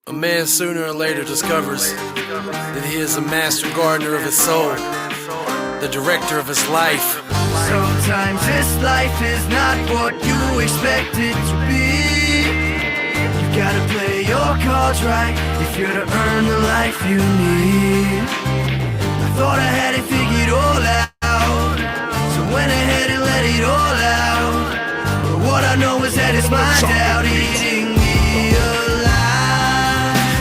A man sooner or later discovers that he is a master gardener of his soul, the director of his life. Sometimes this life is not what you expect it to be. You gotta play your cards right if you're to earn the life you need. I thought I had it figured all out, so went ahead and let it all out. But what I know is that it's my doubt eating me alive.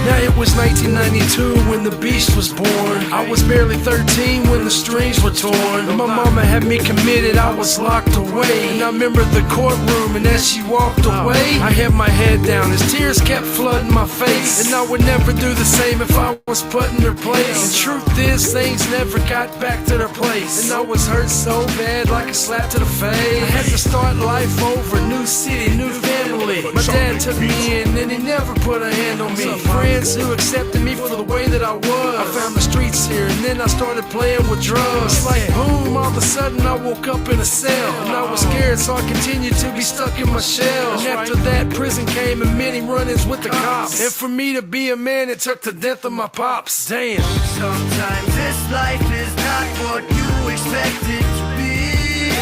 Now it was 1992 when the beast was born. I was barely 13 when the strings were torn. My mama had me committed, I was locked away. And I remember the courtroom, and as she walked away, I had my head down as tears kept flooding my face. And I would never do the same if I was put in her place. And truth is, things never got back to their place. And I was hurt so bad, like a slap to the face. I had to start life over, new city, new family. My dad took me in, and he never put a hand on me. Friends who accepted me for the way that I was. I found the streets here, and then I started playing with drugs. It's like boom, all of a sudden I woke up in a cell. And I was scared, so I continued to be stuck in my shell. And after that, prison came and many run-ins with the cops. And for me to be a man, it took the death of my pops. Damn. Sometimes this life is not what you expect it to be.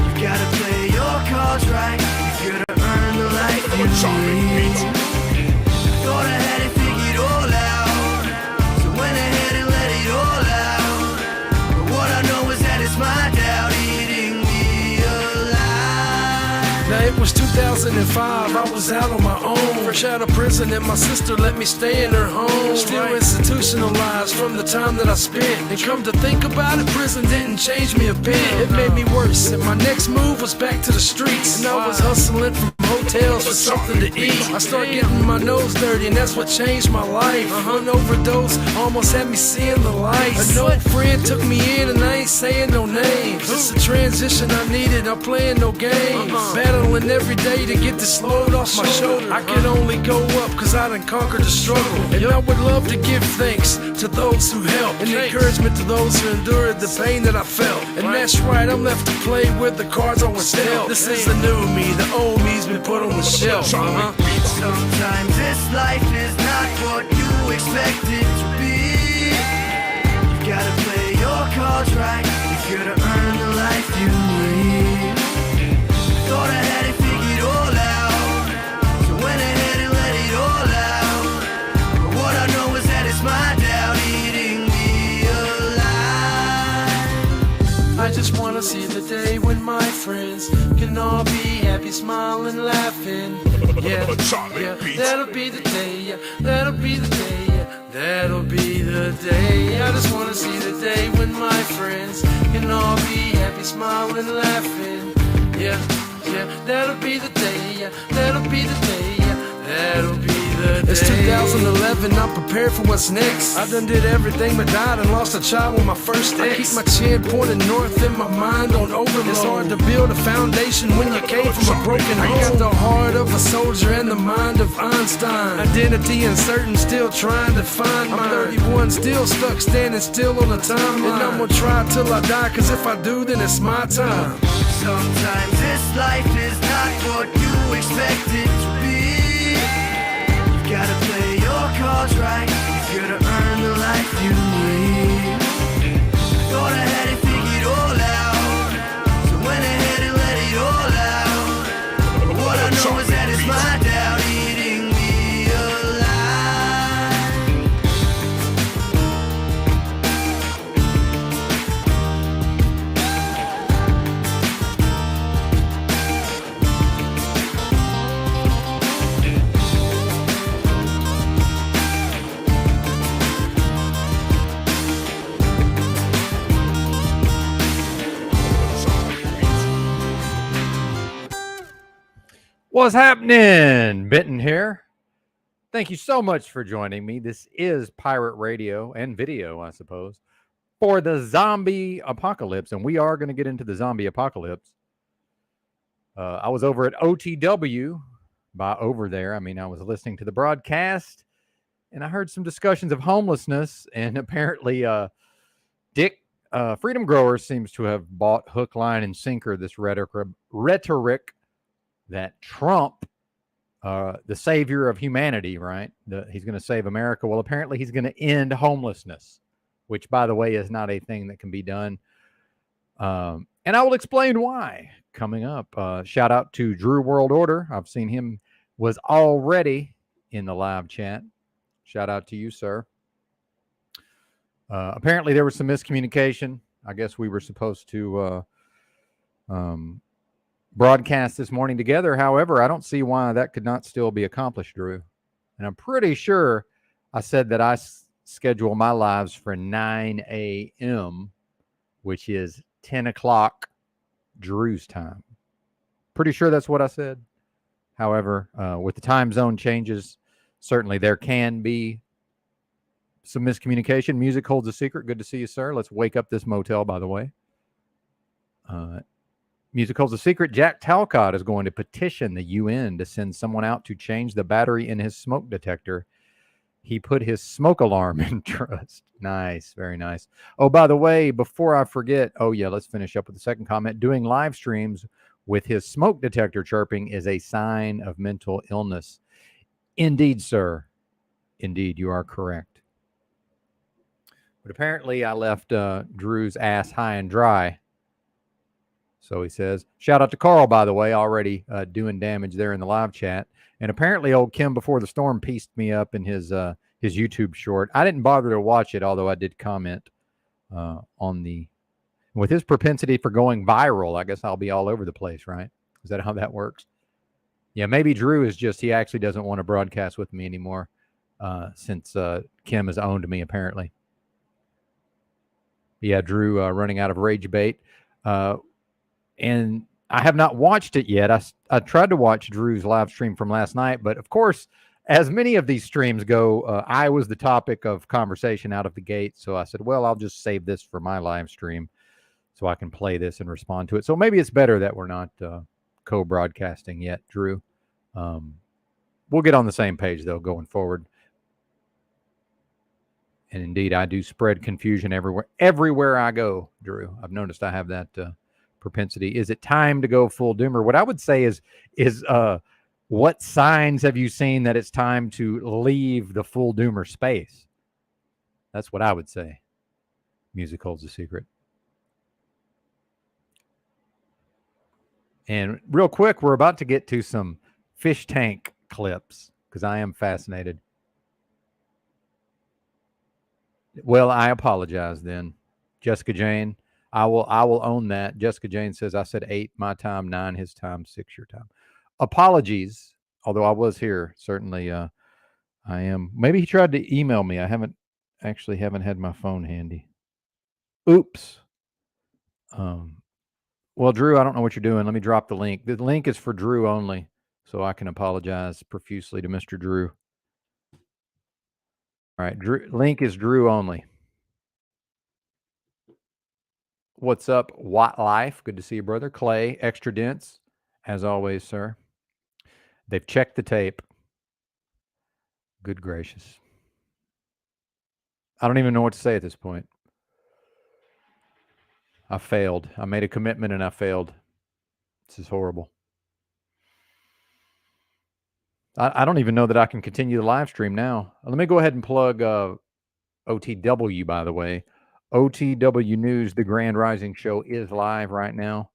You gotta play your cards right if you're to earn the life you need. Thought I had it figured all out, so went ahead and let it all out. But what I know is that it's my doubt eating me alive. Now it was 2005, I was out on my own, fresh out of prison, and my sister let me stay in her home. Still institutionalized from the time that I spent. And come to think about it, prison didn't change me a bit. It made me worse, and my next move was back to the streets. And I was hustling from hotels for something to eat. I started getting my nose dirty, and that's what changed my life. One overdose almost had me seeing the light. An old friend took me in, and I ain't saying no names. It's a transition I needed, I'm playing no games. Battling every day to get this load off my shoulder. I can only go up cause I done conquered the struggle. And I would love to give thanks to those who helped, and encouragement to those who endured the pain that I felt. And that's right, I'm left to play with the cards I was dealt. This is the new me, the old me's been put on the shelf. Sometimes this life is not what you expect it to be. You gotta play your cards right if you're to earn the life you need. Thought I had it figured all out, so went ahead and let it all out. But what I know is that it's my doubt eating me alive. I just wanna see the day when my friends can all be happy, smiling, laughing. Yeah, yeah, that'll be the day, yeah, that'll be the day, yeah, that'll be the day. I just wanna see the day when my friends can all be happy, smiling, laughing. Yeah, yeah, that'll be the day, yeah, that'll be the day, yeah, that'll be the day. It's 2011, I'm prepared for what's next. I done did everything but died and lost a child with my first ex. I keep my chin pointed north and my mind on overload. It's hard to build a foundation when you came from a broken home. I got the heart of a soldier and the mind of Einstein. Identity uncertain, still trying to find mine. I'm 31, still stuck, standing still on the timeline. And I'm gonna try till I die, cause if I do, then it's my time. Sometimes this life is not what you expect it to be. You gotta play your cards right if you're to earn the life you need. Thought I had it figured all out, so went ahead and let it all out. But what I know is that it's my doubt eating me What's happening? Benton here. Thank you so much for joining me. This is pirate radio and video, I suppose, for the zombie apocalypse. And we are going to get into the zombie apocalypse. I was over at OTW. By over there, I mean I was listening to the broadcast, and I heard some discussions of homelessness. And apparently Dick Freedom Grower seems to have bought hook, line, and sinker this rhetoric that Trump the savior of humanity, right? He's going to save America. Well, apparently he's going to end homelessness, which, by the way, is not a thing that can be done. And I will explain why coming up. Shout out to Drew World Order. I've seen him was already in the live chat. Shout out to you, sir. Apparently there was some miscommunication. I guess we were supposed to broadcast this morning together. However, I don't see why that could not still be accomplished, Drew. And I'm pretty sure I said that I schedule my lives for 9 a.m., which is 10 o'clock Drew's time. Pretty sure that's what I said. However, with the time zone changes, certainly there can be some miscommunication. Music holds a secret. Good to see you, sir. Let's wake up this motel, by the way. Music holds a secret. Jack Talcott is going to petition the UN to send someone out to change the battery in his smoke detector. He put his smoke alarm in trust. Nice. Very nice. Oh, by the way, before I forget, let's finish up with the second comment. Doing live streams with his smoke detector chirping is a sign of mental illness. Indeed, sir. Indeed, you are correct. But apparently I left Drew's ass high and dry. So he says, shout out to Carl, by the way, already doing damage there in the live chat. And apparently old Kim Before the Storm pieced me up in his YouTube short. I didn't bother to watch it, although I did comment with his propensity for going viral, I guess I'll be all over the place, right? Is that how that works? Yeah, maybe Drew is he actually doesn't want to broadcast with me anymore since Kim has owned me, apparently. Yeah, Drew running out of rage bait. And I have not watched it yet. I tried to watch Drew's live stream from last night, but of course, as many of these streams go, I was the topic of conversation out of the gate. So I said, well, I'll just save this for my live stream so I can play this and respond to it. So maybe it's better that we're not co-broadcasting yet, Drew. We'll get on the same page, though, going forward. And indeed, I do spread confusion everywhere I go, Drew. I've noticed I have that propensity. Is it time to go full doomer? What I would say is what signs have you seen that it's time to leave the full doomer space? That's what I would say. Music holds a secret. And real quick, we're about to get to some fish tank clips because I am fascinated. Well, I apologize then. Jessica Jane, I will own that. Jessica Jane says I said 8 my time, 9 his time, 6 your time. Apologies, although I was here. Certainly I am. Maybe he tried to email me. I haven't had my phone handy. Oops. Well, Drew, I don't know what you're doing. Let me drop the link. The link is for Drew only, so I can apologize profusely to Mr. Drew. All right, Drew, link is Drew only. What's up, Watt Life? Good to see you, brother. Clay, extra dense, as always, sir. They've checked the tape. Good gracious. I don't even know what to say at this point. I failed. I made a commitment and I failed. This is horrible. I don't even know that I can continue the live stream now. Let me go ahead and plug OTW, by the way. OTW News, the Grand Rising Show, is live right now.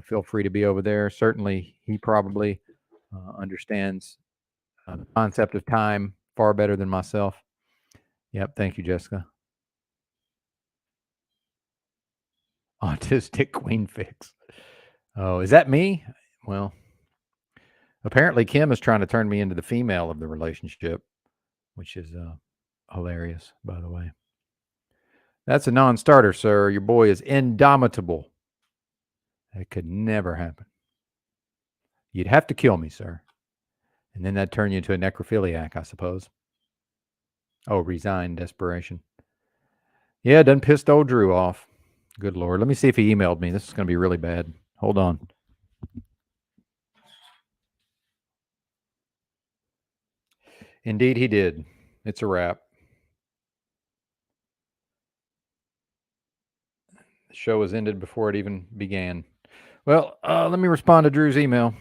Feel free to be over there. Certainly, he probably understands the concept of time far better than myself. Yep. Thank you, Jessica. Autistic queen fix. Oh, is that me? Well, apparently Kim is trying to turn me into the female of the relationship, which is hilarious, by the way. That's a non-starter, sir. Your boy is indomitable. That could never happen. You'd have to kill me, sir. And then that'd turn you into a necrophiliac, I suppose. Oh, resign, desperation. Yeah, done pissed old Drew off. Good Lord. Let me see if he emailed me. This is going to be really bad. Hold on. Indeed, he did. It's a wrap. The show was ended before it even began. Well, let me respond to Drew's email.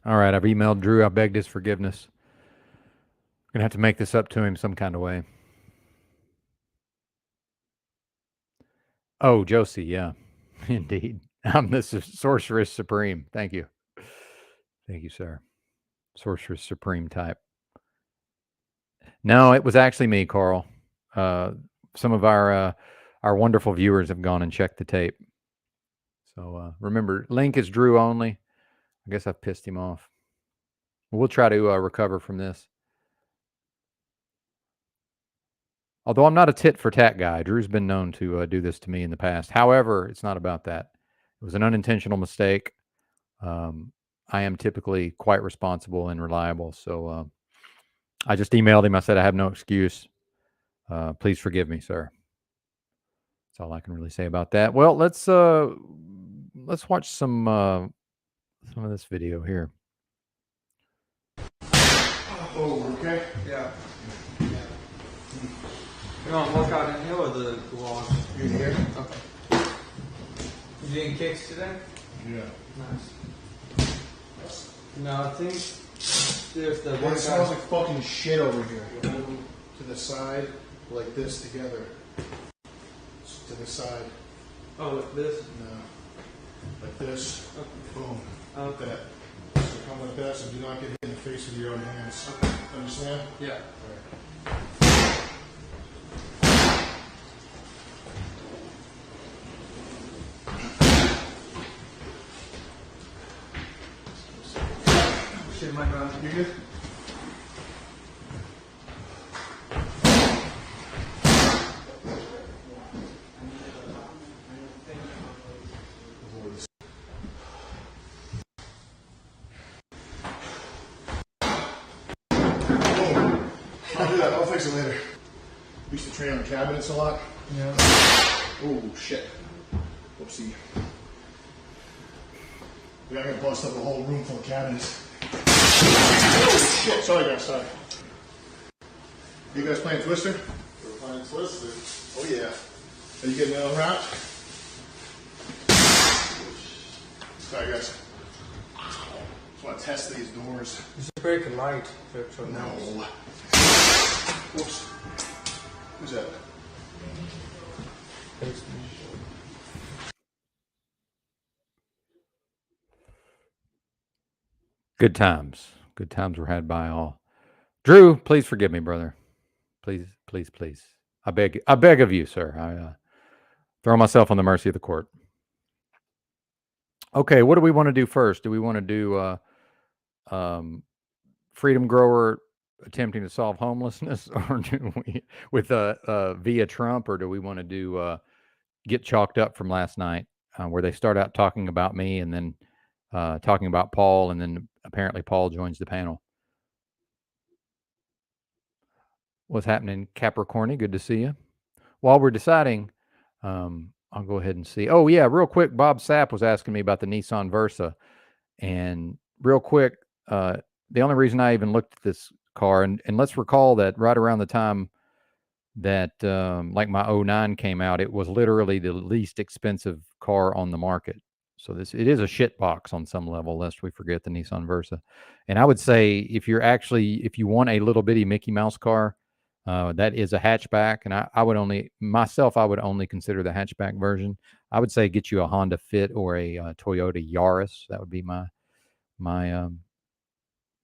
All right, I've emailed Drew. I begged his forgiveness. Gonna have to make this up to him some kind of way. Oh, Josie, yeah, indeed. I'm the sorceress supreme. Thank you. Thank you, sir. Sorceress supreme type. No, it was actually me, Carl. Some of our wonderful viewers have gone and checked the tape. So remember, link is Drew only. I guess I've pissed him off. We'll try to recover from this. Although I'm not a tit for tat guy, Drew's been known to do this to me in the past. However, it's not about that. It was an unintentional mistake. I am typically quite responsible and reliable. So I just emailed him. I said, I have no excuse. Please forgive me, sir. That's all I can really say about that. Well, let's watch some of this video here. Oh, okay. Yeah. You want to work out in here or the garage? In here? Okay. You doing kicks today? Yeah. Nice. No, I think there's the one It smells guy. like fucking shit over here. You hold them to the side, like this together. To the side. Oh, like this? No. Like this. Okay. Boom. Like Okay. that. So come like that, so do not get hit in the face with your own hands. Understand? Yeah. Alright. Shit, my bad. You good? I'll do that. I'll fix it later. We used to train on cabinets a lot. Yeah. Oh shit. Whoopsie. We gotta bust up a whole room full of cabinets. Oh shit. Sorry guys, sorry. You guys playing Twister? We're playing Twister. Oh yeah. Are you getting it unwrapped? Sorry guys. Just want to test these doors. You should break a light. No. Whoops. Who's that? Good times. Good times were had by all. Drew, please forgive me, brother. Please, please, please. I beg of you, sir. I throw myself on the mercy of the court. Okay, what do we want to do first? Do we want to do freedom grower attempting to solve homelessness, or do we with via Trump, or do we want to do get chalked up from last night, where they start out talking about me and then talking about Paul, and then apparently Paul joins the panel. What's happening, Capricorny? Good to see you. While we're deciding, I'll go ahead and see. Oh yeah, real quick, Bob Sapp was asking me about the Nissan Versa, and real quick, the only reason I even looked at this car, and let's recall that right around the time that like my 09 came out, it was literally the least expensive car on the market. So it is a shit box on some level, lest we forget the Nissan Versa. And I would say if you want a little bitty Mickey Mouse car, that is a hatchback. And I would only consider the hatchback version. I would say get you a Honda Fit or a Toyota Yaris. That would be my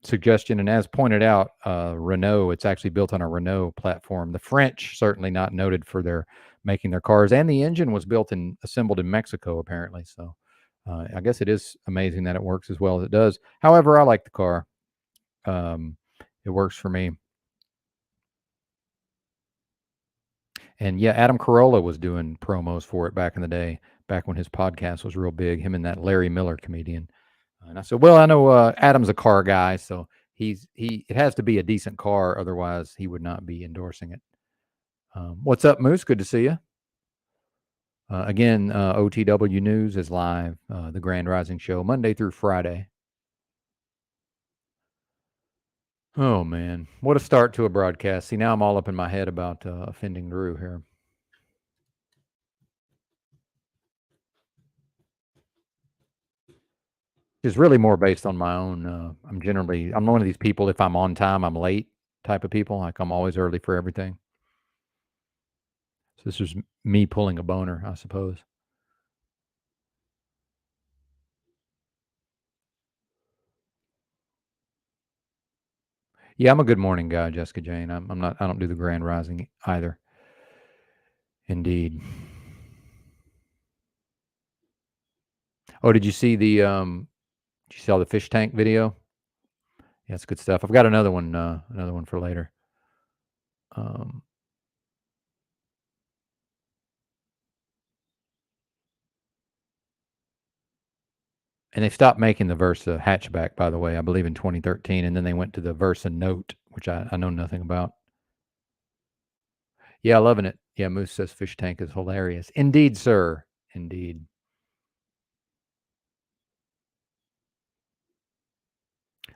suggestion. And as pointed out, Renault, it's actually built on a Renault platform. The French certainly not noted for their making their cars, and the engine was assembled in Mexico apparently. So I guess it is amazing that it works as well as it does. However, I like the car. It works for me. And yeah, Adam Carolla was doing promos for it back in the day, back when his podcast was real big, him and that Larry Miller comedian. And I said, well, I know Adam's a car guy, so it has to be a decent car, otherwise he would not be endorsing it. What's up, Moose? Good to see you. Again, OTW News is live, the Grand Rising Show, Monday through Friday. Oh, man. What a start to a broadcast. See, now I'm all up in my head about offending Drew here. It's really more based on my own. I'm one of these people. If I'm on time, I'm late type of people. Like I'm always early for everything. So this was me pulling a boner, I suppose. Yeah, I'm a good morning guy, Jessica Jane. I'm not. I don't do the grand rising either. Indeed. Oh, did you see the did you see all the fish tank video? Yeah, it's good stuff. I've got another one for later. Um, and they stopped making the Versa hatchback, by the way, I believe in 2013, and then they went to the Versa Note, which I know nothing about. Yeah, loving it. Yeah, Moose says fish tank is hilarious. Indeed, sir. Indeed.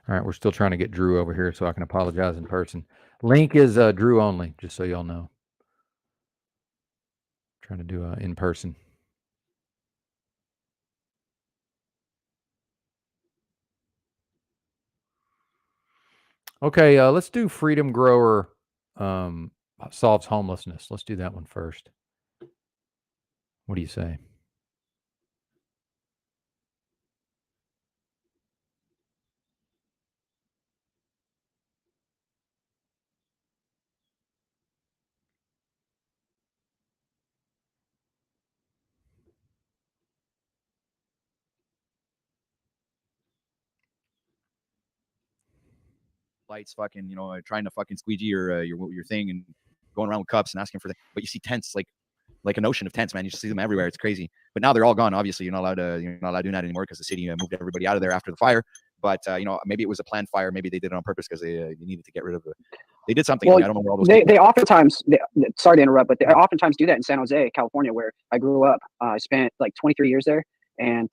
All right, we're still trying to get Drew over here so I can apologize in person. Link is Drew only, just so y'all know. Trying to do in person. Okay, let's do Freedom Grower solves homelessness. Let's do that one first. What do you say? Lights fucking, trying to fucking squeegee your thing and going around with cups and asking for things. But you see tents like an ocean of tents, man. You just see them everywhere. It's crazy. But now they're all gone. Obviously, you're not allowed to do that anymore because the city moved everybody out of there after the fire. But maybe it was a planned fire. Maybe they did it on purpose because they needed to get rid of it. They did something. Well, I don't know where all those. They oftentimes, sorry to interrupt, but they oftentimes do that in San Jose, California, where I grew up. I spent like 23 years there. And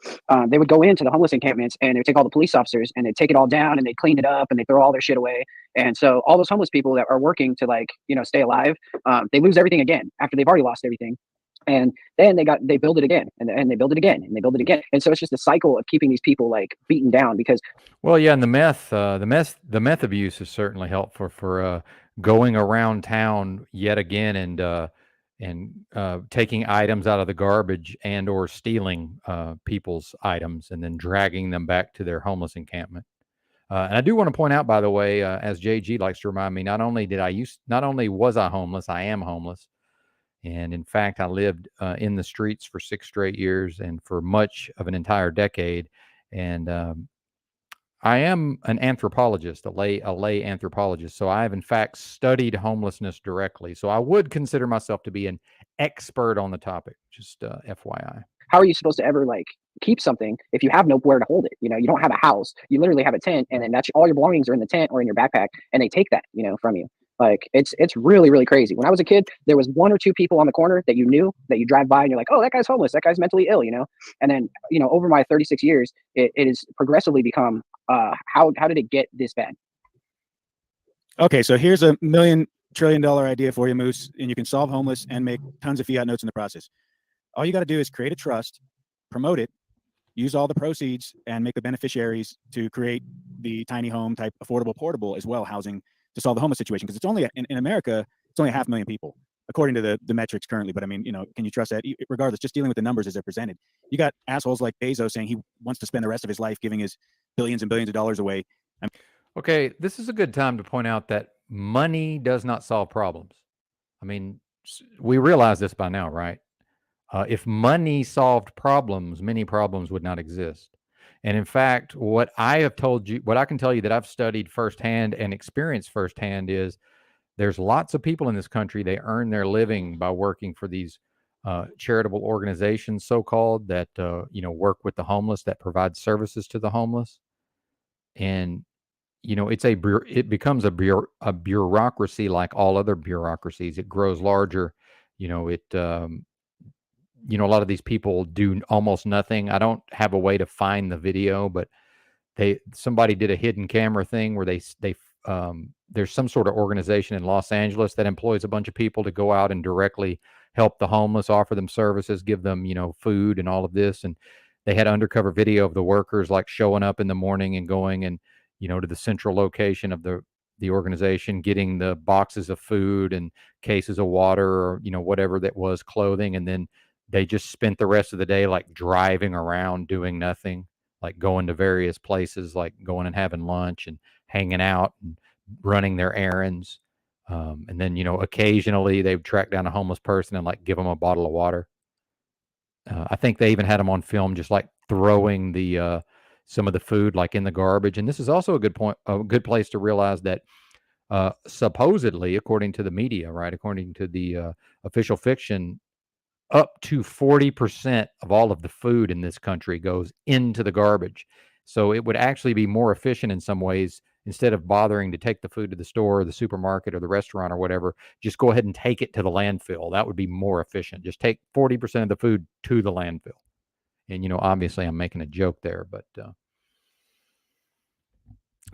they would go into the homeless encampments and they would take all the police officers and they'd take it all down and they'd clean it up and they throw all their shit away. And so all those homeless people that are working to stay alive, they lose everything again after they've already lost everything. And then they build it again and they build it again and they build it again. And so it's just a cycle of keeping these people like beaten down because. Well, yeah, and the meth abuse is certainly helpful for going around town yet again and taking items out of the garbage and or stealing people's items and then dragging them back to their homeless encampment. And I do want to point out, by the way, as JG likes to remind me, not only was I homeless, I am homeless. And in fact, I lived in the streets for 6 straight years and for much of an entire decade. And I am an anthropologist, a lay anthropologist. So I have, in fact, studied homelessness directly. So I would consider myself to be an expert on the topic, just FYI. How are you supposed to ever keep something if you have nowhere to hold it? You don't have a house. You literally have a tent, and then that's all your belongings are in the tent or in your backpack, and they take that, from you. It's really, really crazy. When I was a kid, there was 1 or 2 people on the corner that you knew that you drive by and you're like, oh, that guy's homeless. That guy's mentally ill, And then, over my 36 years, it has progressively become, how did it get this bad? Okay, so here's $1 million trillion idea for you, Moose, and you can solve homeless and make tons of fiat notes in the process. All you got to do is create a trust, promote it, use all the proceeds, and make the beneficiaries to create the tiny home type affordable portable as well housing to solve the homeless situation. Because it's only in America, it's only 500,000 people according to the metrics currently. But I mean, can you trust that? Regardless, just dealing with the numbers as they're presented. You got assholes like Bezos saying he wants to spend the rest of his life giving his billions and billions of dollars away. Okay, this is a good time to point out that money does not solve problems. I mean, we realize this by now, right? If money solved problems, many problems would not exist. And in fact, what I can tell you that I've studied firsthand and experienced firsthand is there's lots of people in this country, they earn their living by working for these charitable organizations, so-called, that work with the homeless, that provide services to the homeless. And it becomes a bureaucracy like all other bureaucracies. It grows larger. A lot of these people do almost nothing. I don't have a way to find the video, but somebody did a hidden camera thing where there's some sort of organization in Los Angeles that employs a bunch of people to go out and directly help the homeless, offer them services, give them, food and all of this. And they had undercover video of the workers like showing up in the morning and going and, to the central location of the organization, getting the boxes of food and cases of water or, whatever that was, clothing. And then they just spent the rest of the day like driving around doing nothing, like going to various places, like going and having lunch and hanging out and running their errands. And then, occasionally they would track down a homeless person and like give them a bottle of water. I think they even had them on film, just like throwing the some of the food like in the garbage. And this is also a good place to realize that supposedly, according to the media, right, according to the official fiction, up to 40% of all of the food in this country goes into the garbage. So it would actually be more efficient in some ways. Instead of bothering to take the food to the store or the supermarket or the restaurant or whatever, just go ahead and take it to the landfill. That would be more efficient. Just take 40% of the food to the landfill. And, obviously I'm making a joke there, but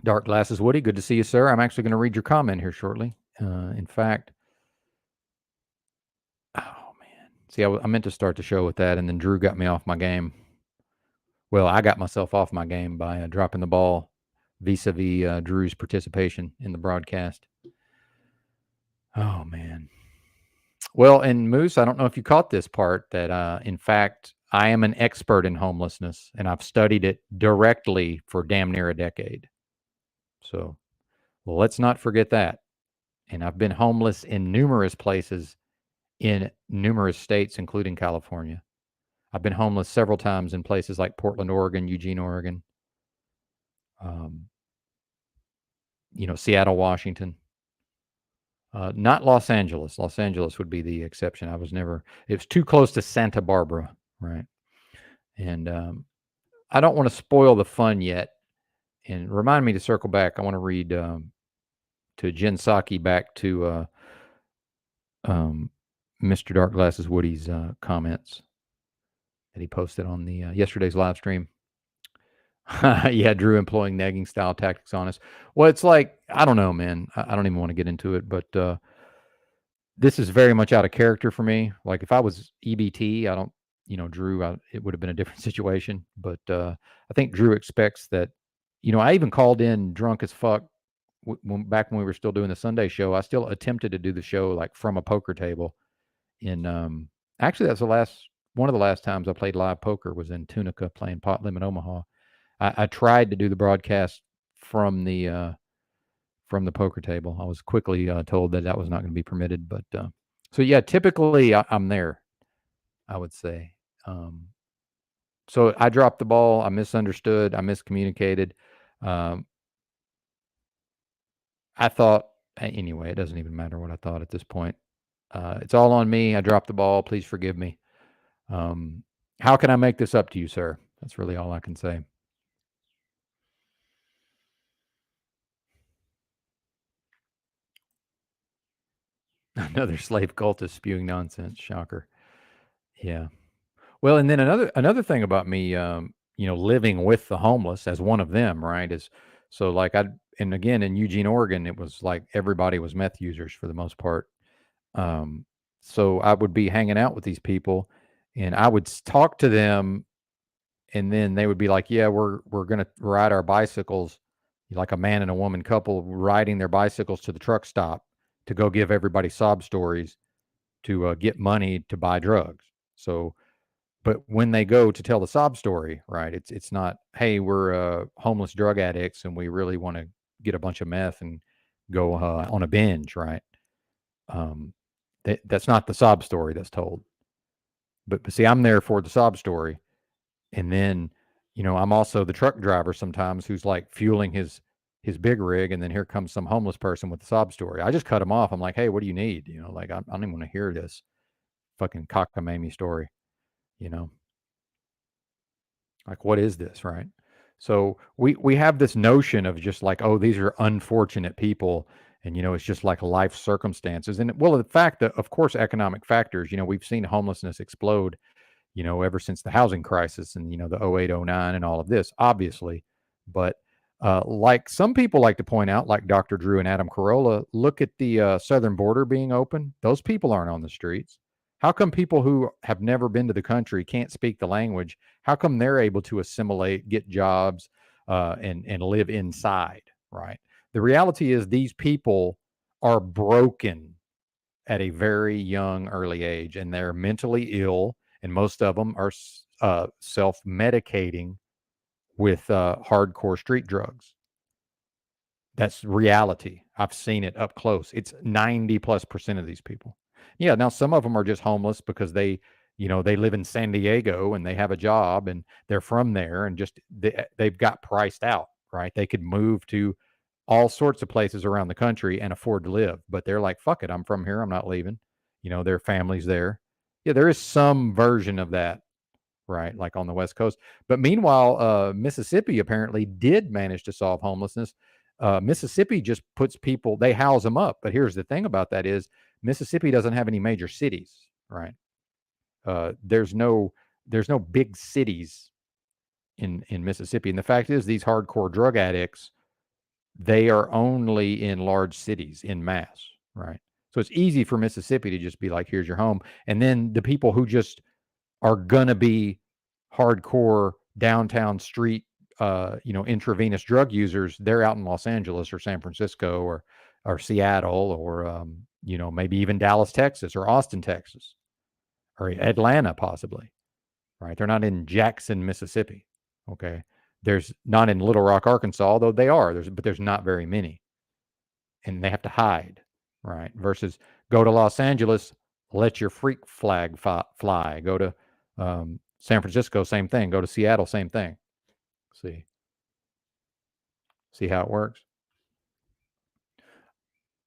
Dark Glasses Woody, good to see you, sir. I'm actually going to read your comment here shortly. In fact, oh, man. See, I meant to start the show with that, and then Drew got me off my game. Well, I got myself off my game by dropping the ball vis-a-vis Drew's participation in the broadcast. Oh, man. Well, and Moose, I don't know if you caught this part, that in fact, I am an expert in homelessness, and I've studied it directly for damn near a decade. So, well, let's not forget that. And I've been homeless in numerous places in numerous states, including California. I've been homeless several times in places like Portland, Oregon, Eugene, Oregon, Seattle, Washington. Not Los Angeles. Los Angeles would be the exception. It was too close to Santa Barbara, right? And I don't want to spoil the fun yet. And remind me to circle back. I want to read to Jen Psaki, back to Mr. Dark Glasses Woody's comments that he posted on the yesterday's live stream. Yeah, Drew employing negging style tactics on us. Well, it's like, I don't know, man. I don't even want to get into it, but this is very much out of character for me. Like if I was EBT, I don't, Drew, it would have been a different situation. But I think Drew expects that, I even called in drunk as fuck back when we were still doing the Sunday show. I still attempted to do the show like from a poker table. Actually, that's one of the last times I played live poker was in Tunica playing Pot Limit Omaha. I tried to do the broadcast from the poker table. I was quickly told that was not going to be permitted. But so yeah, typically I'm there, I would say. So I dropped the ball. I misunderstood. I miscommunicated. I thought, anyway, it doesn't even matter what I thought at this point. It's all on me. I dropped the ball. Please forgive me. How can I make this up to you, sir? That's really all I can say. Another slave cultist spewing nonsense. Shocker. Yeah. Well, and then another thing about me, living with the homeless as one of them, right, is so like and again in Eugene, Oregon, it was like everybody was meth users for the most part. So I would be hanging out with these people, and I would talk to them, and then they would be like, "Yeah, we're gonna ride our bicycles," like a man and a woman couple riding their bicycles to the truck stop to go give everybody sob stories to get money to buy drugs. So, but when they go to tell the sob story, right, it's not, "Hey, we're homeless drug addicts and we really want to get a bunch of meth and go on a binge," right? That's not the sob story that's told. But see, I'm there for the sob story, and then I'm also the truck driver sometimes who's like fueling his big rig, and then here comes some homeless person with the sob story. I just cut him off. I'm like, "Hey, what do you need?" Like I don't even want to hear this fucking cockamamie story. Like, what is this, right? So we have this notion of just like, oh, these are unfortunate people, and it's just like life circumstances. And well, the fact that, of course, economic factors, we've seen homelessness explode, ever since the housing crisis and the 08, 09 and all of this, obviously. But like some people like to point out, like Dr. Drew and Adam Carolla, look at the southern border being open. Those people aren't on the streets. How come people who have never been to the country, can't speak the language, how come they're able to assimilate, get jobs, and live inside, right? The reality is these people are broken at a very young, early age, and they're mentally ill, and most of them are self-medicating with hardcore street drugs. That's reality. I've seen it up close. It's 90+% of these people. Yeah, now some of them are just homeless because they live in San Diego and they have a job and they're from there and just they've got priced out, right? They could move to all sorts of places around the country and afford to live, but they're like, fuck it, I'm from here, I'm not leaving. Their family's there. Yeah, there is some version of that, right? Like on the West Coast. But meanwhile, Mississippi apparently did manage to solve homelessness. Mississippi just puts people, they house them up. But here's the thing about that is Mississippi doesn't have any major cities, right? There's no big cities in Mississippi. And the fact is these hardcore drug addicts, they are only in large cities in mass, right? So it's easy for Mississippi to just be like, here's your home. And then the people who just are gonna be hardcore downtown street, intravenous drug users, they're out in Los Angeles or San Francisco or Seattle or maybe even Dallas, Texas, or Austin, Texas, or Atlanta, possibly, right? They're not in Jackson, Mississippi. Okay, there's not in Little Rock, Arkansas, although they are. But there's not very many, and they have to hide, right? Versus go to Los Angeles, let your freak flag fly. Go to San Francisco, same thing. Go to Seattle, same thing. See how it works.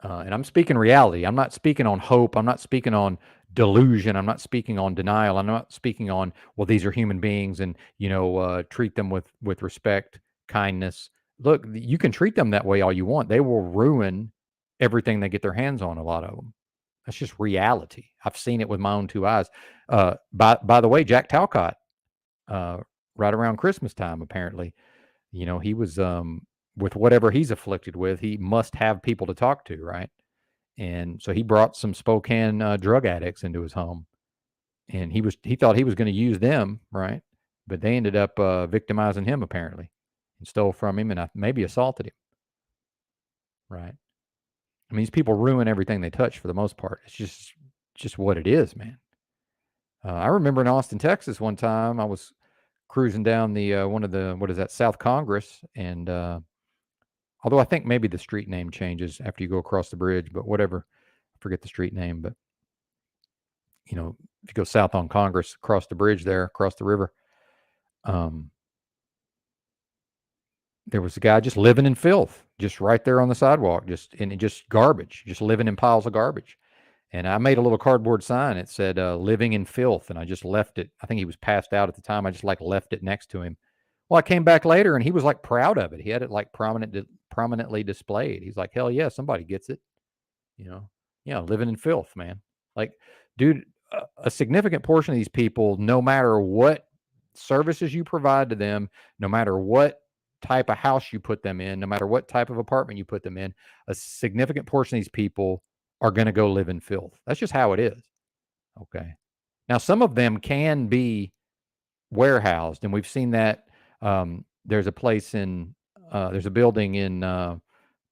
And I'm speaking reality. I'm not speaking on hope. I'm not speaking on delusion. I'm not speaking on denial. I'm not speaking on, well, these are human beings and, treat them with respect, kindness. Look, you can treat them that way all you want. They will ruin everything they get their hands on, a lot of them. That's just reality. I've seen it with my own two eyes. By the way, Jack Talcott, right around Christmas time, apparently, he was with whatever he's afflicted with, he must have people to talk to, right? And so he brought some Spokane drug addicts into his home, and he thought he was going to use them, right? But they ended up victimizing him apparently, and stole from him, and maybe assaulted him, right? I mean, these people ruin everything they touch for the most part. It's just what it is, man. I remember in Austin, Texas, one time I was cruising down the one of the, what is that, South Congress, and although I think maybe the street name changes after you go across the bridge, but whatever, I forget the street name, but if you go south on Congress, across the bridge there, across the river, there was a guy just living in filth, just right there on the sidewalk, just garbage, just living in piles of garbage. And I made a little cardboard sign. It said, living in filth. And I just left it. I think he was passed out at the time. I just left it next to him. Well, I came back later and he was proud of it. He had it prominently displayed. He's like, hell yeah, somebody gets it. Living in filth, man. Dude, a significant portion of these people, no matter what services you provide to them, no matter what type of house you put them in, no matter what type of apartment you put them in, a significant portion of these people are going to go live in filth. That's just how it is. Okay. Now, some of them can be warehoused, and we've seen that. There's a building in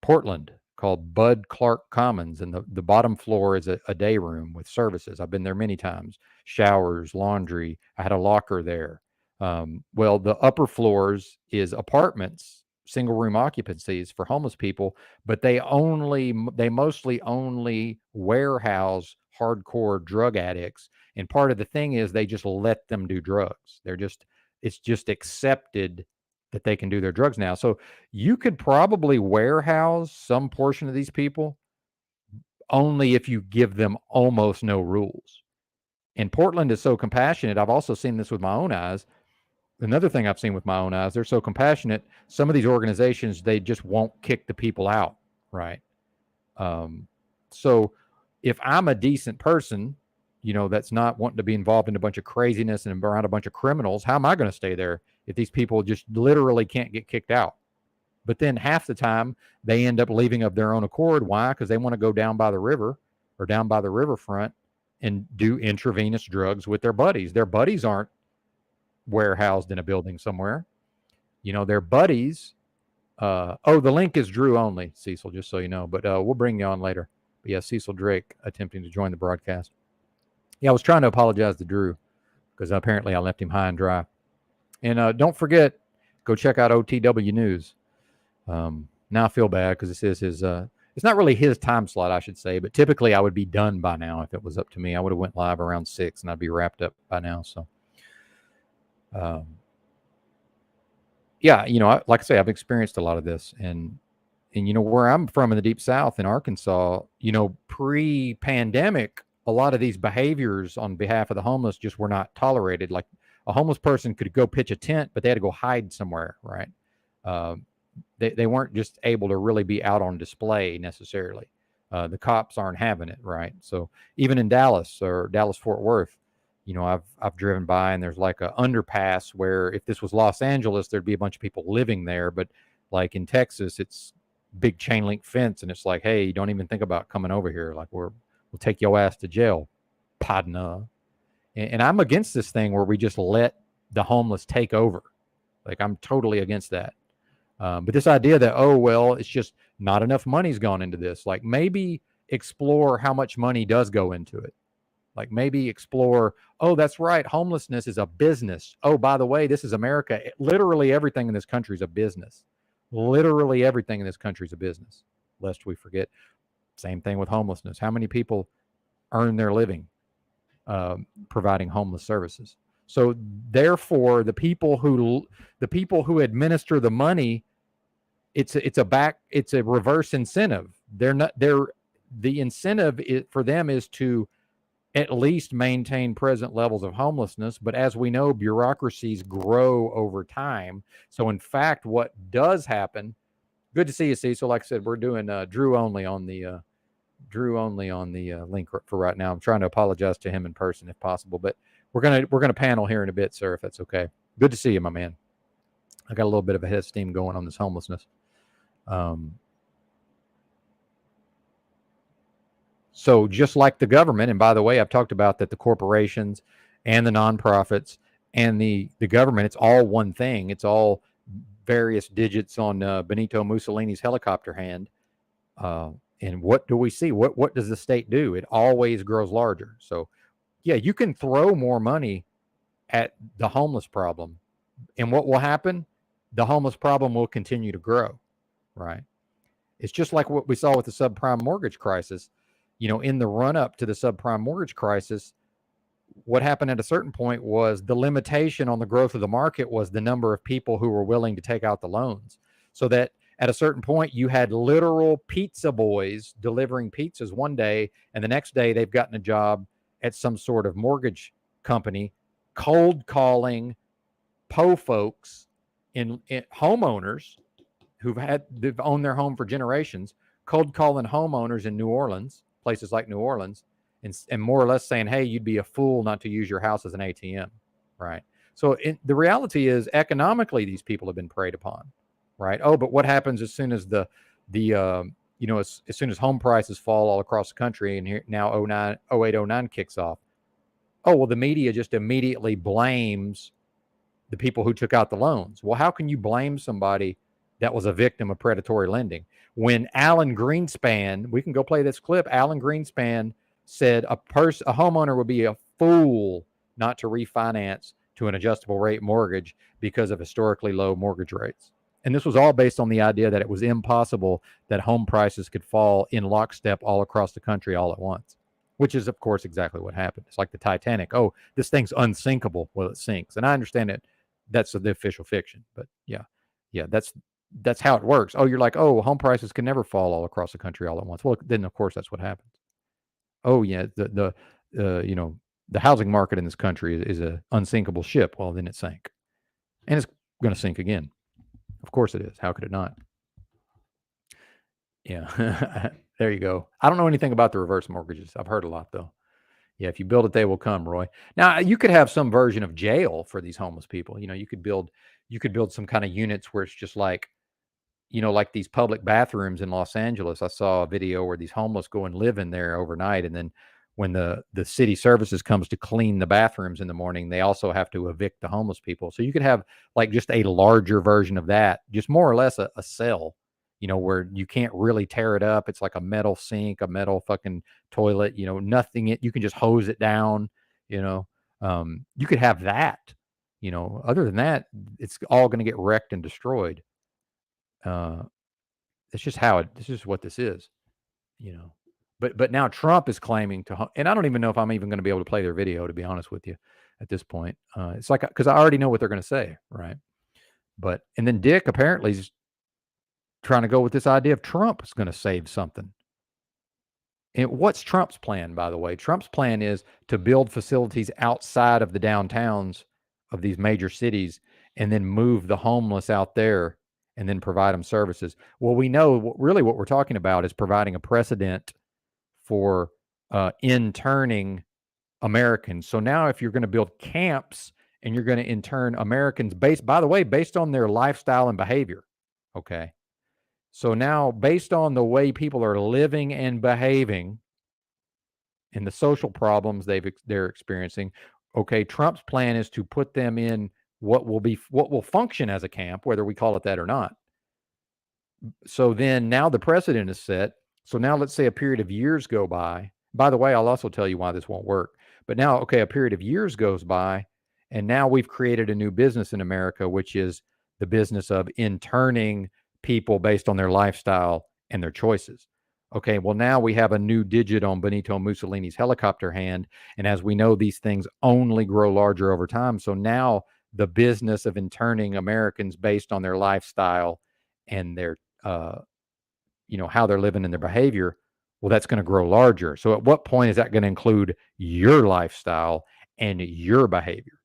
Portland called Bud Clark Commons, and the bottom floor is a day room with services. I've been there many times. Showers, laundry. I had a locker there. Well, the upper floors is apartments, single room occupancies for homeless people, but they mostly only warehouse hardcore drug addicts. And part of the thing is they just let them do drugs. It's just accepted that they can do their drugs now. So you could probably warehouse some portion of these people only if you give them almost no rules. And Portland is so compassionate. I've also seen this with my own eyes. Another thing I've seen with my own eyes, they're so compassionate. Some of these organizations, they just won't kick the people out, right? So if I'm a decent person, that's not wanting to be involved in a bunch of craziness and around a bunch of criminals, how am I going to stay there if these people just literally can't get kicked out? But then half the time they end up leaving of their own accord. Why? Because they want to go down by the river or down by the riverfront and do intravenous drugs with their buddies. Their buddies aren't warehoused in a building somewhere. Their buddies. The link is Drew only, Cecil, just so you know. But we'll bring you on later. But yeah, Cecil Drake attempting to join the broadcast. Yeah, I was trying to apologize to Drew because apparently I left him high and dry. And don't forget, go check out OTW News. Now I feel bad because this is his. It's not really his time slot, I should say, but typically I would be done by now if it was up to me. I would have went live around 6 and I'd be wrapped up by now. So, yeah, like I say, I've experienced a lot of this, and where I'm from in the Deep South in Arkansas, pre-pandemic, a lot of these behaviors on behalf of the homeless just were not tolerated. Like a homeless person could go pitch a tent, but they had to go hide somewhere, right? They weren't just able to really be out on display necessarily. The cops aren't having it, right? So even in Dallas or Dallas-Fort Worth, I've driven by and there's like a underpass where if this was Los Angeles, there'd be a bunch of people living there. But like in Texas, it's big chain link fence. And it's like, hey, don't even think about coming over here. Like we'll take your ass to jail, partner. And I'm against this thing where we just let the homeless take over. Like I'm totally against that. But this idea that, it's just not enough money's gone into this. Like maybe explore how much money does go into it. Like maybe explore, that's right, homelessness is a business. Oh, by the way, this is America. Literally everything in this country is a business. Literally everything in this country is a business, lest we forget. Same thing with homelessness. How many people earn their living providing homeless services? So therefore, the people who administer the money, it's a reverse incentive. The incentive for them is to at least maintain present levels of homelessness. But as we know, bureaucracies grow over time. So in fact, what does happen, good to see you, Cecil. Like I said, we're doing Drew only on the link for right now. I'm trying to apologize to him in person if possible, but we're gonna panel here in a bit, sir, if that's okay. Good to see you, my man. I got a little bit of a head of steam going on this homelessness. So just like the government, and by the way, I've talked about that the corporations and the nonprofits and the government, it's all one thing. It's all various digits on Benito Mussolini's helicopter hand. And what do we see? What does the state do? It always grows larger. So yeah, you can throw more money at the homeless problem. And what will happen? The homeless problem will continue to grow, right? It's just like what we saw with the subprime mortgage crisis. In the run-up to the subprime mortgage crisis, what happened at a certain point was the limitation on the growth of the market was the number of people who were willing to take out the loans. So that at a certain point, you had literal pizza boys delivering pizzas one day, and the next day they've gotten a job at some sort of mortgage company, cold calling po folks in homeowners they've owned their home for generations, cold calling homeowners in New Orleans, places like New Orleans, and more or less saying, hey, you'd be a fool not to use your house as an ATM, right? So the reality is economically these people have been preyed upon, right? But what happens as soon as as soon as home prices fall all across the country, and here now 0809 kicks off? The media just immediately blames the people who took out the loans. Well, how can you blame somebody that was a victim of predatory lending? When Alan Greenspan, we can go play this clip, Alan Greenspan said a homeowner would be a fool not to refinance to an adjustable rate mortgage because of historically low mortgage rates. And this was all based on the idea that it was impossible that home prices could fall in lockstep all across the country all at once, which is, of course, exactly what happened. It's like the Titanic. This thing's unsinkable. Well, it sinks. And I understand it. That's the official fiction. But yeah, that's how it works. You're like, home prices can never fall all across the country all at once. Well, then of course that's what happens. The housing market in this country is a unsinkable ship. Well, then it sank, and it's going to sink again. Of course it is. How could it not? Yeah, there you go. I don't know anything about the reverse mortgages. I've heard a lot though. Yeah, if you build it, they will come, Roy. Now you could have some version of jail for these homeless people. You could build some kind of units where it's just like, like these public bathrooms in Los Angeles. I saw a video where these homeless go and live in there overnight. And then when the city services comes to clean the bathrooms in the morning, they also have to evict the homeless people. So you could have like just a larger version of that, just more or less a cell, where you can't really tear it up. It's like a metal sink, a metal fucking toilet, nothing. You can just hose it down, you could have that, other than that, it's all going to get wrecked and destroyed. It's just this is what this is, But now Trump is claiming and I don't even know if I'm even going to be able to play their video, to be honest with you, at this point. It's like, because I already know what they're going to say, right? And then Dick apparently is trying to go with this idea of Trump is going to save something. And what's Trump's plan, by the way? Trump's plan is to build facilities outside of the downtowns of these major cities and then move the homeless out there and then provide them services. Well, we know really what we're talking about is providing a precedent for interning Americans. So now if you're going to build camps and you're going to intern Americans based on their lifestyle and behavior, okay? So now based on the way people are living and behaving and the social problems they're experiencing, okay, Trump's plan is to put them in what will function as a camp, whether we call it that or not. So then now the precedent is set. So now let's say a period of years go by. By the way, I'll also tell you why this won't work. But now, okay, a period of years goes by, and now we've created a new business in America, which is the business of interning people based on their lifestyle and their choices. Okay, well, now we have a new digit on Benito Mussolini's helicopter hand. And as we know, these things only grow larger over time. So now the business of interning Americans based on their lifestyle and their how they're living and their behavior, well, that's going to grow larger. So at what point is that going to include your lifestyle and your behavior?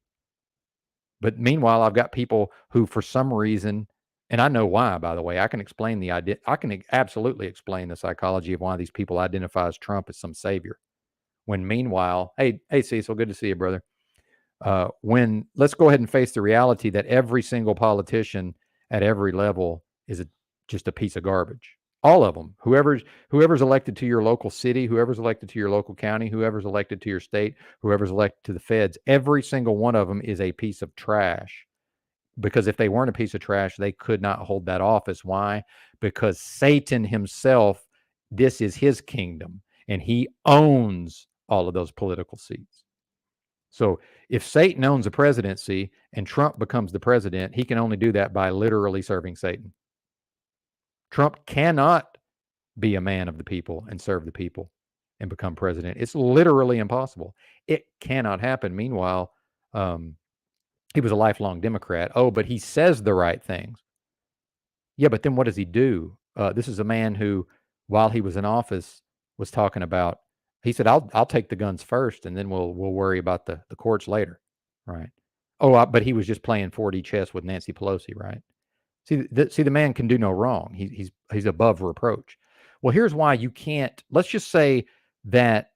But meanwhile, I've got people who, for some reason, and I know why, by the way, I can explain the idea. I can absolutely explain the psychology of why these people identify as Trump as some savior. When meanwhile, hey, Cecil, good to see you, brother. Let's go ahead and face the reality that every single politician at every level is just a piece of garbage. All of them. Whoever's elected to your local city, whoever's elected to your local county, whoever's elected to your state, whoever's elected to the feds, every single one of them is a piece of trash. Because if they weren't a piece of trash, they could not hold that office. Why? Because Satan himself, this is his kingdom, and he owns all of those political seats. So if Satan owns the presidency and Trump becomes the president, he can only do that by literally serving Satan. Trump cannot be a man of the people and serve the people and become president. It's literally impossible. It cannot happen. Meanwhile, he was a lifelong Democrat. Oh, but he says the right things. Yeah, but then what does he do? This is a man who, while he was in office, was talking about, he said, I'll take the guns first, and then we'll worry about the courts later, right? Oh, but he was just playing 4D chess with Nancy Pelosi, right? See, the man can do no wrong. He's above reproach. Well, here's why you can't. Let's just say that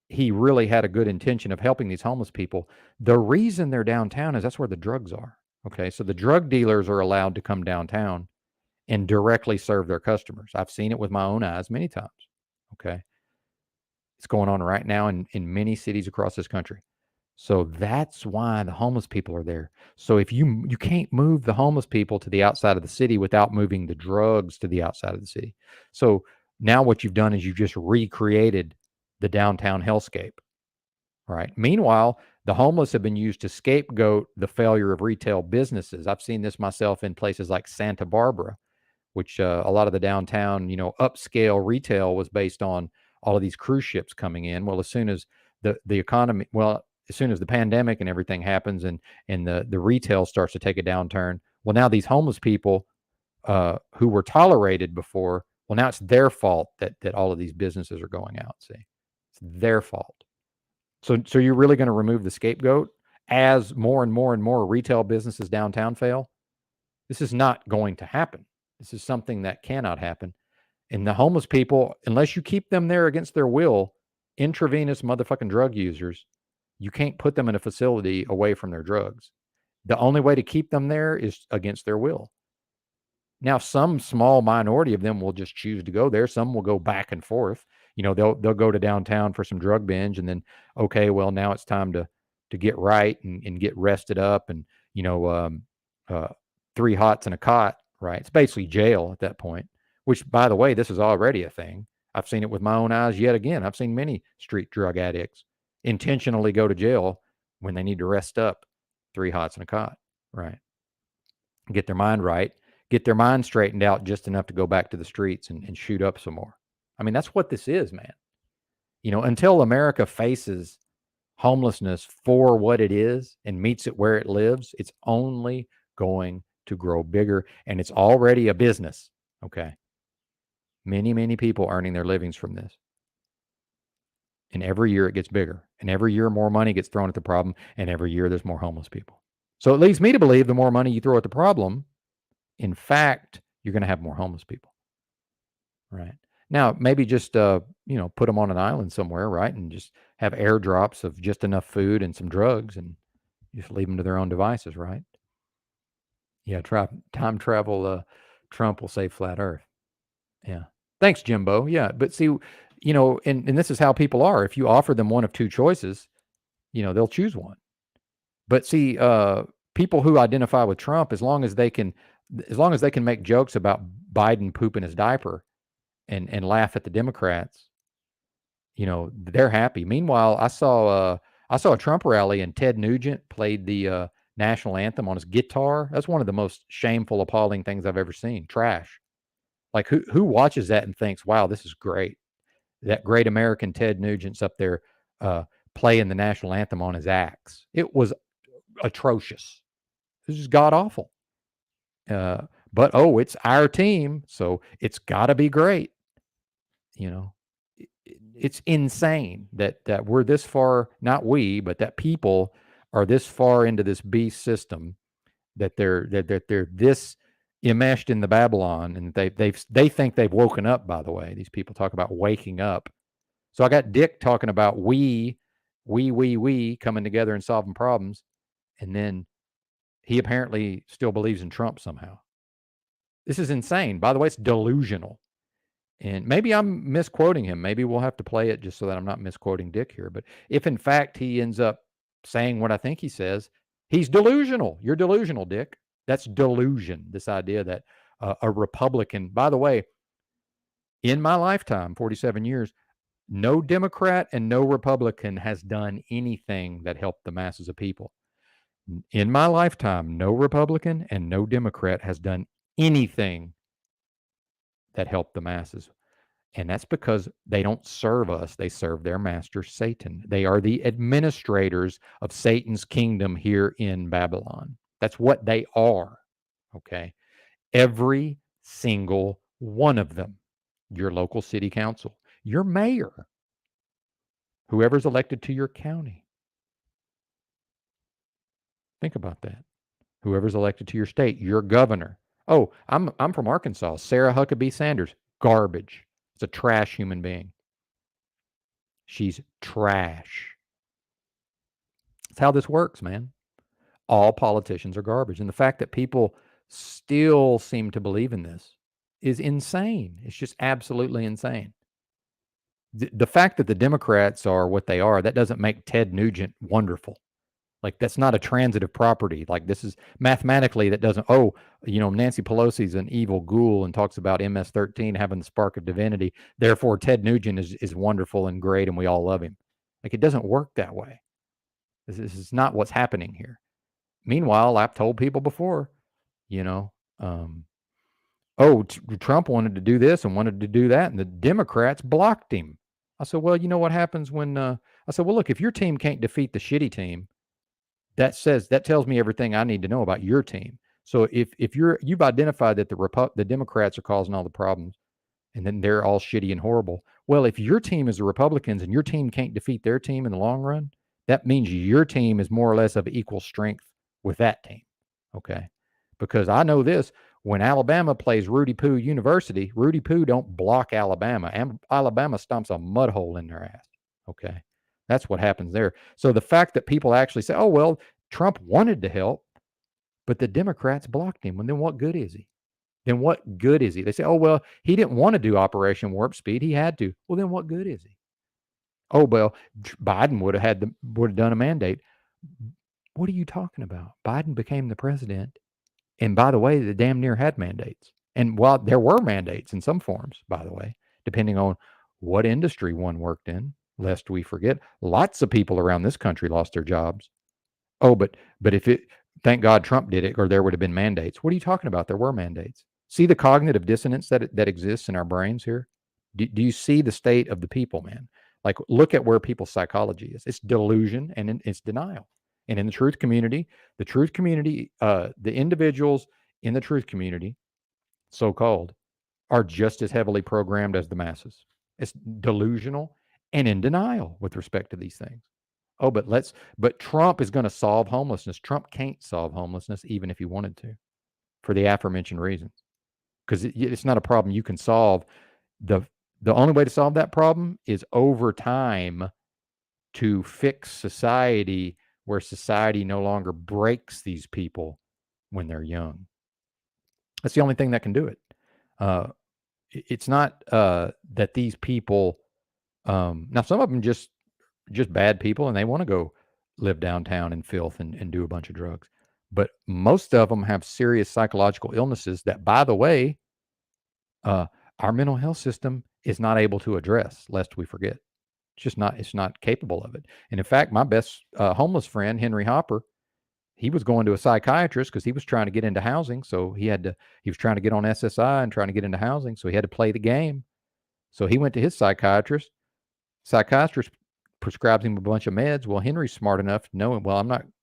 he really had a good intention of helping these homeless people. The reason they're downtown is that's where the drugs are. Okay, so the drug dealers are allowed to come downtown and directly serve their customers. I've seen it with my own eyes many times. Okay, it's going on right now in many cities across this country. So that's why the homeless people are there. So if you can't move the homeless people to the outside of the city without moving the drugs to the outside of the city. So now what you've done is you've just recreated the downtown hellscape, right? Meanwhile, the homeless have been used to scapegoat the failure of retail businesses. I've seen this myself in places like Santa Barbara, which a lot of the downtown, upscale retail was based on all of these cruise ships coming in. Well, as soon as the economy, as soon as the pandemic and everything happens and the retail starts to take a downturn, well, now these homeless people who were tolerated before, well, now it's their fault that all of these businesses are going out. See, it's their fault. So you're really going to remove the scapegoat as more and more and more retail businesses downtown fail? This is not going to happen. This is something that cannot happen. And the homeless people, unless you keep them there against their will, intravenous motherfucking drug users, you can't put them in a facility away from their drugs. The only way to keep them there is against their will. Now, some small minority of them will just choose to go there. Some will go back and forth. they'll go to downtown for some drug binge, and then okay, well now it's time to get right and get rested up, and 3 hots and a cot, right? It's basically jail at that point. Which, by the way, this is already a thing. I've seen it with my own eyes yet again. I've seen many street drug addicts intentionally go to jail when they need to rest up. 3 hots and a cot, right? Get their mind right, get their mind straightened out just enough to go back to the streets and shoot up some more. I mean, that's what this is, man. Until America faces homelessness for what it is and meets it where it lives, it's only going to grow bigger, and it's already a business, okay? Many, many people earning their livings from this. And every year it gets bigger, and every year more money gets thrown at the problem, and every year there's more homeless people. So it leads me to believe the more money you throw at the problem, in fact, you're going to have more homeless people, right? Now, maybe just, put them on an island somewhere, right? And just have airdrops of just enough food and some drugs, and just leave them to their own devices, right? Yeah, time travel, Trump will save flat earth. Yeah. Thanks, Jimbo. Yeah. But see, and this is how people are. If you offer them one of 2 choices, they'll choose one. But see, people who identify with Trump, as long as they can make jokes about Biden pooping his diaper and laugh at the Democrats, they're happy. Meanwhile, I saw a Trump rally and Ted Nugent played the national anthem on his guitar. That's one of the most shameful, appalling things I've ever seen. Trash. Like who watches that and thinks, wow, this is great. That great American Ted Nugent's up there playing the national anthem on his axe. It was atrocious. It was just god awful. But it's our team, so it's got to be great. It's insane that we're this far, not we, but that people are this far into this beast system, that they're this enmeshed in the Babylon, and they think they've woken up. By the way, these people talk about waking up. So I got Dick talking about we coming together and solving problems, and then he apparently still believes in Trump somehow. This is insane. By the way, it's delusional. And maybe I'm misquoting him. Maybe we'll have to play it just so that I'm not misquoting Dick here. But if in fact he ends up saying what I think he says, he's delusional. You're delusional, Dick. That's delusion. This idea that a Republican, by the way, in my lifetime, 47 years, no Democrat and no Republican has done anything that helped the masses of people. In my lifetime, no Republican and no Democrat has done anything that helped the masses. And that's because they don't serve us. They serve their master, Satan. They are the administrators of Satan's kingdom here in Babylon. That's what they are. Okay. Every single one of them. Your local city council, your mayor, whoever's elected to your county. Think about that. Whoever's elected to your state, your governor. Oh, I'm from Arkansas. Sarah Huckabee Sanders, garbage. It's a trash human being. She's trash. That's how this works, man. All politicians are garbage. And the fact that people still seem to believe in this is insane. It's just absolutely insane. The fact that the Democrats are what they are, that doesn't make Ted Nugent wonderful. Like, that's not a transitive property. Like, this is mathematically, that doesn't, Nancy Pelosi's an evil ghoul and talks about MS-13 having the spark of divinity. Therefore, Ted Nugent is wonderful and great and we all love him. Like, it doesn't work that way. This is not what's happening here. Meanwhile, I've told people before, Trump wanted to do this and wanted to do that, and the Democrats blocked him. I said, well, you know what happens when, look, if your team can't defeat the shitty team, that tells me everything I need to know about your team. So if you've identified that the Democrats are causing all the problems, and then they're all shitty and horrible. Well, if your team is the Republicans and your team can't defeat their team in the long run, that means your team is more or less of equal strength with that team. Okay. Because I know this, when Alabama plays Rudy Poo University, Rudy Poo don't block Alabama. Alabama stomps a mud hole in their ass. Okay. That's what happens there. So the fact that people actually say, oh, well, Trump wanted to help, but the Democrats blocked him. And then what good is he? then what good is he? They say, oh, well, he didn't want to do Operation Warp Speed. He had to. Well, then what good is he? Oh, well, Biden would have done a mandate. What are you talking about? Biden became the president. And by the way, they damn near had mandates. And while there were mandates in some forms, by the way, depending on what industry one worked in, lest we forget, lots of people around this country lost their jobs. Oh, but thank God Trump did it, or there would have been mandates. What are you talking about? There were mandates. See the cognitive dissonance that exists in our brains here? Do you see the state of the people, man? Like, look at where people's psychology is. It's delusion and it's denial. And in the truth community, the individuals in the truth community, so-called, are just as heavily programmed as the masses. It's delusional and in denial with respect to these things. Oh, but Trump is going to solve homelessness. Trump can't solve homelessness even if he wanted to, for the aforementioned reasons. Because it's not a problem you can solve. The only way to solve that problem is over time to fix society where society no longer breaks these people when they're young. That's the only thing that can do it. It's not that these people, now some of them just bad people and they want to go live downtown in filth and do a bunch of drugs. But most of them have serious psychological illnesses that, by the way, our mental health system is not able to address, lest we forget. It's not capable of it. And in fact, my best homeless friend, Henry Hopper, he was going to a psychiatrist because he was trying to get into housing. So he was trying to get on SSI and trying to get into housing. So he had to play the game. So he went to his psychiatrist. Psychiatrist prescribes him a bunch of meds. Well, Henry's smart enough to know,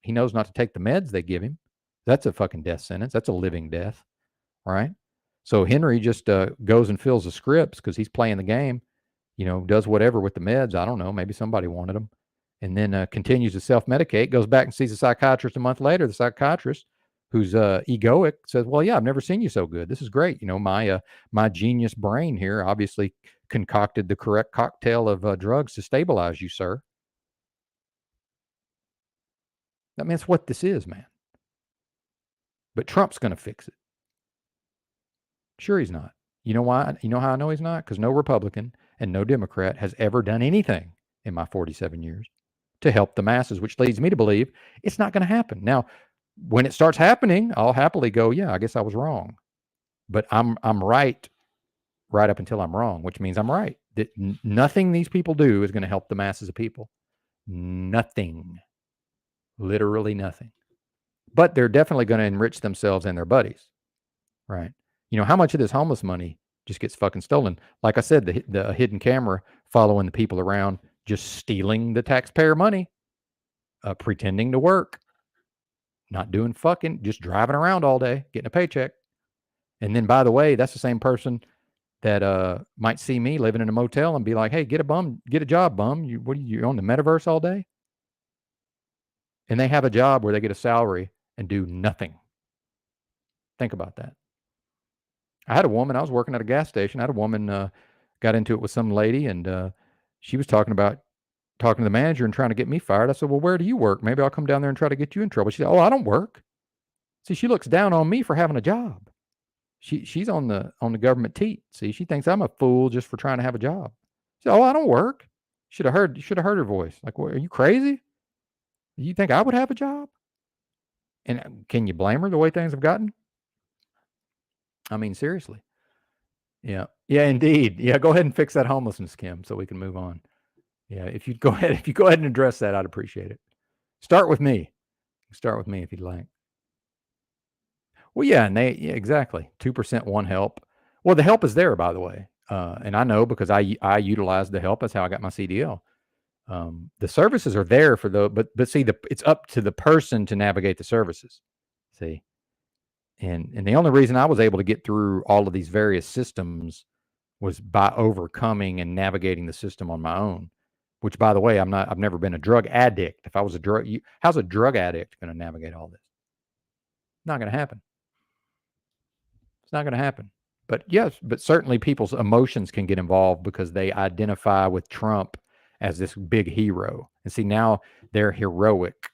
he knows not to take the meds they give him. That's a fucking death sentence. That's a living death. Right? So Henry just goes and fills the scripts because he's playing the game, does whatever with the meds. I don't know. Maybe somebody wanted them. And then continues to self-medicate, goes back and sees a psychiatrist a month later. The psychiatrist, who's egoic, says, well, yeah, I've never seen you so good. This is great. My genius brain here obviously concocted the correct cocktail of drugs to stabilize you, sir. I mean, that's what this is, man. But Trump's going to fix it. Sure he's not. You know why? You know how I know he's not? Because no Republican and no Democrat has ever done anything in my 47 years to help the masses, which leads me to believe it's not going to happen. Now, when it starts happening, I'll happily go, yeah, I guess I was wrong. But I'm right up until I'm wrong, which means I'm right. That nothing these people do is going to help the masses of people. Nothing. Literally nothing. But they're definitely going to enrich themselves and their buddies. Right? How much of this homeless money just gets fucking stolen? Like I said, the hidden camera following the people around, just stealing the taxpayer money, pretending to work, not doing fucking, just driving around all day, getting a paycheck. And then, by the way, that's the same person that might see me living in a motel and be like, hey, get a job, bum. You're on the metaverse all day? And they have a job where they get a salary and do nothing. Think about that. I had a woman, I was working at a gas station. I had a woman got into it with some lady, and she was talking to the manager and trying to get me fired. I said, well, where do you work? Maybe I'll come down there and try to get you in trouble. She said, oh, I don't work. See, she looks down on me for having a job. She's on the government teat. See, she thinks I'm a fool just for trying to have a job. She said, oh, I don't work. You should have heard her voice. Like, well, are you crazy? You think I would have a job? And can you blame her the way things have gotten? I mean, seriously. Yeah. Yeah, indeed. Yeah, go ahead and fix that homelessness, Kim, so we can move on. Yeah, if you go ahead and address that, I'd appreciate it. Start with me. Start with me if you'd like. Well, yeah, and exactly. 2% want help. Well, the help is there, by the way. And I know because I utilize the help. That's how I got my CDL. The services are there but see, it's up to the person to navigate the services. See? And the only reason I was able to get through all of these various systems was by overcoming and navigating the system on my own, which, by the way, I've never been a drug addict. If I was how's a drug addict going to navigate all this? Not going to happen. It's not going to happen. But yes, but certainly people's emotions can get involved because they identify with Trump as this big hero. And see, now they're heroic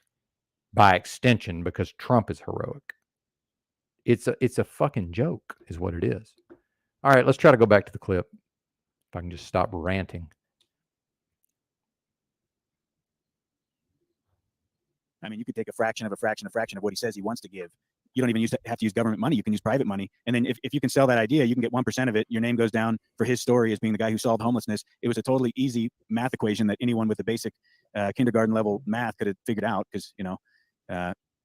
by extension because Trump is heroic. It's a fucking joke, is what it is. All right, let's try to go back to the clip. If I can just stop ranting. I mean, you could take a fraction of what he says he wants to give. You don't even have to use government money. You can use private money. And then if you can sell that idea, you can get 1% of it. Your name goes down for his story as being the guy who solved homelessness. It was a totally easy math equation that anyone with a basic kindergarten level math could have figured out, because,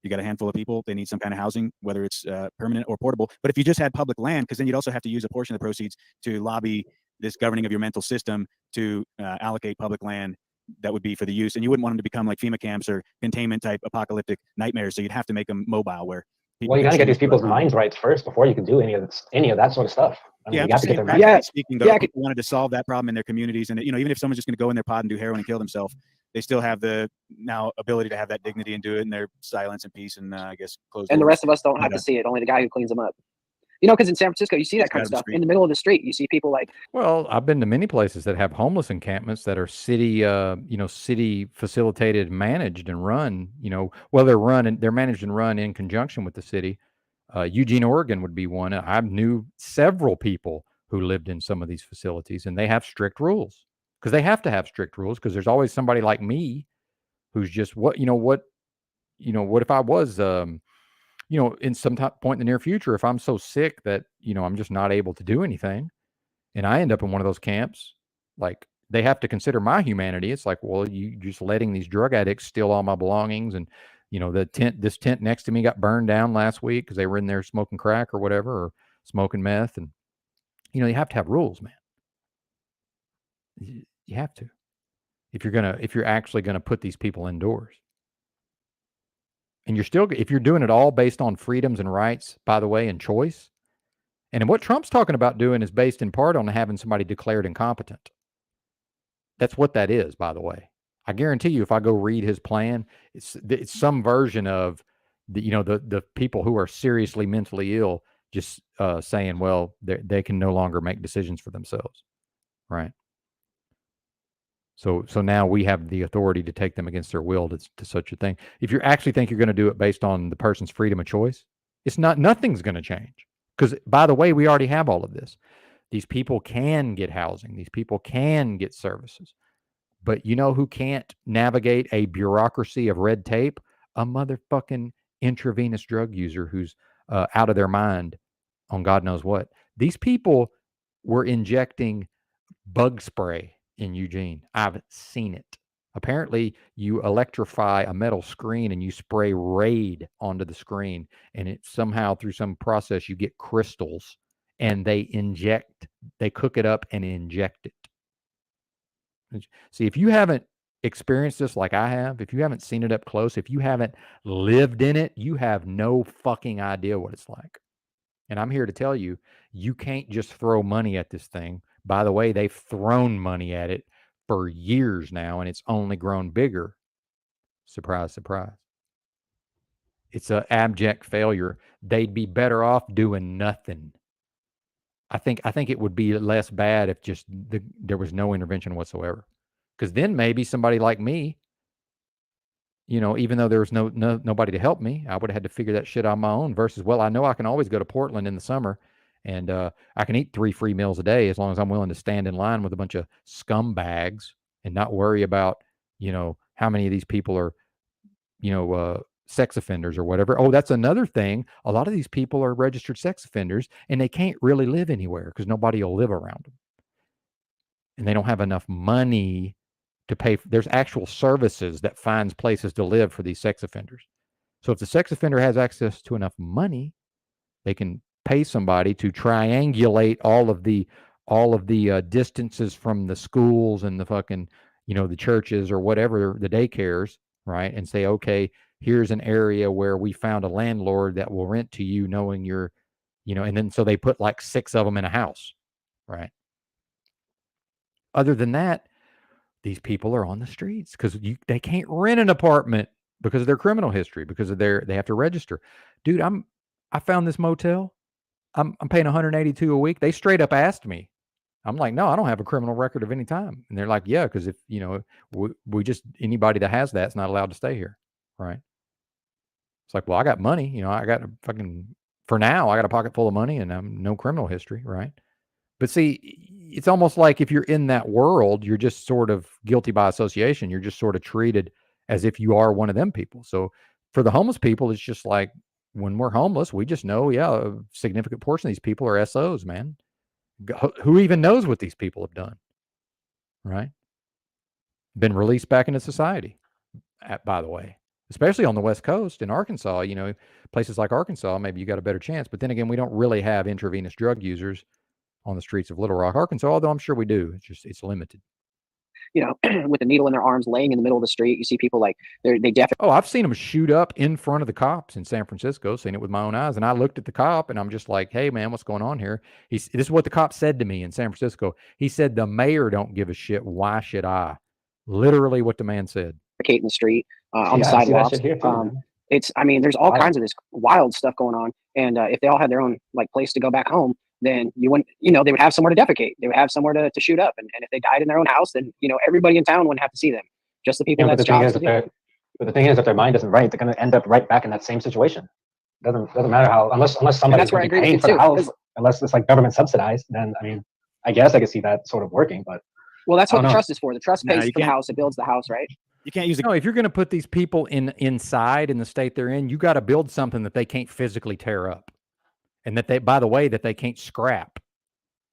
you got a handful of people. They need some kind of housing, whether it's permanent or portable. But if you just had public land, because then you'd also have to use a portion of the proceeds to lobby this governing of your mental system to allocate public land that would be for the use. And you wouldn't want them to become like FEMA camps or containment type apocalyptic nightmares. So you'd have to make them mobile, where well, you got to get these people's minds right first before you can do any of that sort of stuff. I mean, yeah, you got to get their minds practically right. speaking, though, people wanted to solve that problem in their communities, and even if someone's just going to go in their pod and do heroin and kill themselves, they still have the now ability to have that dignity and do it in their silence and peace, and I guess close. And the rest of us don't have to see it. Only the guy who cleans them up. Because in San Francisco, you see that kind of stuff in the middle of the street. You see people like. Well, I've been to many places that have homeless encampments that are city, city facilitated, managed and run. They're managed and run in conjunction with the city. Eugene, Oregon would be one. I knew several people who lived in some of these facilities, and they have strict rules, because they have to have strict rules, because there's always somebody like me who's just what if I was in some point in the near future, if I'm so sick that, I'm just not able to do anything, and I end up in one of those camps, like, they have to consider my humanity. It's like, well, you just letting these drug addicts steal all my belongings. And, this tent next to me got burned down last week because they were in there smoking crack or whatever, or smoking meth. And, you have to have rules, man. You have to, if you're actually going to put these people indoors. And if you're doing it all based on freedoms and rights, by the way, and choice. And what Trump's talking about doing is based in part on having somebody declared incompetent. That's what that is, by the way. I guarantee you, if I go read his plan, it's some version of the people who are seriously mentally ill just saying, well, they can no longer make decisions for themselves, right? So now we have the authority to take them against their will to such a thing. If you actually think you're going to do it based on the person's freedom of choice, nothing's going to change. Because, by the way, we already have all of this. These people can get housing. These people can get services. But you know who can't navigate a bureaucracy of red tape? A motherfucking intravenous drug user who's out of their mind on God knows what. These people were injecting bug spray in Eugene. I've seen it. Apparently, you electrify a metal screen and you spray Raid onto the screen, and it somehow, through some process, you get crystals, and they cook it up and inject it. See, if you haven't experienced this like I have, if you haven't seen it up close, if you haven't lived in it, you have no fucking idea what it's like. And I'm here to tell you, you can't just throw money at this thing. By the way, they've thrown money at it for years now, and it's only grown bigger. Surprise, surprise. It's an abject failure. They'd be better off doing nothing. I think it would be less bad if just there was no intervention whatsoever. Because then maybe somebody like me, even though there was nobody to help me, I would have had to figure that shit out on my own. Versus, well, I know I can always go to Portland in the summer, and I can eat 3 free meals a day as long as I'm willing to stand in line with a bunch of scumbags and not worry about, how many of these people are, sex offenders or whatever. Oh, that's another thing. A lot of these people are registered sex offenders, and they can't really live anywhere because nobody will live around them. And they don't have enough money to pay. There's actual services that finds places to live for these sex offenders. So if the sex offender has access to enough money, they can pay somebody to triangulate all of the distances from the schools and the fucking, the churches or whatever, the daycares, right? And say, okay, here's an area where we found a landlord that will rent to you, knowing you're, and then so they put like 6 of them in a house, right? Other than that, these people are on the streets because they can't rent an apartment because of their criminal history, because of they have to register. Dude, I found this motel. I'm paying $182 a week. They straight up asked me. I'm like, no, I don't have a criminal record of any time. And they're like, yeah, because if we just, anybody that has that's not allowed to stay here, right? It's like, well, I got money, I got a fucking for now, I got a pocket full of money and I'm no criminal history, right? But see, it's almost like if you're in that world, you're just sort of guilty by association. You're just sort of treated as if you are one of them people. So for the homeless people, it's just like when we're homeless, we just know, yeah, a significant portion of these people are SOs, man. Who even knows what these people have done, right? Been released back into society, by the way, especially on the West Coast in Arkansas. You know, places like Arkansas, maybe you got a better chance. But then again, we don't really have intravenous drug users on the streets of Little Rock, Arkansas, although I'm sure we do. It's limited. You know, with a needle in their arms, laying in the middle of the street. You see people like they definitely. Oh, I've seen them shoot up in front of the cops in San Francisco, seen it with my own eyes. And I looked at the cop and I'm just like, hey, man, what's going on here? This is what the cop said to me in San Francisco. He said, the mayor don't give a shit. Why should I? Literally what the man said. In the street, on the Yeah, I see that sidewalks. shit here too, man. I mean, there's all Wild. kinds of this wild stuff going on. And if they all had their own like place to go back home, then you wouldn't, you know, they would have somewhere to defecate. They would have somewhere to shoot up. And if they died in their own house, then, you know, everybody in town wouldn't have to see them. Just the people Yeah, but that's the thing jobs is, to do. but the thing is, if their mind isn't right, they're going to end up right back in that same situation. Doesn't matter how, unless somebody's that's where I going to agree be with paying you for the too, house, unless it's like government subsidized, then I mean, I guess I could see that sort of working. But Well, that's I what don't the know. trust is for. The trust No, pays you for the can't- house. It builds the house, right? You can't use No, if you're going to put these people inside in the state they're in, you got to build something that they can't physically tear up. And that they, by the way, that they can't scrap.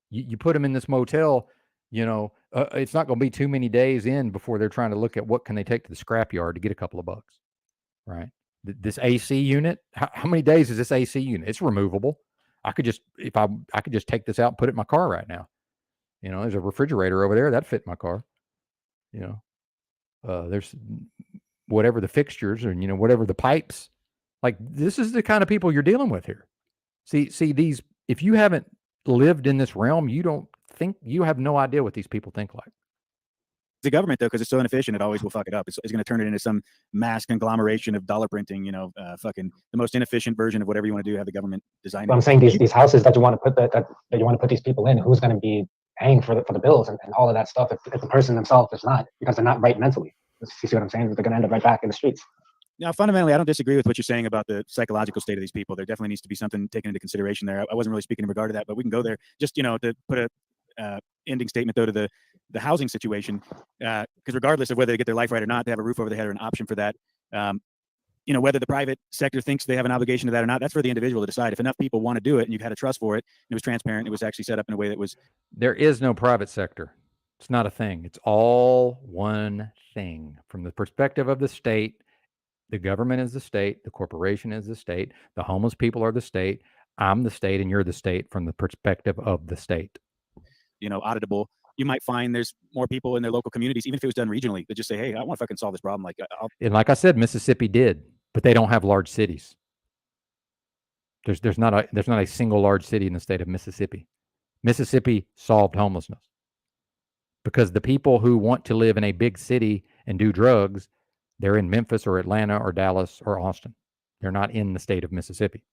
You put them in this motel, you know, it's not going to be too many days in before they're trying to look at what can they take to the scrapyard to get a couple of bucks, right? This AC unit, how many days is this AC unit? It's removable. I could just, I could just take this out and put it in my car right now. You know, there's a refrigerator over there that fit my car. You know, there's whatever the fixtures and, you know, whatever the pipes. Like, this is the kind of people you're dealing with here. See these, if you haven't lived in this realm, you don't think, you have no idea what these people think like. the government though, because it's so inefficient, it always will fuck it up. It's going to turn it into some mass conglomeration of dollar printing. You know, fucking the most inefficient version of whatever you want to do. Have the government design But it. I'm saying these houses that you want to put that you want to put these people in, who's going to be paying for the bills and all of that stuff if the person themselves is not, because they're not right mentally. You see what I'm saying? They're going to end up right back in the streets. Now, fundamentally, I don't disagree with what you're saying about the psychological state of these people. There definitely needs to be something taken into consideration there. I wasn't really speaking in regard to that, but we can go there. Just, you know, to put a ending statement though to the housing situation, because regardless of whether they get their life right or not, they have a roof over their head or an option for that. You know, whether the private sector thinks they have an obligation to that or not, that's for the individual to decide. If enough people want to do it and you've had a trust for it, and it was transparent, it was actually set up in a way that was. There is no private sector. It's not a thing. It's all one thing. From the perspective of the state, the government is the state, the corporation is the state, the homeless people are the state, I'm the state, and you're the state from the perspective of the state. You know, auditable. You might find there's more people in their local communities, even if it was done regionally, that just say, "Hey, I want to fucking solve this problem." Like, and like I said, Mississippi did, but they don't have large cities. There's not a single large city in the state of Mississippi. Mississippi solved homelessness because the people who want to live in a big city and do drugs, they're in Memphis or Atlanta or Dallas or Austin. They're not in the state of Mississippi.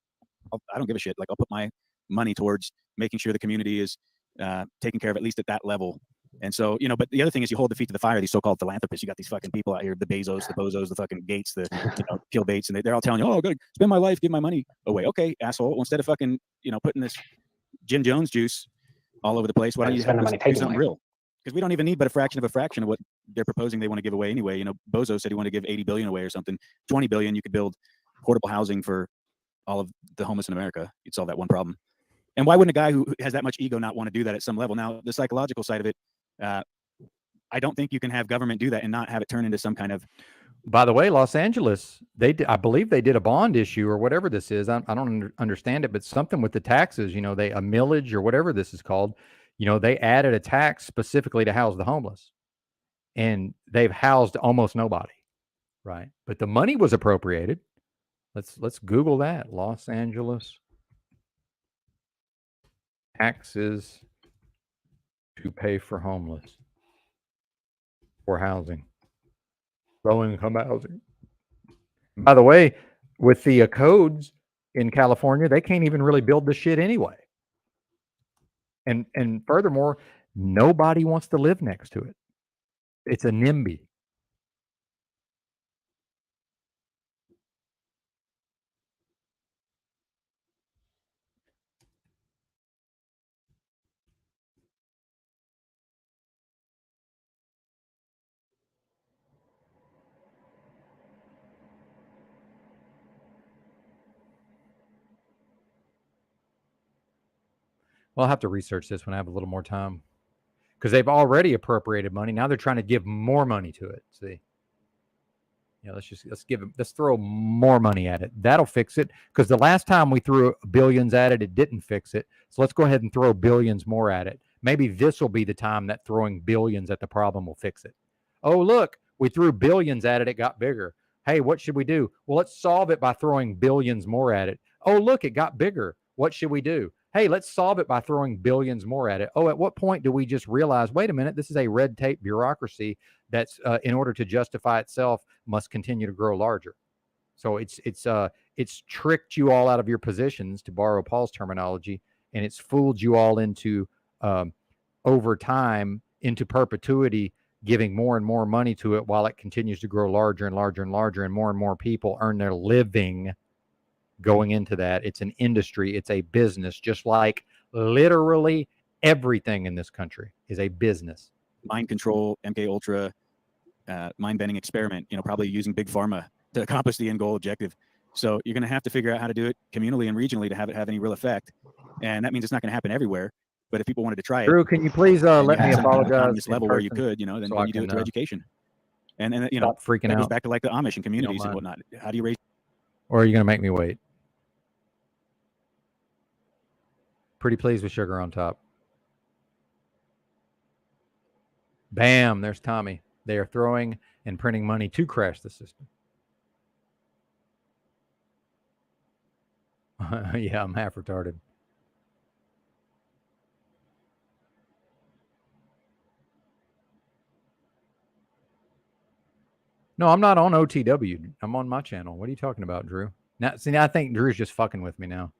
I don't give a shit. Like, I'll put my money towards making sure the community is taken care of, at least at that level. And so, you know, but the other thing is you hold the feet to the fire, these so-called philanthropists. You got these fucking people out here, the Bezos, the Bozos, the fucking Gates, the, you know, Bill Bates, and they're all telling you, oh, I'm going to spend my life, give my money away. Okay, asshole. Well, instead of fucking, you know, putting this Jim Jones juice all over the place, why don't you spend the have money do taken something away. real? Because we don't even need but a fraction of what they're proposing they want to give away anyway. You know, Bozo said he wanted to give 80 billion away or something. 20 billion, you could build portable housing for all of the homeless in America. You'd solve that one problem. And why wouldn't a guy who has that much ego not want to do that at some level? Now, the psychological side of it, I don't think you can have government do that and not have it turn into some kind of. By the way, Los Angeles, I believe they did a bond issue or whatever this is. I don't understand it, but something with the taxes, you know, a millage or whatever this is called, you know, they added a tax specifically to house the homeless, and they've housed almost nobody, right? But the money was appropriated. Let's Google that. Los Angeles taxes to pay for homeless for housing, low income housing. By the way, with the codes in California, they can't even really build this shit anyway. And furthermore, nobody wants to live next to it. It's a NIMBY. Well, I'll have to research this when I have a little more time, because they've already appropriated money. Now they're trying to give more money to it. See, let's throw more money at it. That'll fix it. Because the last time we threw billions at it, it didn't fix it. So let's go ahead and throw billions more at it. Maybe this will be the time that throwing billions at the problem will fix it. Oh, look, we threw billions at it. It got bigger. Hey, what should we do? Well, let's solve it by throwing billions more at it. Oh, look, it got bigger. What should we do? Hey, let's solve it by throwing billions more at it. Oh, at what point do we just realize, wait a minute, this is a red tape bureaucracy that's, in order to justify itself, must continue to grow larger. So it's tricked you all out of your positions, to borrow Paul's terminology, and it's fooled you all into, over time, into perpetuity, giving more and more money to it while it continues to grow larger and larger and larger, and more people earn their living going into that. It's an industry, it's a business, just like literally everything in this country is a business. Mind control, MK Ultra, mind bending experiment, probably using big pharma to accomplish the end goal objective. So you're going to have to figure out how to do it communally and regionally to have it have any real effect. And that means it's not going to happen everywhere. But if people wanted to try it, Drew, can you please let me apologize? This level where you could, then you do it through education. And stop freaking that goes out. back to like the Amish and communities and whatnot. How do you raise? Or are you going to make me wait? Pretty pleased with sugar on top. Bam, there's Tommy. They are throwing and printing money to crash the system. Yeah, I'm half retarded. No, I'm not on OTW. I'm on my channel. What are you talking about, Drew? Now, see, I think Drew's just fucking with me now.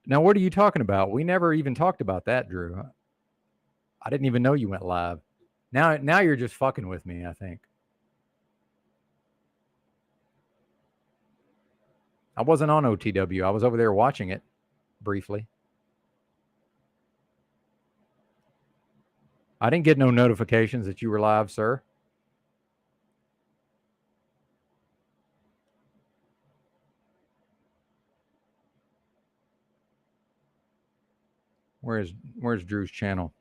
Now, what are you talking about? We never even talked about that, Drew. I didn't even know you went live. Now you're just fucking with me, I think. I wasn't on OTW. I was over there watching it briefly. I didn't get no notifications that you were live, sir. Where's Drew's channel?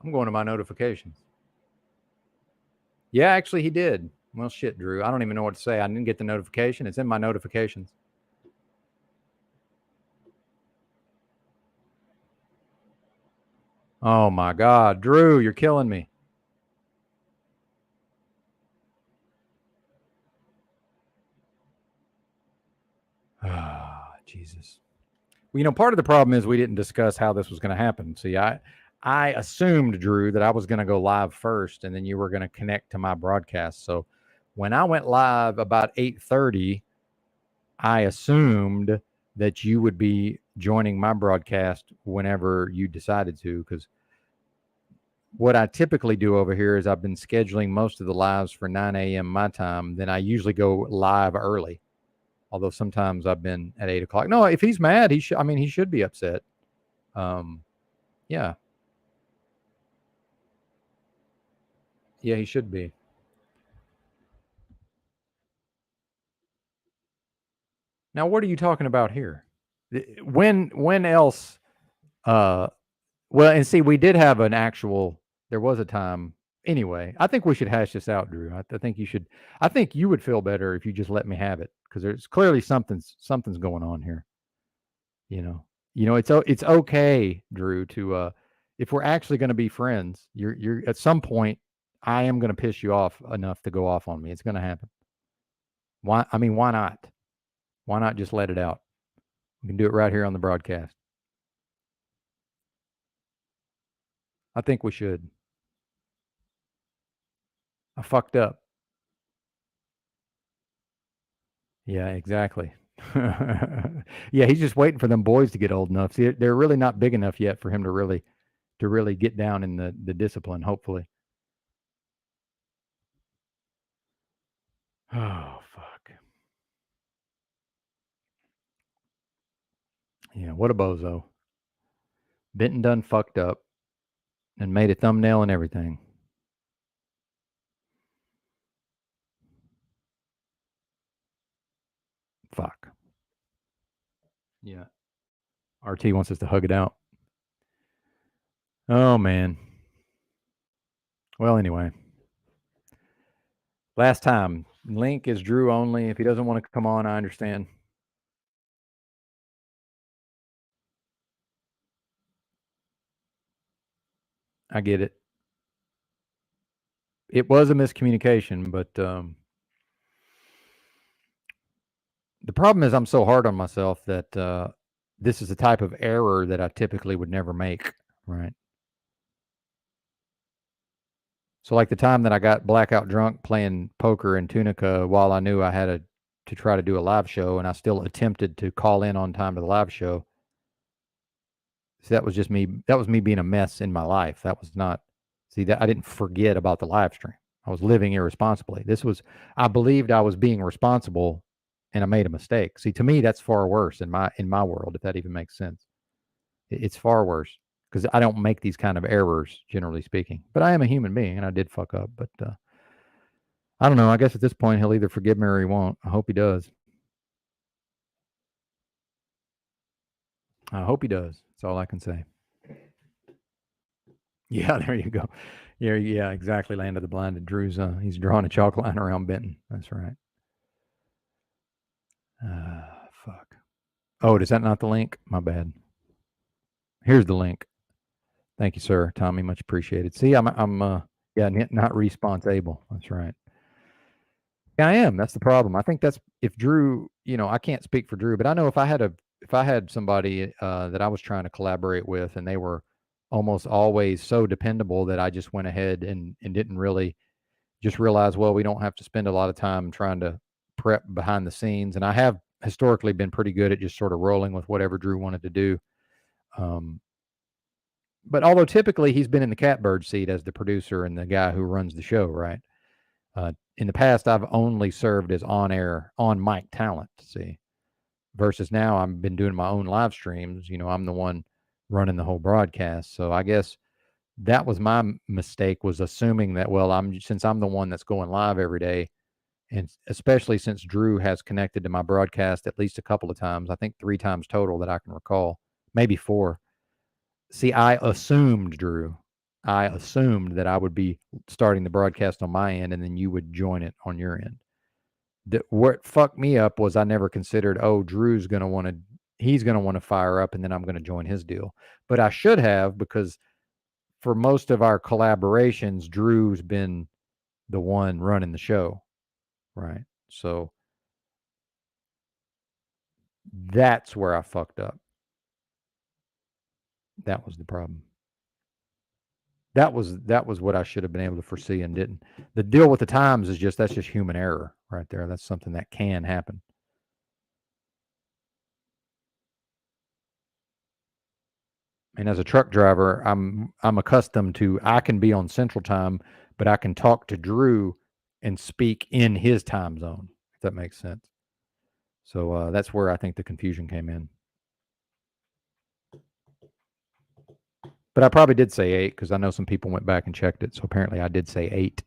I'm going to my notifications. Yeah, actually he did. Well, shit, Drew. I don't even know what to say. I didn't get the notification. It's in my notifications. Oh my God, Drew, you're killing me. Ah, Jesus. Well, part of the problem is we didn't discuss how this was going to happen. See, I assumed, Drew, that I was going to go live first, and then you were going to connect to my broadcast. So when I went live about 8:30, I assumed that you would be joining my broadcast whenever you decided to, because what I typically do over here is I've been scheduling most of the lives for 9 a.m. my time. Then I usually go live early, although sometimes I've been at 8 o'clock. No, if he's mad, he should be upset. Yeah. Yeah, he should be. Now, what are you talking about here? When else? Well, and see, we did have an actual. There was a time. Anyway, I think we should hash this out, Drew. I think you should. I think you would feel better if you just let me have it, because there's clearly something's going on here. It's okay, Drew, to if we're actually going to be friends, you're at some point, I am going to piss you off enough to go off on me. It's going to happen. Why not? Why not just let it out? We can do it right here on the broadcast. I think we should. I fucked up. Yeah, exactly. Yeah, he's just waiting for them boys to get old enough. See, they're really not big enough yet for him to really get down in the discipline, hopefully. Oh, fuck. Yeah, what a bozo. Benton done fucked up and made a thumbnail and everything. Fuck. Yeah. RT wants us to hug it out. Oh, man. Well, anyway. Last time. Link is Drew only. If he doesn't want to come on, I understand. I get it. It was a miscommunication, but the problem is I'm so hard on myself that this is the type of error that I typically would never make, right? So like the time that I got blackout drunk playing poker in Tunica while I knew I had to try to do a live show, and I still attempted to call in on time to the live show. See, that was just me. That was me being a mess in my life. That was not, see, that I didn't forget about the live stream. I was living irresponsibly. This was, I believed I was being responsible and I made a mistake. See, to me, that's far worse in my world, if that even makes sense. It's far worse because I don't make these kind of errors, generally speaking. But I am a human being and I did fuck up. But I don't know. I guess at this point, he'll either forgive me or he won't. I hope he does. I hope he does. That's all I can say. Yeah, there you go. Yeah, exactly. Land of the Blinded. Drew's he's drawing a chalk line around Benton. That's right. Fuck. Oh, is that not the link? My bad. Here's the link. Thank you, sir. Tommy, much appreciated. See, I'm yeah, not response able. That's right. Yeah, I am. That's the problem. I think that's if Drew, I can't speak for Drew, but I know if I had somebody that I was trying to collaborate with and they were almost always so dependable that I just went ahead and didn't really just realize, well, we don't have to spend a lot of time trying to prep behind the scenes. And I have historically been pretty good at just sort of rolling with whatever Drew wanted to do. But although typically he's been in the catbird seat as the producer and the guy who runs the show, right? In the past, I've only served as on mic talent, see, versus now I've been doing my own live streams. I'm the one running the whole broadcast. So I guess that was my mistake, was assuming that, well, since I'm the one that's going live every day, and especially since Drew has connected to my broadcast at least a couple of times, I think 3 times total that I can recall, maybe 4. See, I assumed, Drew, that I would be starting the broadcast on my end and then you would join it on your end. What fucked me up was I never considered, Drew's going to want to, he's going to want to fire up and then I'm going to join his deal. But I should have, because for most of our collaborations, Drew's been the one running the show, right? So that's where I fucked up. That was the problem. That was what I should have been able to foresee and didn't. The deal with the times is that's just human error right there. That's something that can happen. And as a truck driver, I'm accustomed to, I can be on Central Time, but I can talk to Drew and speak in his time zone, if that makes sense. So that's where I think the confusion came in. But I probably did say 8 because I know some people went back and checked it. So apparently I did say 8.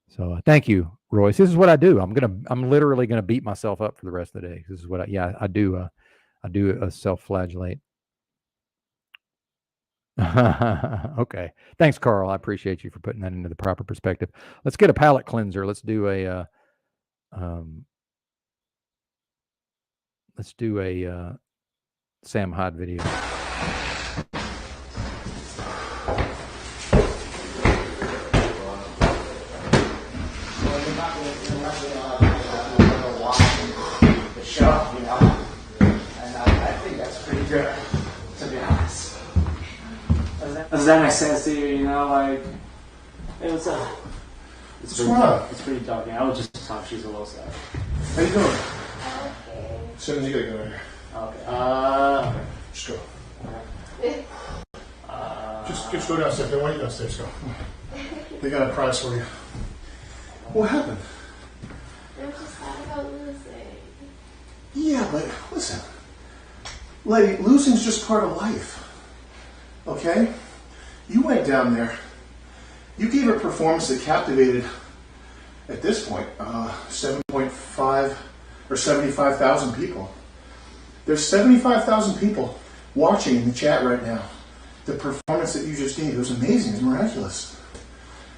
So thank you, Royce. This is what I do. I'm literally gonna beat myself up for the rest of the day. This is what I do. I do a self-flagellate. Okay. Thanks, Carl. I appreciate you for putting that into the proper perspective. Let's get a palate cleanser. Let's do a Sam Hyde video. Does that make sense to you? Like, hey, what's up? It's pretty dark. I was just talking. She's a little sad. How you doing? Soon as you gotta go here. Okay. Just go. Just go downstairs. They want you downstairs. Go. They got a prize for you. What happened? I'm just sad about losing. Yeah, but listen. Lady, losing's just part of life. Okay? You went down there. You gave a performance that captivated, at this point, 7.5 or 75,000 people. There's 75,000 people watching in the chat right now. The performance that you just gave, it was amazing. It was miraculous.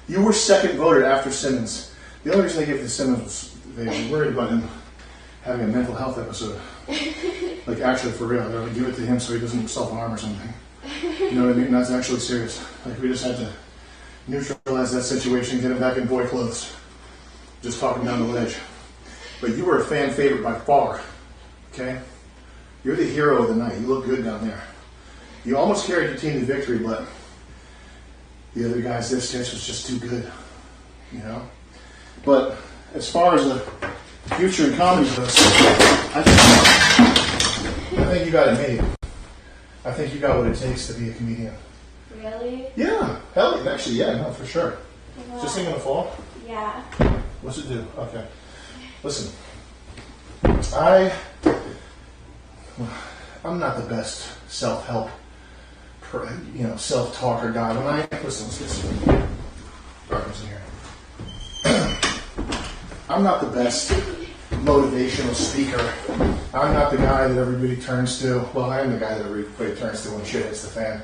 You were second voted after Simmons. The only reason they gave it to Simmons was they were worried about him having a mental health episode. Like, actually, for real. They're like, give it to him so he doesn't self-harm or something. You know what I mean? That's actually serious. Like, we just had to neutralize that situation, get him back in boy clothes. Just talking down the ledge. But you were a fan favorite by far. Okay? You're the hero of the night. You look good down there. You almost carried your team to victory, but the other guys, their sketch was just too good. You know? But as far as the future in comedy goes, I think you got it made. I think you got what it takes to be a comedian. Really? Yeah. Hell, actually, yeah, no, for sure. Well, Just sing in the fall? Yeah. What's it do? Okay. Listen, I'm not the best self-help, self-talker guy. Listen, let's get some partners in here. I'm not the best motivational speaker. I'm not the guy that everybody turns to. Well, I am the guy that everybody turns to when shit hits the fan,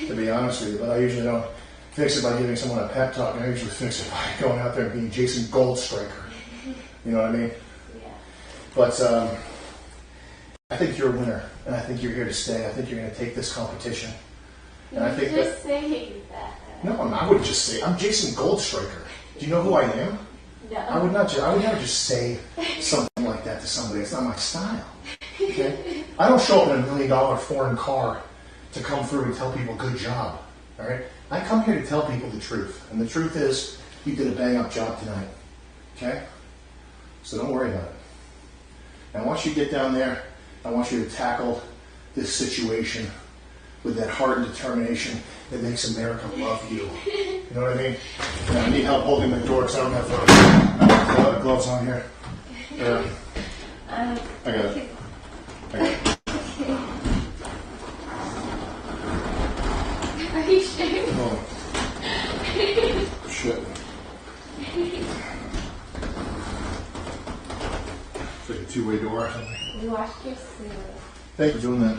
to be honest with you. But I usually don't fix it by giving someone a pep talk. I usually fix it by going out there and being Jason Goldstriker. You know what I mean? Yeah. But I think you're a winner, and I think you're here to stay. I think you're going to take this competition. And I think just saying that. No, I wouldn't just say. I'm Jason Goldstriker. Do you know who I am? No. I would never just say something like that to somebody. It's not my style. Okay? I don't show up in $1 million foreign car to come through and tell people good job. All right? I come here to tell people the truth, and the truth is you did a bang-up job tonight. Okay? So don't worry about it. And once you get down there, I want you to tackle this situation with that heart and determination that makes America love you. You know what I mean? Now, I need help holding the door because I don't have gloves on here. I got it. Are you sure? Oh. Shit. It's like a two-way door or something. You washed your sleeve. Thank you for doing that.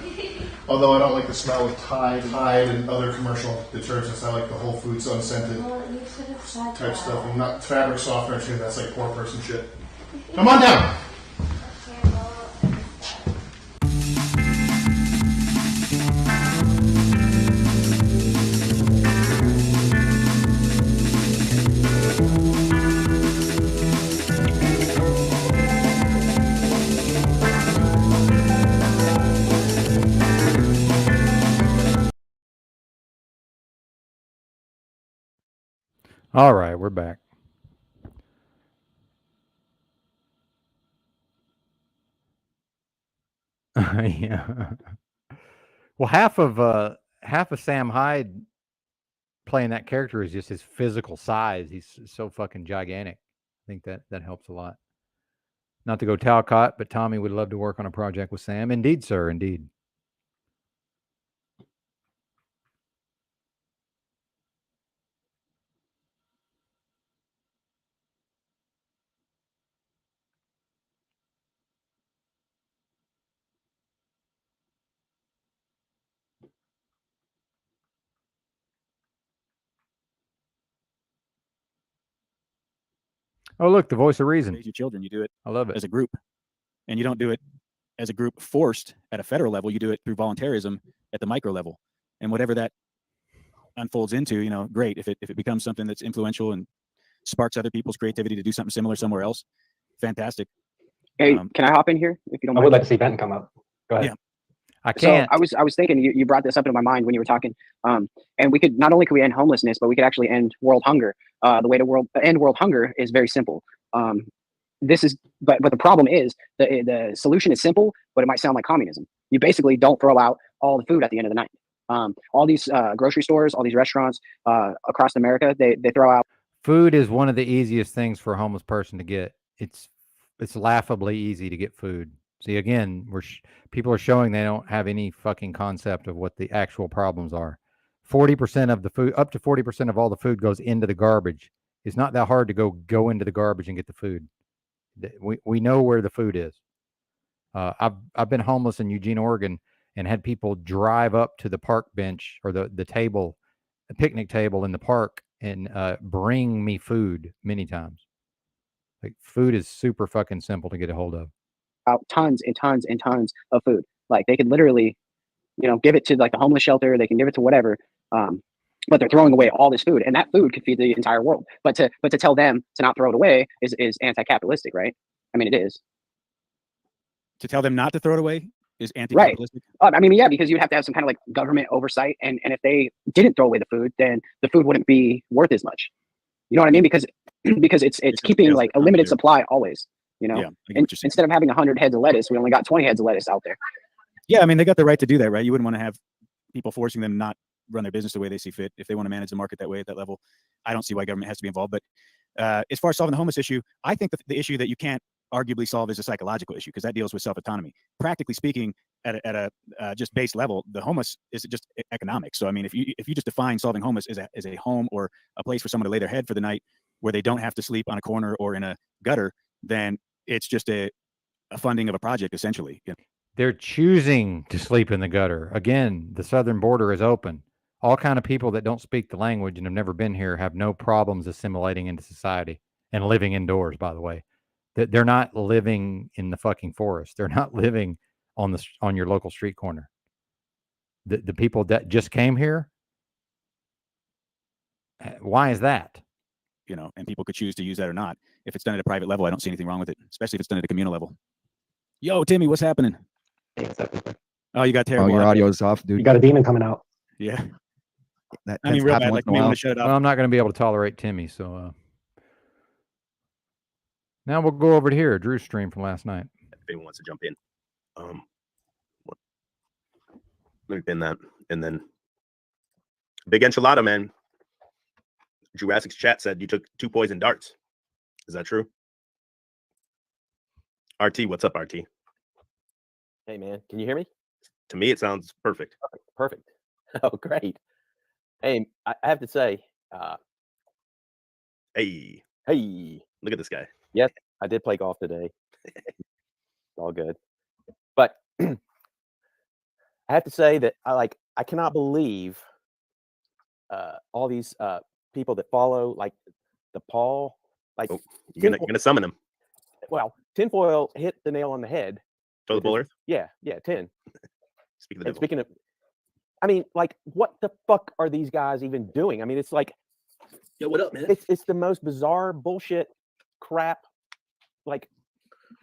Although I don't like the smell of Hyde and other commercial detergents. I like the Whole Foods unscented Well, you should have said type that. stuff. And not fabric softener too. That's like poor person shit. Come on down. Okay, well, All right, we're back. Yeah. Well, half of Sam Hyde playing that character is just his physical size. He's so fucking gigantic. I think that helps a lot. Not to go Talcott, but Tommy would love to work on a project with Sam. Indeed, sir. Indeed. Oh, look, the voice of reason. Raise your children. You do it I love it. as a group, and you don't do it as a group forced at a federal level. You do it through voluntarism at the micro level, and whatever that unfolds into, great. If it becomes something that's influential and sparks other people's creativity to do something similar somewhere else, fantastic. Hey, can I hop in here if you don't I mind? would like to see Benton come up. Go ahead. Yeah. I can't. So I was thinking you brought this up into my mind when you were talking, and we could not only end homelessness, but we could actually end world hunger. The way to end world hunger is very simple. But the problem is the solution is simple, but it might sound like communism. You basically don't throw out all the food at the end of the night. All these grocery stores, all these restaurants across America, they throw out Food is one of the easiest things for a homeless person to get. It's laughably easy to get food. See, again, people are showing they don't have any fucking concept of what the actual problems are. 40% of the food, up to 40% of all the food goes into the garbage. It's not that hard to go into the garbage and get the food. We know where the food is. I've been homeless in Eugene, Oregon, and had people drive up to the park bench or the table, the picnic table in the park, and bring me food many times. Like, food is super fucking simple to get a hold of. Tons and tons and tons of food. Like, they could literally, give it to like the homeless shelter. They can give it to whatever. But they're throwing away all this food, and that food could feed the entire world. But to tell them to not throw it away is anti-capitalistic, right? I mean, it is. To tell them not to throw it away is anti-capitalistic. Right. I mean, yeah, because you'd have to have some kind of like government oversight, and if they didn't throw away the food, then the food wouldn't be worth as much. You know what I mean? Because it's keeping like a limited supply always. Yeah, instead of having 100 heads of lettuce, we only got 20 heads of lettuce out there. Yeah, I mean, they got the right to do that, right? You wouldn't want to have people forcing them not run their business the way they see fit. If they want to manage the market that way at that level, I don't see why government has to be involved. But as far as solving the homeless issue, I think the issue that you can't arguably solve is a psychological issue, because that deals with self-autonomy. Practically speaking, at a just base level, the homeless is just economic. So I mean, if you just define solving homeless as a home or a place for someone to lay their head for the night, where they don't have to sleep on a corner or in a gutter, then it's just a funding of a project, essentially. Yeah. They're choosing to sleep in the gutter. Again, the southern border is open. All kind of people that don't speak the language and have never been here have no problems assimilating into society and living indoors, by the way. They're not living in the fucking forest. They're not living on your local street corner. The people that just came here, why is that? And people could choose to use that or not. If it's done at a private level, I don't see anything wrong with it, especially if it's done at a communal level. Yo, Timmy, what's happening? Oh, you got terrible. Oh, your audio is off, dude. You got a demon coming out. Yeah. That I mean, real bad. Like, we want to shut it off. Well, I'm not going to be able to tolerate Timmy, so now we'll go over to here. Drew's stream from last night. If anyone wants to jump in, let me pin that, and then Big Enchilada, man. Jurassic's chat said you took 2 poison darts. Is that true? RT, what's up, RT? Hey, man, can you hear me? To me, it sounds perfect. Perfect. Oh, great. Hey, I have to say, Hey, look at this guy. Yes, I did play golf today. All good. But I have to say that I cannot believe all these people that follow like the Paul. Like, you're gonna summon him. Well, tinfoil hit the nail on the head. Toilet bowl earth? Yeah, 10. Speaking of, I mean, like, what the fuck are these guys even doing? I mean, it's like, yo, what up, man? It's the most bizarre bullshit crap. Like,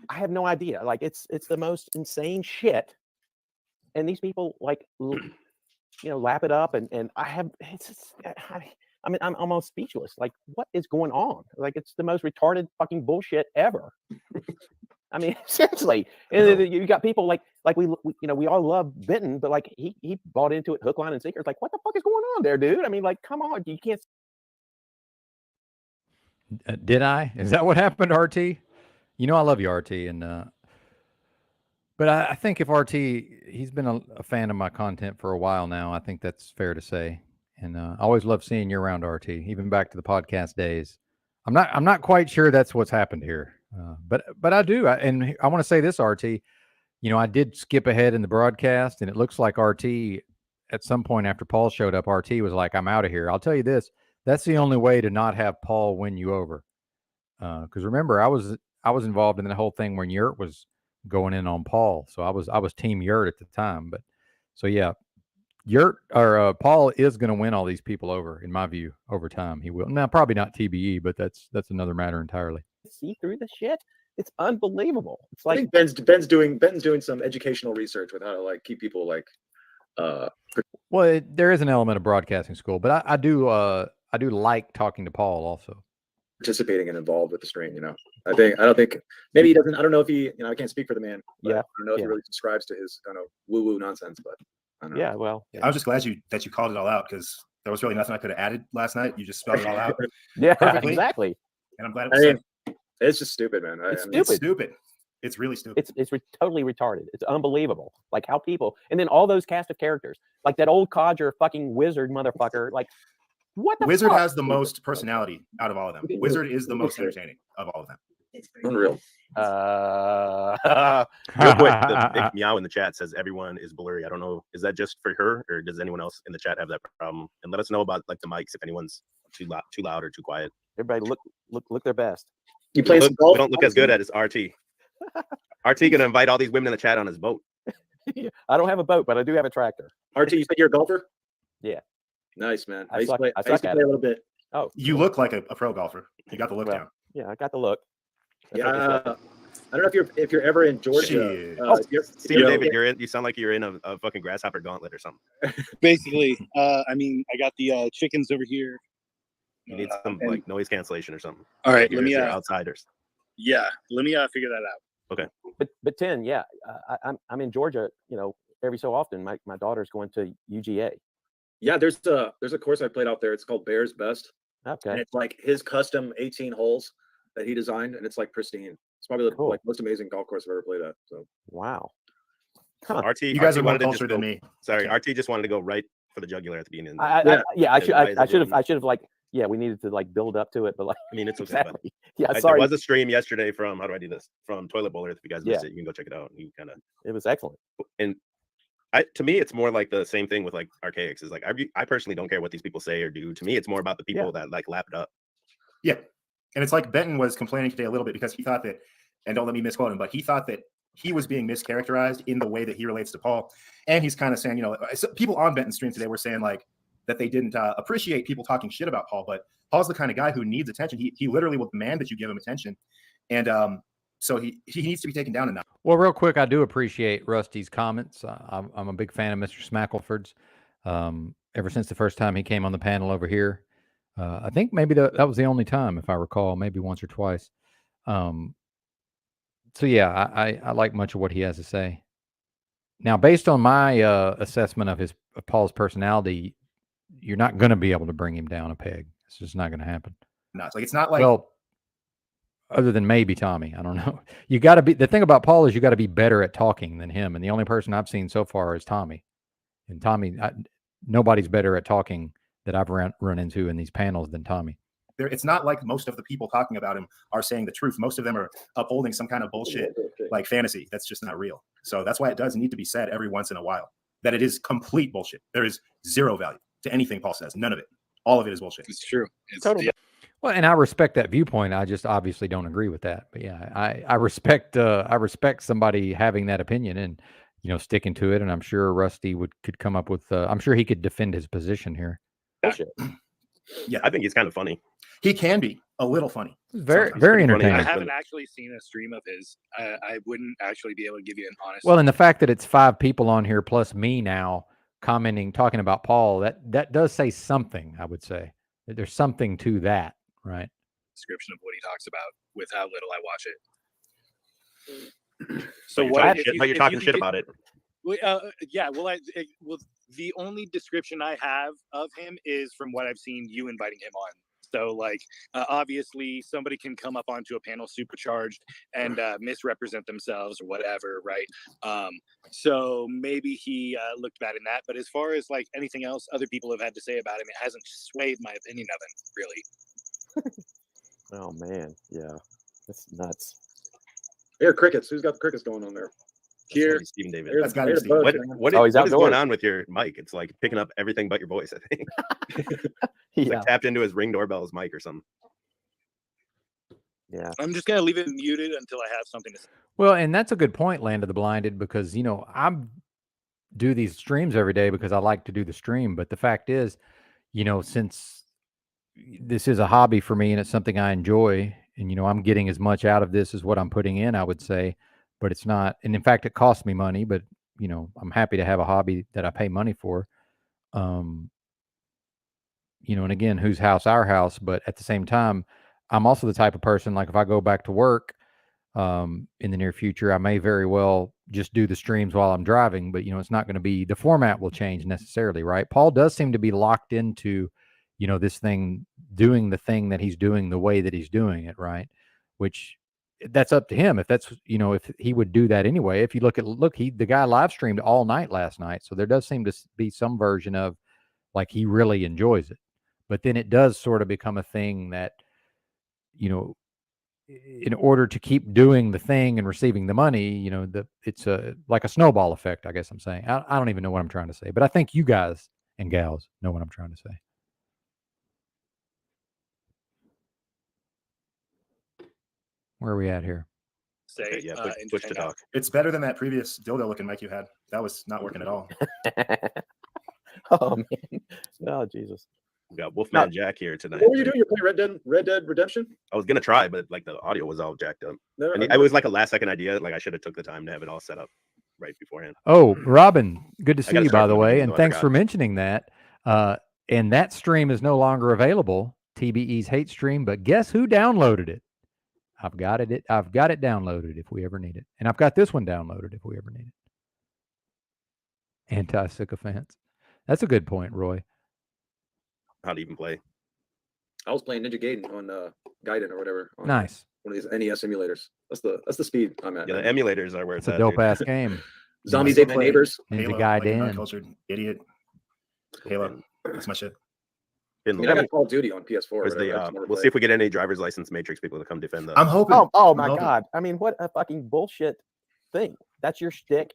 I have no idea. Like, it's the most insane shit. And these people like, lap it up, and I'm almost speechless. Like, what is going on? Like, it's the most retarded fucking bullshit ever. I mean, seriously. And you got people like we all love Benton, but like he bought into it hook, line, and sinker. It's like, what the fuck is going on there, dude? I mean, like, come on, you can't. Did I? Is that what happened, RT? I love you, RT, and but I think if RT, he's been a fan of my content for a while now. I think that's fair to say, and I always love seeing you around, RT, even back to the podcast days. I'm not quite sure that's what's happened here, but I do, and I want to say this, RT. I did skip ahead in the broadcast, and it looks like RT at some point after Paul showed up, RT was like, "I'm out of here." I'll tell you this: that's the only way to not have Paul win you over, because remember, I was involved in the whole thing when Yurt was going in on Paul, so I was Team Yurt at the time. But so yeah. Yurt or Paul is going to win all these people over, in my view, over time. He will. Now, probably not TBE, but that's another matter entirely. See through the shit. It's unbelievable. It's like I think Ben's doing some educational research with how to like keep people like. Well, there is an element of broadcasting school, but I do like talking to Paul also. Participating and involved with the stream, I don't think maybe he doesn't. I don't know if he, I can't speak for the man. Yeah, I don't know if he really subscribes to his woo nonsense, but. Yeah, well, I was just glad that you called it all out, because there was really nothing I could have added last night. You just spelled it all out. Yeah, perfectly. exactly. And I'm glad it's just stupid, man. It's stupid. It's really stupid. It's totally retarded. It's unbelievable. Like how people, and then all those cast of characters, like that old codger fucking wizard motherfucker. Like what the Wizard fuck? has the most personality out of all of them. Wizard is the most entertaining of all of them. Unreal. Real quick, the big meow in the chat says everyone is blurry. I don't know, is that just for her, or does anyone else in the chat have that problem? And let us know about like the mics if anyone's too loud or too quiet. Everybody look their best. You play some golf? We don't look as good as RT. RT gonna invite all these women in the chat on his boat. I don't have a boat, but I do have a tractor. RT, you said you're a golfer? Yeah. Nice, man. I used to suck- play, I I used suck to at play it. a little bit. Oh, You look like a pro golfer. You got the look Well, down. yeah, I got the look. That's what Yeah. they said. I don't know if you're ever in Georgia. Shit. Steve David, you sound like you're in a fucking grasshopper gauntlet or something. Basically, I mean, I got the chickens over here. You need some and- like noise cancellation or something. All right, You're, let me. you're outsiders. Yeah, let me figure that out. Okay. But 10, yeah, I'm in Georgia. You know, every so often, my daughter's going to UGA. Yeah, there's a course I played out there. It's called Bears Best. Okay. And it's like his custom 18 holes that he designed, and it's like pristine. It's probably the like most amazing golf course I've ever played at. So wow. RT, You guys RT are more wanted to just cultured than go- me. Sorry, RT just wanted to go right for the jugular at the beginning. I should have like, yeah, we needed to like build up to it, but like, I mean, it's okay. exactly. But Yeah, there sorry. was a stream yesterday from, how do I do this? From Toilet Bowler. If you guys missed Yeah. it, you can go check it out. And you kind of, It was excellent. and to me, it's more like the same thing with like Archaics. Is like I personally don't care what these people say or do. To me, it's more about the people that like lap it up. Yeah. And it's like Benton was complaining today a little bit because he thought that, and don't let me misquote him, but he thought that he was being mischaracterized in the way that he relates to Paul. And he's kind of saying, you know, people on Benton's stream today were saying like that they didn't appreciate people talking shit about Paul, but Paul's the kind of guy who needs attention. He literally will demand that you give him attention. And so he needs to be taken down a notch. Well, real quick, I do appreciate Rusty's comments. I'm a big fan of Mr. Smackleford's. Ever since the first time he came on the panel over here, I think maybe that was the only time, if I recall, maybe once or twice. So yeah, I like much of what he has to say. Now, based on my assessment of Paul's personality, you're not going to be able to bring him down a peg. It's just not going to happen. No, it's not like, well, other than maybe Tommy, I don't know. You got to be, the thing about Paul is you got to be better at talking than him. And the only person I've seen so far is Tommy. And Tommy, nobody's better at talking that I've run into in these panels than Tommy. it's not like most of the people talking about him are saying the truth. Most of them are upholding some kind of bullshit like fantasy that's just not real. So that's why it does need to be said every once in a while that it is complete bullshit. There is zero value to anything Paul says. None of it. All of it is bullshit. It's true. It's totally. Well, and I respect that viewpoint. I just obviously don't agree with that. But yeah, I respect somebody having that opinion and, you know, sticking to it. And I'm sure Rusty could come up with. I'm sure he could defend his position here. Bullshit. Yeah, I think he's kind of funny. He can be a little funny. Very Sometimes. very Pretty funny. entertaining. I haven't actually seen a stream of his. I wouldn't actually be able to give you an honest. Well, and the fact that it's 5 people on here plus me now commenting, talking about Paul, that does say something. I would say that there's something to that, right? description of what he talks about with how little I watch it. So you're talking shit about it. Yeah, well, the only description I have of him is from what I've seen you inviting him on. So, like, obviously, somebody can come up onto a panel supercharged and misrepresent themselves or whatever, right? So maybe he looked bad in that. But as far as like anything else other people have had to say about him, it hasn't swayed my opinion of him, really. Oh man, yeah, that's nuts. Here, crickets. Who's got the crickets going on there? Here, Stephen David. That's got What is going on with your mic? It's like picking up everything but your voice, I think. It's like tapped into his Ring doorbell's mic or something. Yeah. I'm just going to leave it muted until I have something to say. Well, and that's a good point, Land of the Blinded, because, you know, I do these streams every day because I like to do the stream. But the fact is, you know, since this is a hobby for me and it's something I enjoy, and, you know, I'm getting as much out of this as what I'm putting in, I would say, but it's not. And in fact, it costs me money, but, you know, I'm happy to have a hobby that I pay money for. You know, and again, whose house, our house. But at the same time, I'm also the type of person, like if I go back to work in the near future, I may very well just do the streams while I'm driving, but, you know, it's not going to be, the format will change necessarily, right? Paul does seem to be locked into, you know, this thing, doing the thing that he's doing the way that he's doing it, right? Which that's up to him. If that's, if he would do that anyway. If you look, the guy live streamed all night last night. So there does seem to be some version of like he really enjoys it. But then it does sort of become a thing that, in order to keep doing the thing and receiving the money, it's like a snowball effect, I guess I'm saying. I don't even know what I'm trying to say, but I think you guys and gals know what I'm trying to say. Where are we at here? Okay, yeah, push to talk. It's better than that previous dildo looking mic you had. That was not working at all. Oh man. Oh Jesus. We got Wolfman Jack here tonight. What were you doing? You're playing Red Dead Redemption? I was gonna try, but like the audio was all jacked up. No, and it was like a last second idea. Like I should have took the time to have it all set up right beforehand. Oh, Robin, good to see you, by the way, and I thanks forgot. for mentioning that. And that stream is no longer available, TBE's hate stream. But guess who downloaded it? I've got it downloaded if we ever need it, and I've got this one downloaded if we ever need it. Anti-sycophants. That's a good point, Roy. How to even play? I was playing Ninja Gaiden on Gaiden or whatever. On Nice. One of these NES emulators. That's the speed I'm at. Yeah, the emulators are where It's a dope ass game. Zombies ate my neighbors. Ninja Gaiden. Uncultured idiot. Halo. That's my shit. I mean, I got Call of Duty on PS4. We'll see if we get any driver's license Matrix people to come defend the. I'm hoping. Oh my God. I mean, what a fucking bullshit thing. That's your shtick.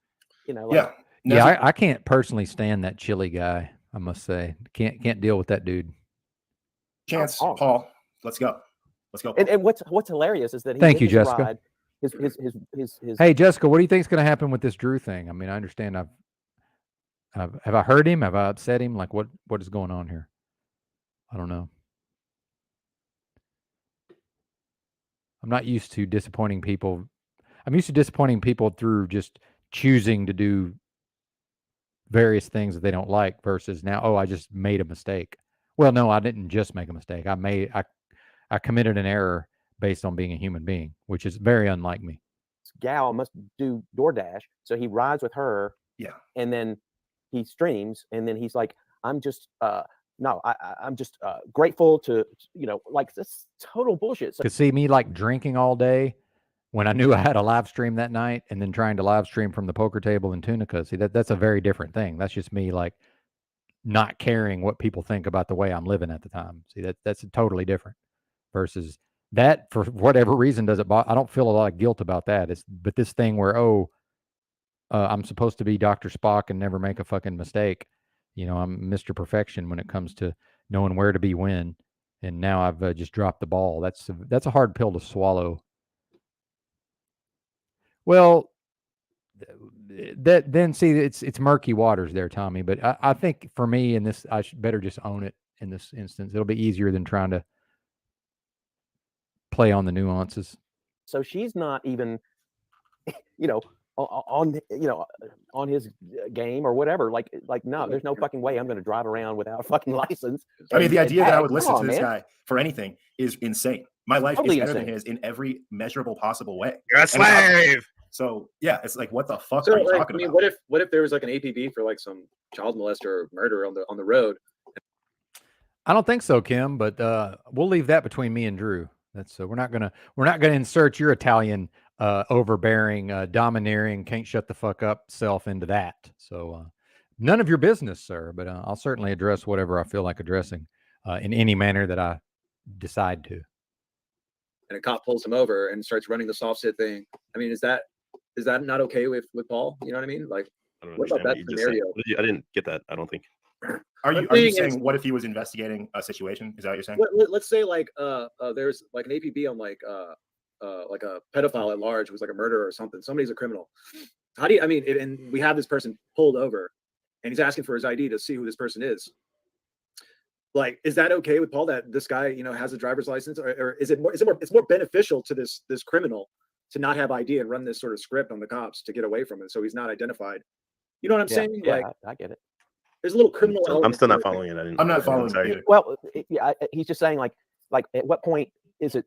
Yeah. Yeah, I can't personally stand that chili guy. I must say, can't deal with that dude. Chance, Paul, let's go. And what's hilarious is that he Thank you, Jessica. Ride, his Hey, Jessica, what do you think is going to happen with this Drew thing? I mean, I understand. Have I hurt him? Have I upset him? Like, what is going on here? I don't know. I'm not used to disappointing people. I'm used to disappointing people through just choosing to do various things that they don't like versus now, I just made a mistake. Well, no, I didn't just make a mistake. I committed an error based on being a human being, which is very unlike me. Gal must do DoorDash, so he rides with her. Yeah. And then he streams, and then he's like, I'm just I'm just grateful to, like, this total bullshit. So To see me like drinking all day when I knew I had a live stream that night and then trying to live stream from the poker table in Tunica, see, that's a very different thing. That's just me like not caring what people think about the way I'm living at the time. See, that's totally different versus that, for whatever reason, doesn't bother. I don't feel a lot of guilt about that. But this thing where, I'm supposed to be Dr. Spock and never make a fucking mistake. I'm Mr. Perfection when it comes to knowing where to be when. And now I've just dropped the ball. That's a hard pill to swallow. Well, it's murky waters there, Tommy. But I think for me in this, I should better just own it in this instance. It'll be easier than trying to play on the nuances. So she's not even, on his game or whatever. Like no, there's no fucking way I'm going to drive around without a fucking license. I mean, the idea that I would listen to this man. guy for anything is insane. My life Totally is better insane. than his in every measurable possible way. You're a slave. So yeah, it's like, what the fuck So are you like, talking I mean, about? what if there was like an APB for like some child molester or murder on the road? I don't think so, Kim, but we'll leave that between me and Drew. That's we're not gonna insert your Italian overbearing, domineering, can't shut the fuck up self into that. So none of your business, sir. But I'll certainly address whatever I feel like addressing in any manner that I decide to. And a cop pulls him over and starts running the soft sit thing. I mean, is that not okay with Paul? You know what I mean? Like, I don't what about understand that what you just said. scenario? I didn't get that. I don't think. Are you saying what if he was investigating a situation? Is that what you're saying? Let's say like there's like an APB on like a pedophile at large who's like a murderer or something. Somebody's a criminal. How do you? I mean, and we have this person pulled over, and he's asking for his ID to see who this person is. Like, is that okay with Paul that this guy, has a driver's license, or is it more? It's more beneficial to this criminal to not have ID and run this sort of script on the cops to get away from it, so he's not identified. You know what I'm saying? Yeah, Like, I get it. there's a little criminal. I'm still not element to it. following it. I'm not following Sorry. either. Well, he's just saying like at what point is it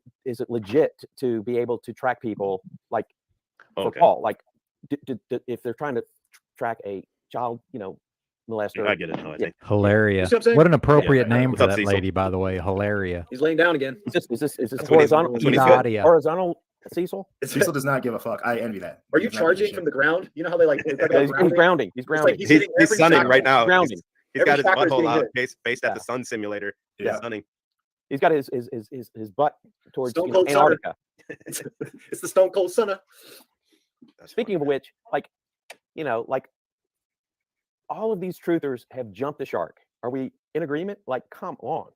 legit to be able to track people like for Okay. Paul? Like, if they're trying to track a child, molester. I get it now, I think. Hilaria. You see what I'm saying? What an appropriate Yeah. name What's for up, that Cecil? lady, by the way. Hilaria. He's laying down again. Is this That's what he's- horizontal? that's what he's Nadia. Horizontal Cecil? Cecil does not give a fuck. I envy that. Are He you does not give a charging shit. from the ground? You know how they like talk Yeah, about he's grounding? grounding. He's It's like grounding. he's He's, hitting he's every sunning chakra. right now. Grounding. He's Every got his chakra is butthole being out, hit. based at Yeah. the sun simulator. Yeah. He's sunning. He's got his butt towards Stone you know, Cold Stunner. Antarctica. It's the Stone Cold Stunner. Speaking of which, like, you know, like all of these truthers have jumped the shark. Are we in agreement? Like, come on.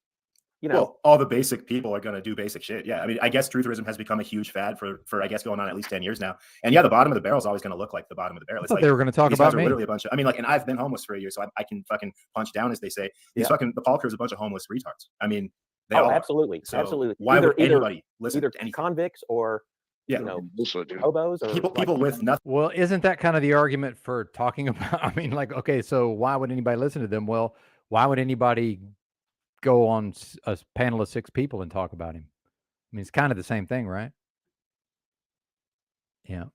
You know, Well, all the basic people are going to do basic shit. Yeah. I mean, I guess trutherism has become a huge fad for I guess going on at least 10 years now. And yeah, the bottom of the barrel is always going to look like the bottom of the barrel. I It's thought like they were going to talk these about guys are me. literally a bunch of, I mean, like, and I've been homeless for a year, so I can fucking punch down, as they say. These Yeah. fucking, the Paul crew is a bunch of homeless retards. I mean, they oh, all are. absolutely, So absolutely. why Either- would either- anybody listen Either to anything? convicts or Yeah. you know, hobos or People with nothing. Well, isn't that kind of the argument for talking about? I mean, like, okay, so why would anybody listen to them? Well, why would anybody go on a panel of 6 people and talk about him? I mean, it's kind of the same thing, right? Yeah.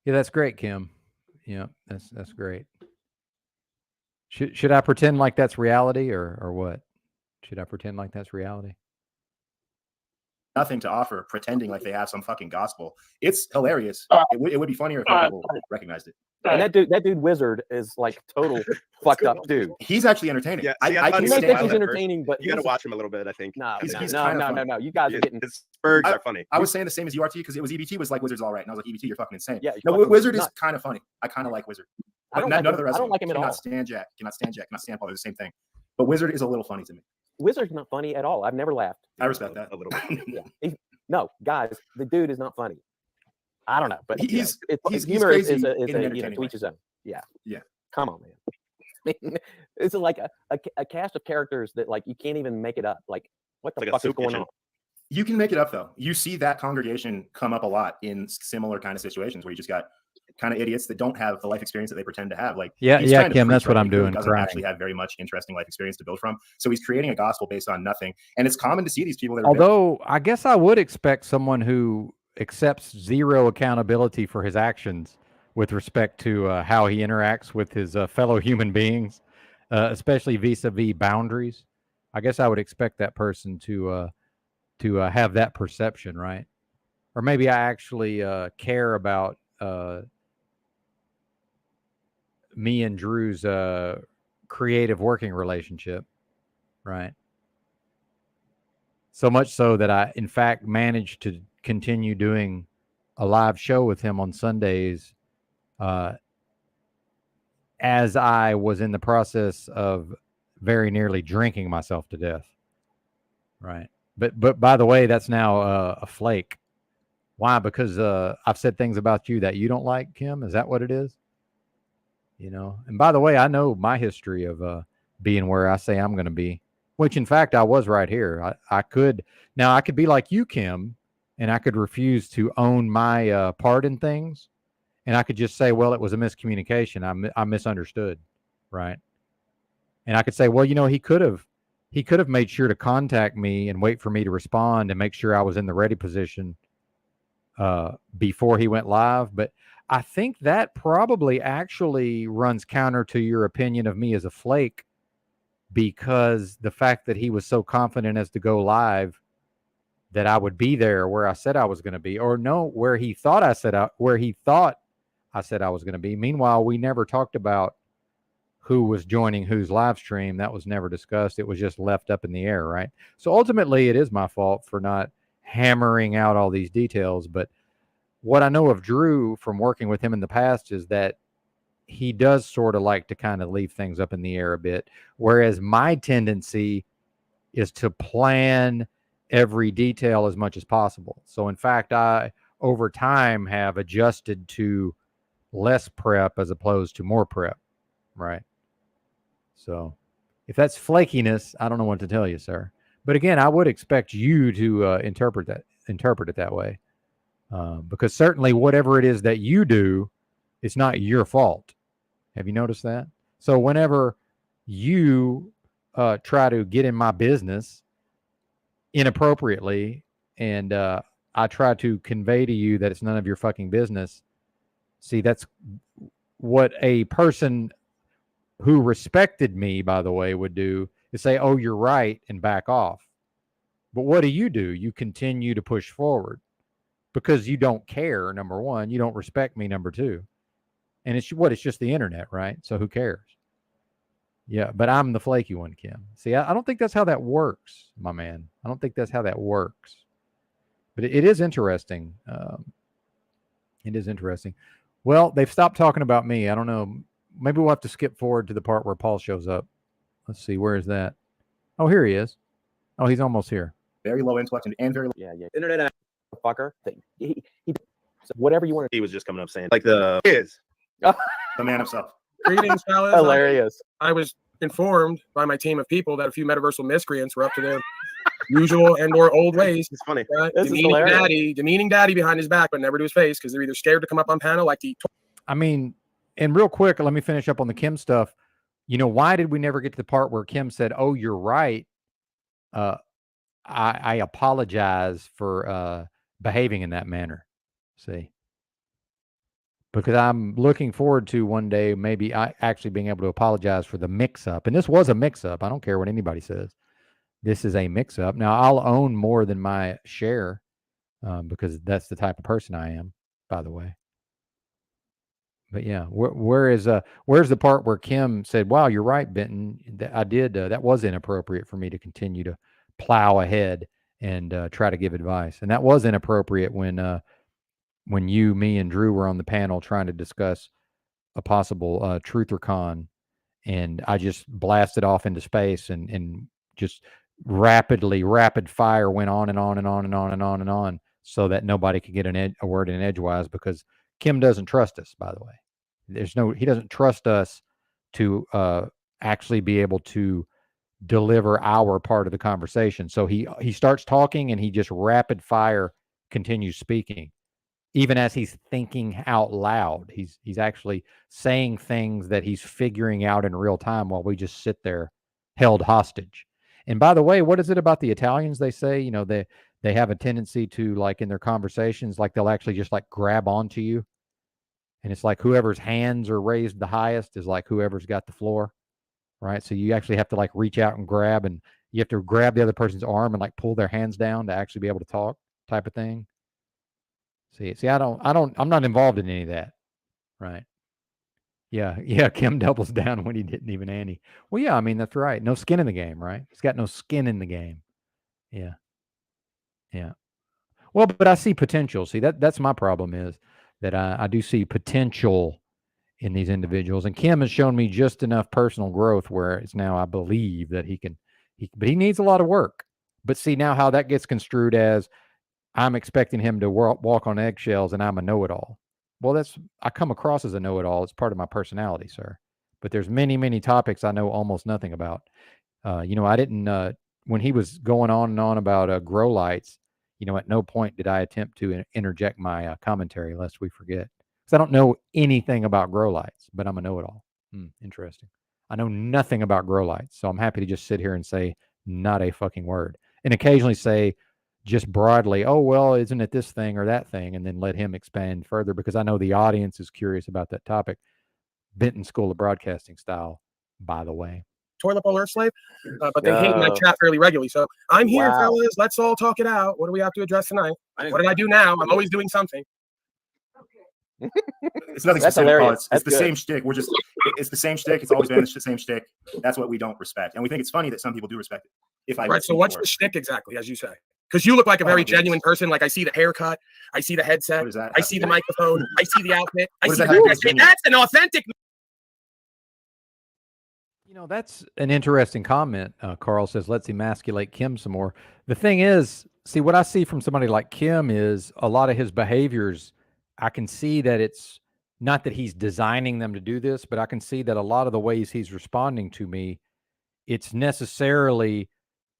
Yeah, that's great, Kim. Yeah, that's great. Should I pretend like that's reality or what? Should I pretend like that's reality? Nothing to offer, pretending like they have some fucking gospel. It's hilarious. It would be funnier if more people recognized it. And that dude Wizard is like total fucked up dude. He's actually entertaining. Yeah, I see, I can thought You he may was think stand he's wild him. at first. entertaining, but You got to watch him a little bit, I think. No, He's no, kinda no. funny. You guys are getting. His spurgs I- are funny. I was saying the same as URT because it was EBT was like Wizard's all right, and I was like, EBT, you're fucking insane. Yeah, he's No, fucking Wizard is nuts. kind of funny. I kind of like Wizard. I don't But like none him. of the rest I don't of like him at cannot all. stand Jack. Cannot stand Paul. They're the same thing. But Wizard is a little funny to me. Wizard's not funny at all. I've never laughed. I respect that. A little bit. Yeah. No, guys, the dude is not funny. I don't know, but you know, He's humor crazy is in a an you know, entertaining to way. each his own. Yeah. Yeah. Come on, man. It's like a cast of characters that like you can't even make it up. Like, what the Like a fuck is soup going kitchen. on? You can make it up though. You see that congregation come up a lot in similar kind of situations where you just got kind of idiots that don't have the life experience that they pretend to have. Like Yeah, he's yeah, trying to Kim, preach, that's what right? I'm He really doing, doesn't crying. actually have very much interesting life experience to build from. So he's creating a gospel based on nothing, and it's common to see these people that are Although I guess I would expect someone who accepts zero accountability for his actions with respect to how he interacts with his fellow human beings, especially vis-a-vis boundaries. I guess I would expect that person to have that perception, right? Or maybe I actually care about me and Drew's creative working relationship, right? So much so that I, in fact, managed to continue doing a live show with him on Sundays as I was in the process of very nearly drinking myself to death, right? But by the way, that's now a flake. Why? Because I've said things about you that you don't like, Kim. Is that what it is? You know. And by the way, I know my history of being where I say I'm going to be, which in fact I was right here. I could be like you, Kim, and I could refuse to own my part in things, and I could just say, well, it was a miscommunication. I misunderstood, right? And I could say, well, you know, he could have made sure to contact me and wait for me to respond and make sure I was in the ready position before he went live. But I think that probably actually runs counter to your opinion of me as a flake, because the fact that he was so confident as to go live that I would be there where I said I was going to be, or no, where he thought I said I was going to be. Meanwhile, we never talked about who was joining whose live stream. That was never discussed. It was just left up in the air, right? So ultimately, it is my fault for not hammering out all these details. But what I know of Drew from working with him in the past is that he does sort of like to kind of leave things up in the air a bit, whereas my tendency is to plan every detail as much as possible. So in fact, I over time have adjusted to less prep as opposed to more prep, right? So if that's flakiness, I don't know what to tell you, sir. But again, I would expect you to interpret it that way, because certainly whatever it is that you do, it's not your fault. Have you noticed that? So whenever you try to get in my business inappropriately, and I try to convey to you that it's none of your fucking business, see, that's what a person who respected me, by the way, would do, is say, oh, you're right, and back off. But what do? You continue to push forward because you don't care, number one. You don't respect me, number two. And it's just the internet, right? So who cares? Yeah, but I'm the flaky one, Kim. See, I don't think that's how that works, my man. I don't think that's how that works. But it is interesting. It is interesting. Well, they've stopped talking about me. I don't know. Maybe we'll have to skip forward to the part where Paul shows up. Let's see. Where is that? Oh, here he is. Oh, he's almost here. Very low intellect and very low. Yeah. Internet fucker. He so whatever you want to. He was just coming up saying like the man himself. Greetings, fellas. Hilarious. I was informed by my team of people that a few metaversal miscreants were up to their usual and or old ways. It's funny. Demeaning daddy behind his back, but never to his face because they're either scared to come up on panel like the. I mean, and real quick, let me finish up on the Kim stuff. You know, why did we never get to the part where Kim said, "Oh, you're right. I apologize for behaving in that manner." See, because I'm looking forward to one day maybe I actually being able to apologize for the mix-up. And this was a mix-up. I don't care what anybody says. This is a mix-up. Now, I'll own more than my share because that's the type of person I am, by the way. But yeah, where's the part where Kim said, "Wow, you're right, Benton. I did. That was inappropriate for me to continue to plow ahead and try to give advice, and that was inappropriate when you, me, and Drew were on the panel trying to discuss a possible truthercon, and I just blasted off into space and just rapid fire went on and on and on and on and on and on, so that nobody could get a word in edgewise because Kim doesn't trust us. By the way, he doesn't trust us to actually be able to deliver our part of the conversation. So he starts talking and he just rapid fire continues speaking. Even as he's thinking out loud, he's actually saying things that he's figuring out in real time while we just sit there held hostage. And by the way, what is it about the Italians? They say, you know, they have a tendency to, like, in their conversations, like they'll actually just like grab onto you. And it's like whoever's hands are raised the highest is like whoever's got the floor, right? So you actually have to like reach out and grab, and you have to grab the other person's arm and like pull their hands down to actually be able to talk, type of thing. See, I'm not involved in any of that, right? Yeah, Kim doubles down when he didn't even Annie. Well, yeah, I mean, that's right. No skin in the game, right? He's got no skin in the game. Yeah. Well, but I see potential. See, that's my problem is that I do see potential in these individuals. And Kim has shown me just enough personal growth where it's now I believe that but he needs a lot of work. But see now how that gets construed as I'm expecting him to walk on eggshells and I'm a know-it-all. Well, I come across as a know-it-all. It's part of my personality, sir. But there's many, many topics I know almost nothing about. You know, I didn't, when he was going on and on about grow lights, you know, at no point did I attempt to interject my commentary, lest we forget. Because I don't know anything about grow lights, but I'm a know-it-all. Interesting. I know nothing about grow lights, so I'm happy to just sit here and say not a fucking word. And occasionally say, just broadly, oh, well, isn't it this thing or that thing? And then let him expand further because I know the audience is curious about that topic. Benton School of Broadcasting style, by the way. Toilet bowl earth slave, but they hate my chat fairly regularly. So I'm here, fellas. Let's all talk it out. What do we have to address tonight? What did I do now? I'm always doing something. It's nothing specific. It's the same shtick. It's the same shtick. It's always been the same shtick. That's what we don't respect. And we think it's funny that some people do respect it. Right. So what's the shtick exactly, as you say? Because you look like a very genuine person. Like I see the haircut, I see the headset, I see the microphone, I see the outfit, I see the that's an authentic. You know, that's an interesting comment. Carl says, let's emasculate Kim some more. The thing is, see, what I see from somebody like Kim is a lot of his behaviors. I can see that it's not that he's designing them to do this, but I can see that a lot of the ways he's responding to me, it's necessarily,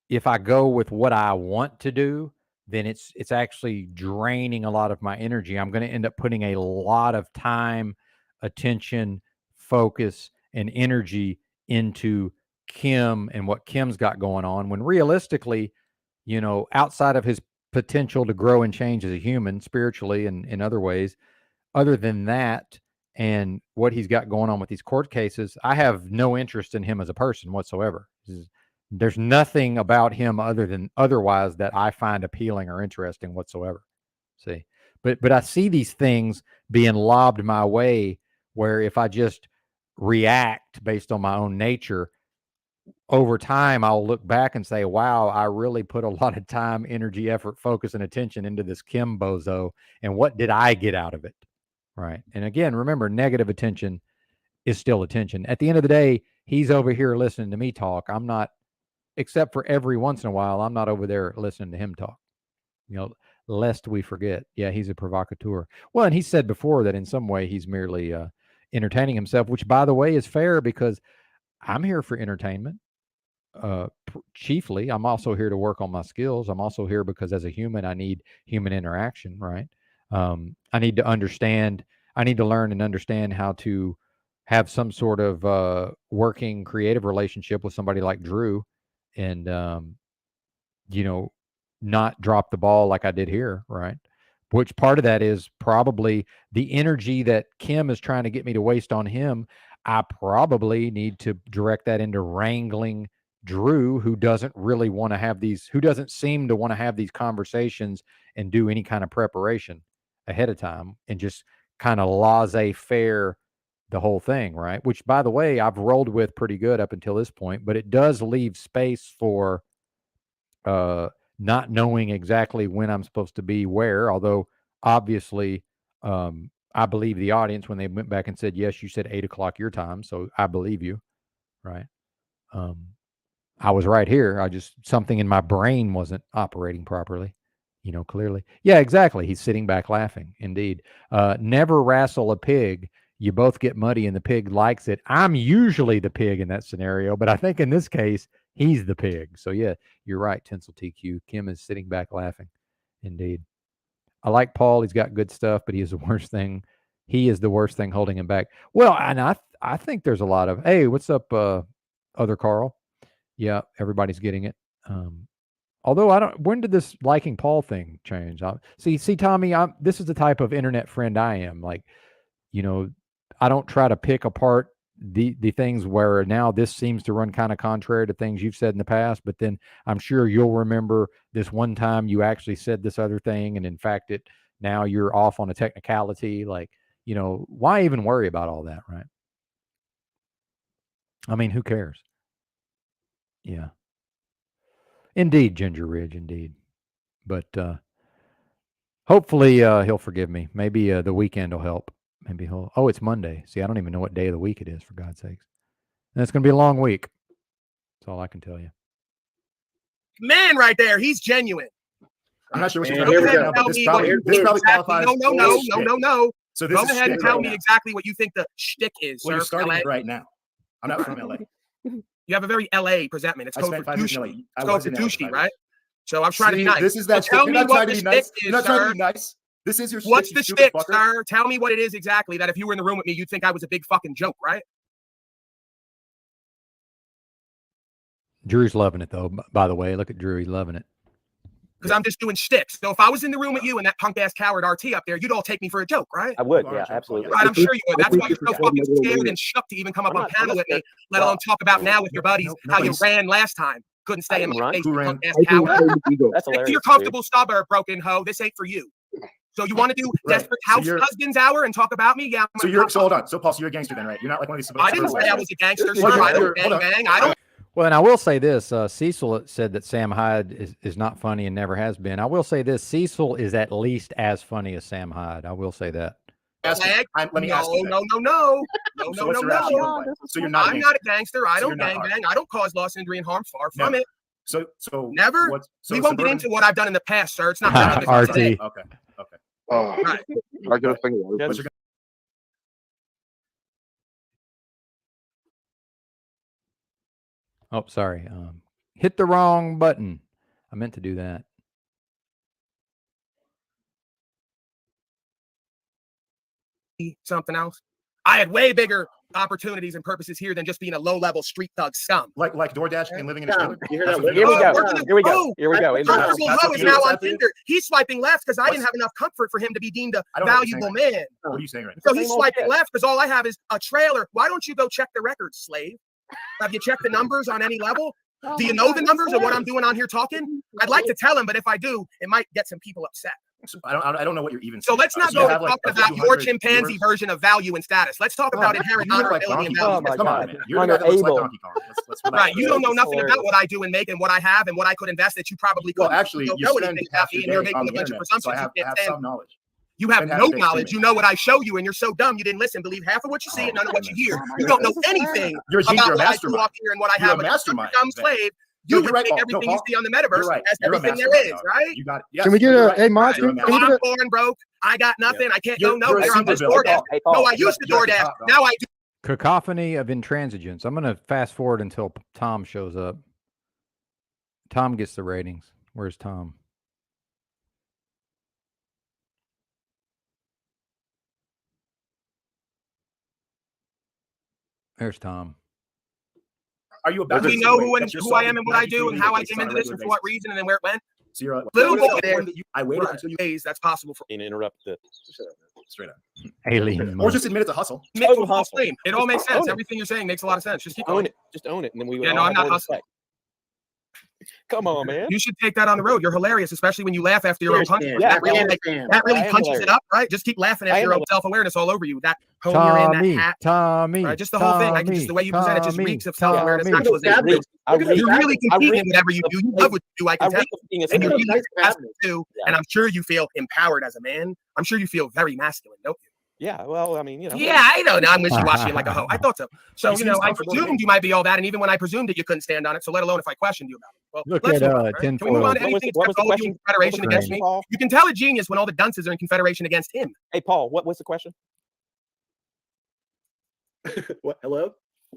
if I go with what I want to do, then it's actually draining a lot of my energy. I'm going to end up putting a lot of time, attention, focus, and energy into Kim and what Kim's got going on, when realistically, you know, outside of his potential to grow and change as a human spiritually and in other ways, other than that and what he's got going on with these court cases, I have no interest in him as a person whatsoever. There's nothing about him otherwise that I find appealing or interesting whatsoever. See, but I see these things being lobbed my way where if I just react based on my own nature, over time I'll look back and say, wow, I really put a lot of time, energy, effort, focus, and attention into this Kim bozo. And what did I get out of it? Right. And again, remember, negative attention is still attention. At the end of the day, he's over here listening to me talk. I'm not, except for every once in a while, I'm not over there listening to him talk. Lest we forget. Yeah, he's a provocateur. Well, and he said before that in some way he's merely entertaining himself, which, by the way, is fair because I'm here for entertainment. Chiefly, I'm also here to work on my skills. I'm also here because as a human, I need human interaction, right? I need to understand. I need to learn and understand how to have some sort of working creative relationship with somebody like Drew, and not drop the ball like I did here, right? Which part of that is probably the energy that Kim is trying to get me to waste on him. I probably need to direct that into wrangling Drew, who doesn't really want to have these, who doesn't seem to want to have these conversations and do any kind of preparation ahead of time and just kind of laissez-faire the whole thing, right? Which, by the way, I've rolled with pretty good up until this point, but it does leave space for not knowing exactly when I'm supposed to be where, although obviously I believe the audience when they went back and said, yes, you said 8 o'clock your time. So I believe you, right? I was right here. Something in my brain wasn't operating properly, clearly. Yeah, exactly. He's sitting back laughing. Indeed. Never wrestle a pig. You both get muddy and the pig likes it. I'm usually the pig in that scenario, but I think in this case, he's the pig. So yeah, you're right, Tinsel TQ. Kim is sitting back laughing. Indeed. I like Paul. He's got good stuff, but he is the worst thing. He is the worst thing holding him back. Well, and I think there's a lot of, hey, what's up, other Carl? Yeah, everybody's getting it. Although when did this liking Paul thing change? See, Tommy, this is the type of internet friend I am. Like, I don't try to pick apart the things where now this seems to run kind of contrary to things you've said in the past, but then I'm sure you'll remember this one time you actually said this other thing, and in fact now you're off on a technicality. Like, why even worry about all that, right? I mean, who cares? Yeah. Indeed, Ginger Ridge, indeed. But hopefully he'll forgive me. Maybe the weekend will help. Maybe it's Monday. See, I don't even know what day of the week it is, for God's sakes. And it's going to be a long week. That's all I can tell you. Man right there, he's genuine. I'm not sure what you're Go ahead about, and but tell me what you think exactly. No. So Go ahead and tell me exactly what you think the shtick is, Well, sir. you're starting LA. it right now. I'm not from LA. You have a very LA presentment. It's I code spent for 5 years in LA. douchey. I It's code was for in LA douchey, 5 right? So I'm trying to be nice. This is that so tell You're me not what trying the to be nice. shtick You're not is, trying to sir. be nice. This is your What's shtick, the you stupid shtick, fucker. sir? Tell me what it is exactly. That if you were in the room with me, you'd think I was a big fucking joke, right? Drew's loving it, though. By the way, look at Drew. He's loving it. Because I'm just doing shticks. So if I was in the room with you and that punk ass coward RT up there, you'd all take me for a joke, right? I would, yeah, absolutely. Right, I'm sure you would. That's why you're so fucking scared and shook to even come up on panel with me, let alone talk about now with your buddies how you ran last time. Couldn't stay in my face, you punk ass coward. That's Stick hilarious. to your comfortable suburb, broken hoe. This ain't for you. So you want to do Desperate House Husbands Hour and talk about me? Yeah. So hold on. So Paul, you're a gangster then, right? You're not like one of these. I didn't say I was a gangster, sir. I don't bang bang. I don't. Well, and I will say this, Cecil said that Sam Hyde is not funny and never has been. I will say this, Cecil is at least as funny as Sam Hyde. I will say that. Let me ask you. No. So you're not. I'm not a gangster. I don't bang bang. I don't cause loss, injury, and harm. Far from it. So never. We won't get into what I've done in the past, sir. It's not RT. Okay. Right. I got a thing. Oh, sorry. Hit the wrong button. I meant to do that. Something else. I had way bigger opportunities and purposes here than just being a low-level street thug scum. Like DoorDash and living in a trailer. Here we go. Comfortable hoe is now on Tinder. He's swiping left because I didn't have enough comfort for him to be deemed a valuable man. What are you saying right now? So he's swiping left because all I have is a trailer. Why don't you go check the records, slave? Have you checked the numbers on any level? Do you know the numbers of what I'm doing on here talking? I'd like to tell him, but if I do, it might get some people upset. I don't know what you're even So saying. let's not You go have, talk like, about your 200 chimpanzee viewers. version of value and status. Let's talk about inherent You look like honorability and Donkey Kong. value. Come on, man. You're the guy that looks like Donkey Kong. Let's relax. Right, you don't know nothing about what I do and make and what I have and what I could invest that you probably could. Well, actually, don't you know spend anything half about me, your and you're day making on a the bunch of internet, presumptions. so I You have can't stand. some knowledge. You have Spend half no your day knowledge. streaming. You know what I show you, and you're so dumb you didn't listen. Believe half of what you see and none of what you hear. You don't know anything You're a genius. about You're a what I do mastermind. up here and what I You're have. a But you're mastermind. a dumb slave. No, You you're would right, think Paul. everything No, you see on the metaverse You're right. as You're a everything there is, mastermind, right? You got it. Yes, Can we get you're a right. hey mods? You're a Can we So get I'm a poor and broke. I got nothing. I can't go You're nowhere. a I'm just supervillain. DoorDash. Hey, Paul, No, I you're used to at the DoorDash. top, dog. Now I do. Cacophony of intransigence. I'm gonna fast forward until Tom shows up. Tom gets the ratings. Where's Tom? There's Tom. Are you about Do to we know insinuate that you're who I am solving and what I magic do and media how I based came on a into this regular and for what basis? reason and then where it went? So you're Little boy, I waited until you days that's possible for. Interrupt the straight up. Alien. Or just admit it's a hustle. Admit to a Total false hustle. claim. It all makes Own sense. it. Everything you're saying makes a lot of sense. Just keep Own going. it. Just own it, and then we would. Yeah, no, all I'm have not more hustling. respect. Come on, man. You should take that on the road. You're hilarious, especially when you laugh after your own punches. Yeah, that really, I that really am punches hilarious. it up, right? Just keep laughing I after am your own hilarious. self-awareness all over you. That home you're in, that Tommy. hat, Tommy. right? Just the whole thing. I can just the way you present it just Tommy, reeks of self-awareness and Tommy. actualization. You're really competing in whatever you do. You love what you do. I can tell. being a And you're slave. really successful too. And I'm sure you feel empowered as a man. I'm sure you feel very masculine, don't you? Yeah, well, I mean, you know. Yeah, I don't know. I'm wishy-washy like a hoe. I thought so. So, He you know, seems I comfortable presumed you might be all that. And even when I presumed it, you couldn't stand on it. So let alone if I questioned you about it. Well, Look let's at, move on, right? Can we move on to tinfoil. anything What was except the all of you question? in Confederation What was the against question, me? Paul? You can tell a genius when all the dunces are in Confederation against him. Hey, Paul, what was the question? What? Hello?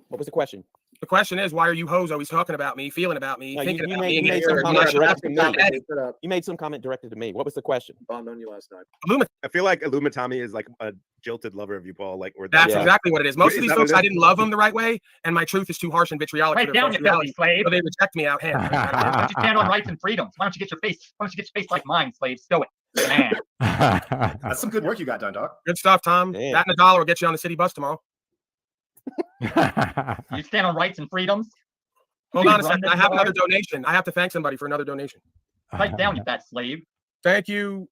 What was the question? The question is, why are you hoes always talking about me, feeling about me, No, thinking you about made, me? you made and some you're comment not directed to shut me. up. You made some comment directed to me. What was the question? Bombed on you last night. I feel like Illumitami is like a jilted lover of you, Paul. Like, or That's exactly what it is. Most of Is these that what folks, it I is? didn't love them the right way, and my truth is too harsh and vitriolic. Wait for their down, you personality, filthy slave. so they reject me out hand. Why don't you stand on rights and freedoms? Why don't you get your face? Why don't you get your face like mine, slave? Stow it, man. That's some good work you got done, Doc. Good stuff, Tom. Damn. That and $1 will get you on the city bus tomorrow. You stand on rights and freedoms. Hold You on a run second. this I have another bar? donation. I have to thank somebody for another donation. Pipe down, you fat slave. Thank you,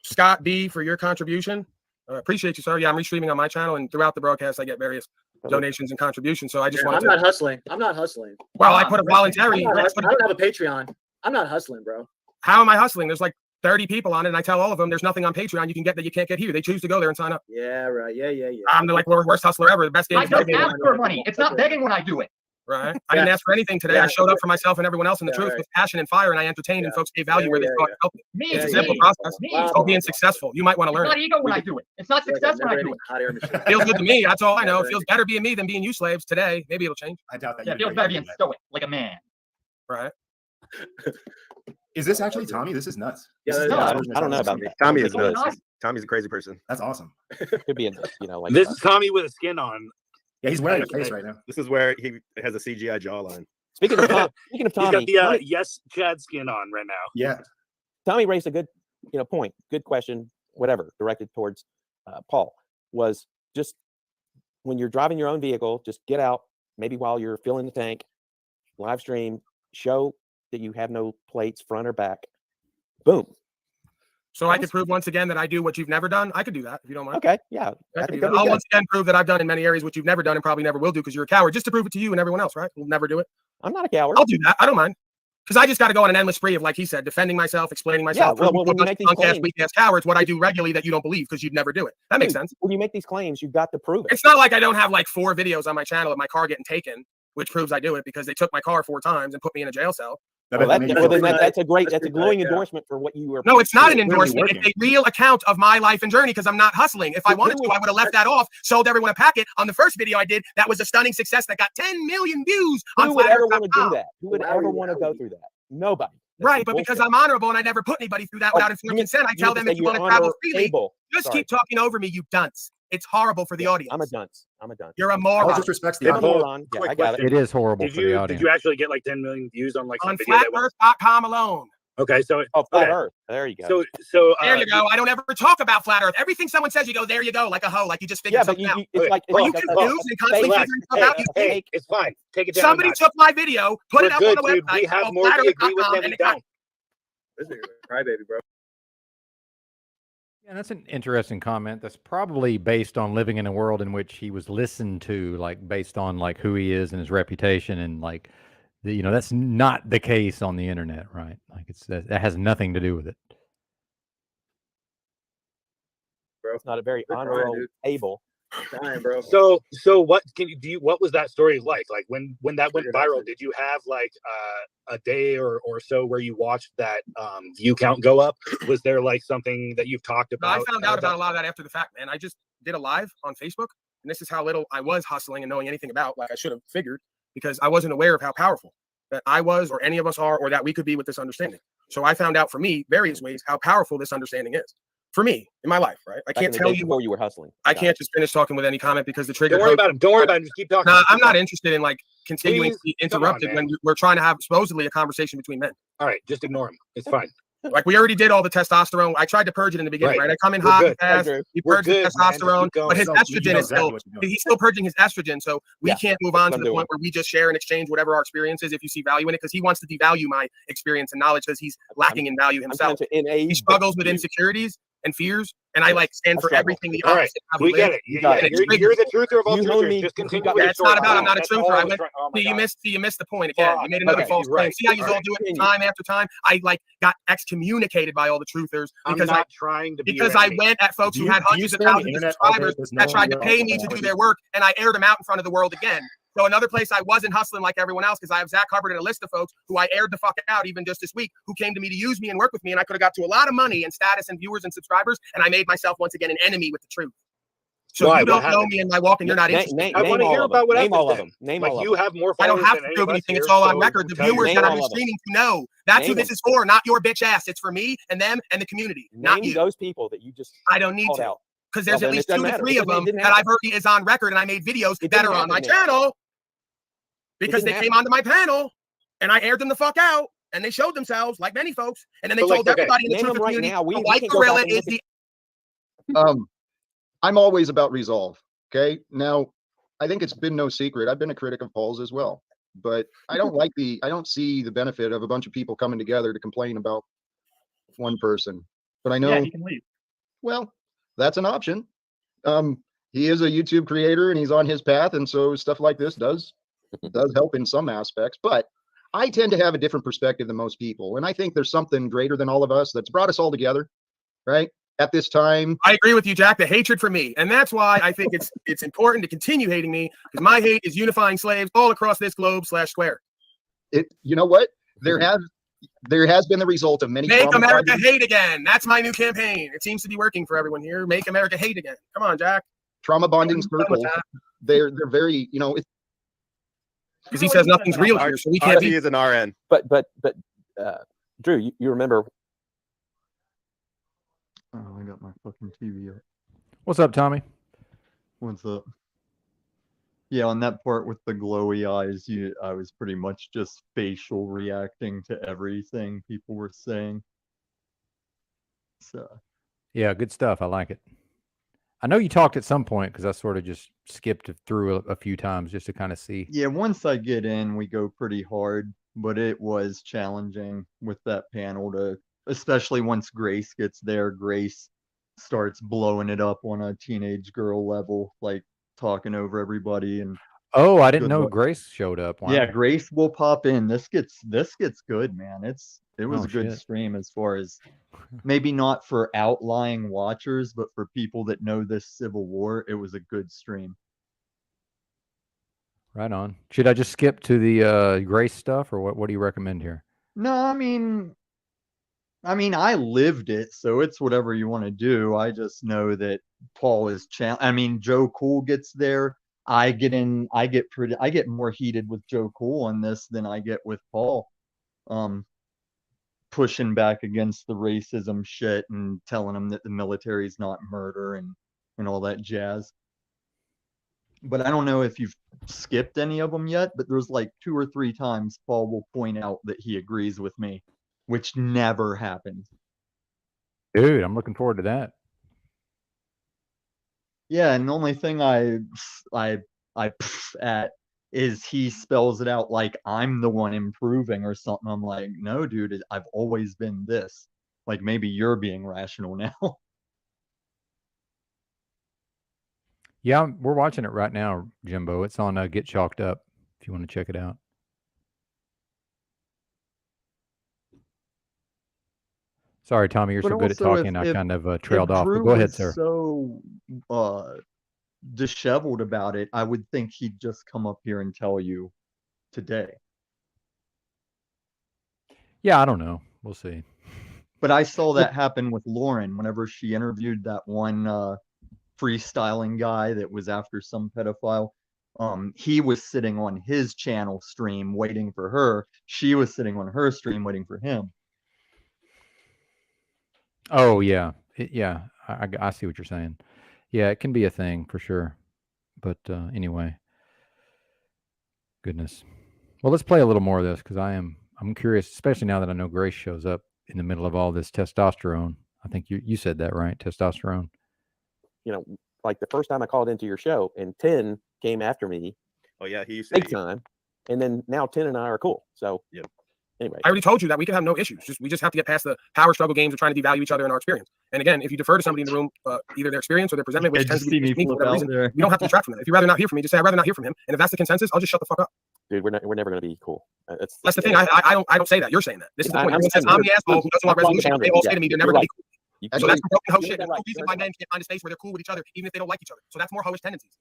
Scott B, for your contribution. Appreciate you, sir. Yeah, I'm restreaming on my channel, and throughout the broadcast, I get various donations and contributions. So I just wanted I'm to. not hustling. I'm not hustling. Well, I put a voluntary. I don't have a Patreon. I'm not hustling, bro. How am I hustling? There's like 30 people on it, and I tell all of them there's nothing on Patreon you can get that you can't get here. They choose to go there and sign up. Yeah, right. Yeah. I'm like worst hustler ever. The best game. I don't ask for money. It's not begging when I do it. Right. I didn't ask for anything today. I showed up for myself and everyone else in the truth with passion and fire, and I entertained, and folks gave value where they thought it helped. Me, It's a simple process. It's called being successful. You might want to It's learn not it. ego when I do it. It's not success when I do it. Feels good to me. That's all I know. It feels better being me than being you slaves today. Maybe it'll change. I doubt that. Yeah, it feels better being stoic, like a man. Right. Is this actually Tommy? This is nuts. Yeah, This is no, nuts. I don't know about that. Tommy is What's going nuts. on? Tommy's a crazy person. That's awesome. Could be, you know, like This is Tommy with a skin on. Yeah, he's wearing a face right now. This is where he has a CGI jawline. Speaking of Tommy, He's got the yes Chad skin on right now. Yeah. Tommy raised a good, point, good question, whatever, directed towards Paul. Was just when you're driving your own vehicle, just get out, maybe while you're filling the tank, live stream, show that you have no plates, front or back. Boom. So I could prove once again that I do what you've never done. I could do that if you don't mind. Okay, yeah. I could do that. I'll once again prove that I've done in many areas what you've never done and probably never will do because you're a coward. Just to prove it to you and everyone else, right? We'll never do it. I'm not a coward. I'll do that. I don't mind. Because I just got to go on an endless spree of, like he said, defending myself, explaining myself. Yeah, well, when you make these claims, weak-ass cowards, what I do regularly that you don't believe because you'd never do it. That makes sense. When you make these claims, you've got to prove it. It's not like I don't have like 4 videos on my channel of my car getting taken, which proves I do it because they took my car 4 times and put me in a jail cell. Well, that's a glowing endorsement for what you were. No, it's not an endorsement. It's a real account of my life and journey because I'm not hustling. If I wanted to, I would have left that off, sold everyone a packet on the first video I did. That was a stunning success that got 10 million views. Who would ever want to do that? Who would ever want to go through that? Nobody. Right, but because I'm honorable and I never put anybody through that without informed consent, I tell them if you want to travel freely, just keep talking over me, you dunce. It's horrible for the audience. I'm a dunce. You're a moron. All disrespects the I'm a moron. Yeah, I got it. It is horrible for the audience. Did you actually get like 10 million views on like some On video that went flatburst.com alone? Okay, so flat Earth. There you go. So there you go. I don't ever talk about flat Earth. Everything someone says, you go, there you go, like a hoe, like you just figured something out. It's like Are you confused and constantly figuring stuff out? You think it's fine. Take it down. somebody took my video, put it up on the dude. website. We have more we agree with than we don't. This is a crybaby, bro. Yeah, that's an interesting comment. That's probably based on living in a world in which he was listened to, like based on like who he is and his reputation, and like that's not the case on the internet, right? Like that has nothing to do with it. Bro, it's not a very honorable able. Dying, bro. So what what was that story like? Like when that went viral, did you have like a day or so where you watched that view count go up? Was there like something that you've talked about? I found out about a lot of that after the fact, man. I just did a live on Facebook, and this is how little I was hustling and knowing anything about, like I should have figured, because I wasn't aware of how powerful that I was or any of us are, or that we could be with this understanding. So I found out for me various ways how powerful this understanding is. For me, in my life, right? I can't tell you before you were hustling. I can't just finish talking with any comment because the trigger. Don't worry about him. Don't worry about him. Just keep talking. No, I'm not interested in like continuing to be Please, interrupted when we're trying to have supposedly a conversation between men. All right, just ignore him. It's fine. Like we already did all the testosterone. I tried to purge it in the beginning, right? I come in hot and fast. He purged the testosterone, but his estrogen is still. He's still purging his estrogen, so we can't move on to the point where we just share and exchange whatever our experience is. If you see value in it, because he wants to devalue my experience and knowledge because he's lacking in value himself. He struggles with insecurities and fears, and I like stand for everything the opposite. All right, we get it. You're the truther of all truthers. Just continue with it's not about I'm not a truther. You missed the point again. You made another false claim. See how you all do it time after time? I like got excommunicated by all the truthers because I trying to I went at folks who had hundreds of thousands of subscribers that tried to pay me to do their work, and I aired them out in front of the world again. So another place I wasn't hustling like everyone else, because I have Zach Hubbard and a list of folks who I aired the fuck out even just this week, who came to me to use me and work with me, and I could have got to a lot of money and status and viewers and subscribers, and I made myself once again an enemy with the truth. So you don't know me in my walk, and you're not interested. I want to hear about what name all of them. them. Name like all of you them. have more. I don't have to prove anything. It's all on record. The viewers that I'm streaming to know. That's who this is for, not your bitch ass. It's for me and them and the community, not you. Those people that you just. I don't need to, because there's at least 2 to 3 of them that I've heard is on record, and I made videos that are on my channel. Because they came onto my panel and I aired them the fuck out and they showed themselves like many folks. And then they told everybody in the truth community the white gorilla is the. I'm always about resolve. Okay. Now, I think it's been no secret. I've been a critic of Paul's as well, but I don't see the benefit of a bunch of people coming together to complain about one person. But I know. Yeah, he can leave. Well, that's an option. He is a YouTube creator and he's on his path. And so stuff like this does help in some aspects, but I tend to have a different perspective than most people. And I think there's something greater than all of us that's brought us all together, right? At this time. I agree with you, Jack, the hatred for me. And that's why I think it's important to continue hating me, because my hate is unifying slaves all across this globe /square. You know what? There has been the result of many. Make America hate again. That's my new campaign. It seems to be working for everyone here. Make America hate again. Come on, Jack. Trauma bonding circles. They're very, because he says nothing's real here, so we can't be. He is an RN. But Drew, you remember? Oh, I got my fucking TV up. What's up, Tommy? What's up? Yeah, on that part with the glowy eyes, I was pretty much just facial reacting to everything people were saying. So. Yeah, good stuff. I like it. I know you talked at some point because I sort of just skipped through a few times just to kind of see. Yeah, once I get in, we go pretty hard, but it was challenging with that panel especially once Grace gets there. Grace starts blowing it up on a teenage girl level, like talking over everybody. And oh, I didn't know Grace showed up. Wow. Yeah, Grace will pop in. This gets good, man. It was a good stream as far as maybe not for outlying watchers, but for people that know this Civil War, it was a good stream. Right on. Should I just skip to the Grace stuff, or what do you recommend here? No, I mean I lived it, so it's whatever you want to do. I just know that Paul is Joe Cool gets there. I get more heated with Joe Cool on this than I get with Paul. Pushing back against the racism shit and telling him that the military is not murder and all that jazz. But I don't know if you've skipped any of them yet, but there's like 2 or 3 times Paul will point out that he agrees with me. which never happened. Dude, I'm looking forward to that. Yeah, and the only thing I at is he spells it out like I'm the one improving or something. I'm like, no, dude, I've always been this. Like maybe you're being rational now. Yeah, we're watching it right now, Jimbo. It's on Get Chalked Up if you want to check it out. Sorry, Tommy, you're But so good at also, talking. I kind of trailed if off. But Drew go ahead, was sir. so disheveled about it, I would think he'd just come up here and tell you today. Yeah, I don't know. We'll see. But I saw that happen with Lauren whenever she interviewed that one freestyling guy that was after some pedophile. He was sitting on his channel stream waiting for her. She was sitting on her stream waiting for him. Oh yeah, yeah. I see what you're saying. Yeah, it can be a thing for sure. But anyway, goodness. Well, let's play a little more of this because I'm curious, especially now that I know Grace shows up in the middle of all this testosterone. I think you said that right, testosterone. You know, like the first time I called into your show, and 10 came after me. Oh yeah, he used big time, and then now 10 and I are cool. So yeah. Anyway, I already told you that we can have no issues. We just have to get past the power struggle games of trying to devalue each other and our experience. And again, if you defer to somebody in the room, either their experience or their presentment, which tends to be unique for whatever reason, you don't have to detract from that. If you'd rather not hear from me, just say I'd rather not hear from him. And if that's the consensus, I'll just shut the fuck up. Dude, we're never going to be cool. That's the thing. I don't say that. You're saying that. This is the point. Everyone says I'm the asshole who doesn't want resolution. They all say to me they're never going to be cool. So that's broken hoe shit. There's no reason why men can't find a space where they're cool with each other, even if they don't like each other. So that's more hoish tendencies.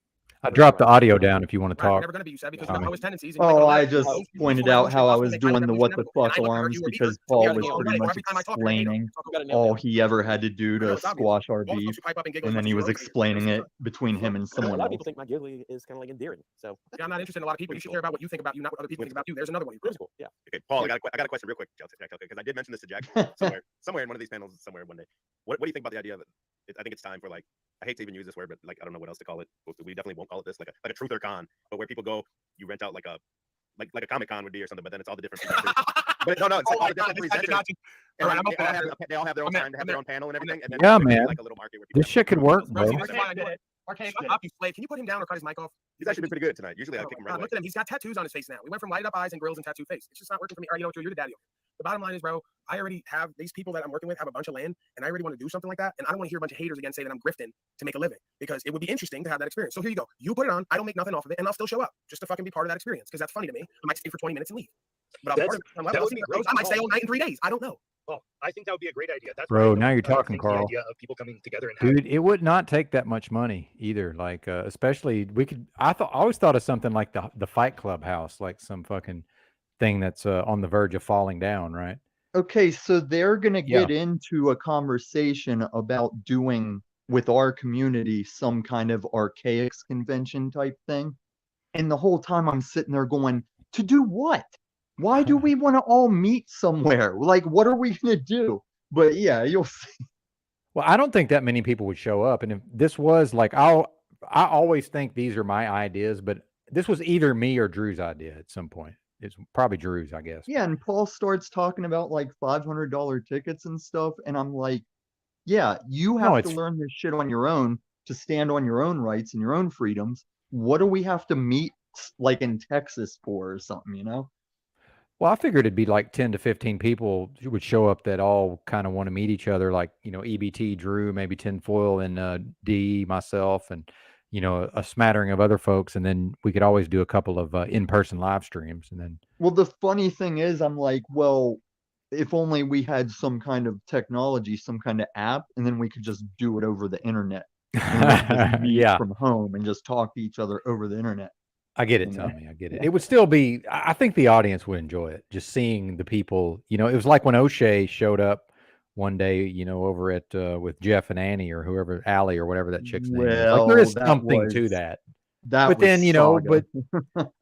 I dropped the audio down if you want to talk. Never going to be, you said, because you got hoish tendencies. Oh, I just pointed out how I was doing the what the fuck alarms because Paul was pretty much explaining all he ever had to do to squash our beef, and then he was explaining it between him and someone A lot of else. people think my giggly is kind of like endearing. So I'm not interested in a lot of people. You should care about what you think about you, not what other people think about you. There's another one. Cool. Yeah. Okay, Paul, I got a question real quick, because I did mention this to Jack somewhere in one of these panels somewhere one day. What do you think about the idea of it? I think it's time for, like, I hate to even use this word, but like I don't know what else to call it. We definitely won't call it this, like a truth or con, but where people go, you rent out like a Comic Con would be or something, but then it's all the different presenters. But no, it's like all the different presenters. They all have their own time to have their own panel and everything. And then Yeah, man. like a little market where people This shit could work, bro. Okay, shut up, you slave. Can you put him down or cut his mic off? He's actually been pretty good tonight. Usually I kick him right away. Look at him. He's got tattoos on his face now. We went from lighted up eyes and grills and tattoo face. It's just not working for me. All right, you know what? You're the daddy. The bottom line is, bro, I already have these people that I'm working with have a bunch of land, and I already want to do something like that. And I don't want to hear a bunch of haters again say that I'm grifting to make a living, because it would be interesting to have that experience. So here you go. You put it on. I don't make nothing off of it, and I'll still show up just to fucking be part of that experience, because that's funny to me. I might stay for 20 minutes and leave. But I might stay all night in 3 days. I don't know. Well, I think that would be a great idea. That's Bro, now you're talking, Carl. The idea of people coming together and Dude, it would not take that much money either. Like, especially I always thought of something like the Fight Club house, like some fucking thing that's on the verge of falling down, right? Okay, so they're going to get into a conversation about doing with our community some kind of archaics convention type thing. And the whole time I'm sitting there going, to do what? Why do we want to all meet somewhere? Like, what are we going to do? But yeah, you'll see. Well, I don't think that many people would show up. And if this was like, I always think these are my ideas, but this was either me or Drew's idea at some point. It's probably Drew's, I guess. Yeah, and Paul starts talking about like $500 tickets and stuff. And I'm like, yeah, you have to learn this shit on your own to stand on your own rights and your own freedoms. What do we have to meet like in Texas for or something, you know? Well, I figured it'd be like 10 to 15 people who would show up that all kind of want to meet each other, like, you know, EBT, Drew, maybe Tinfoil, and D, myself, and, you know, a smattering of other folks. And then we could always do a couple of in-person live streams. And then, well, the funny thing is, I'm like, well, if only we had some kind of technology, some kind of app, and then we could just do it over the internet. Yeah, from home and just talk to each other over the internet. I get it, Tommy. I get it. It would still be, I think the audience would enjoy it. Just seeing the people, you know, it was like when O'Shea showed up one day, you know, over at, with Jeff and Annie or whoever, Allie or whatever that chick's name is. Like there is something to that. But then, you know, but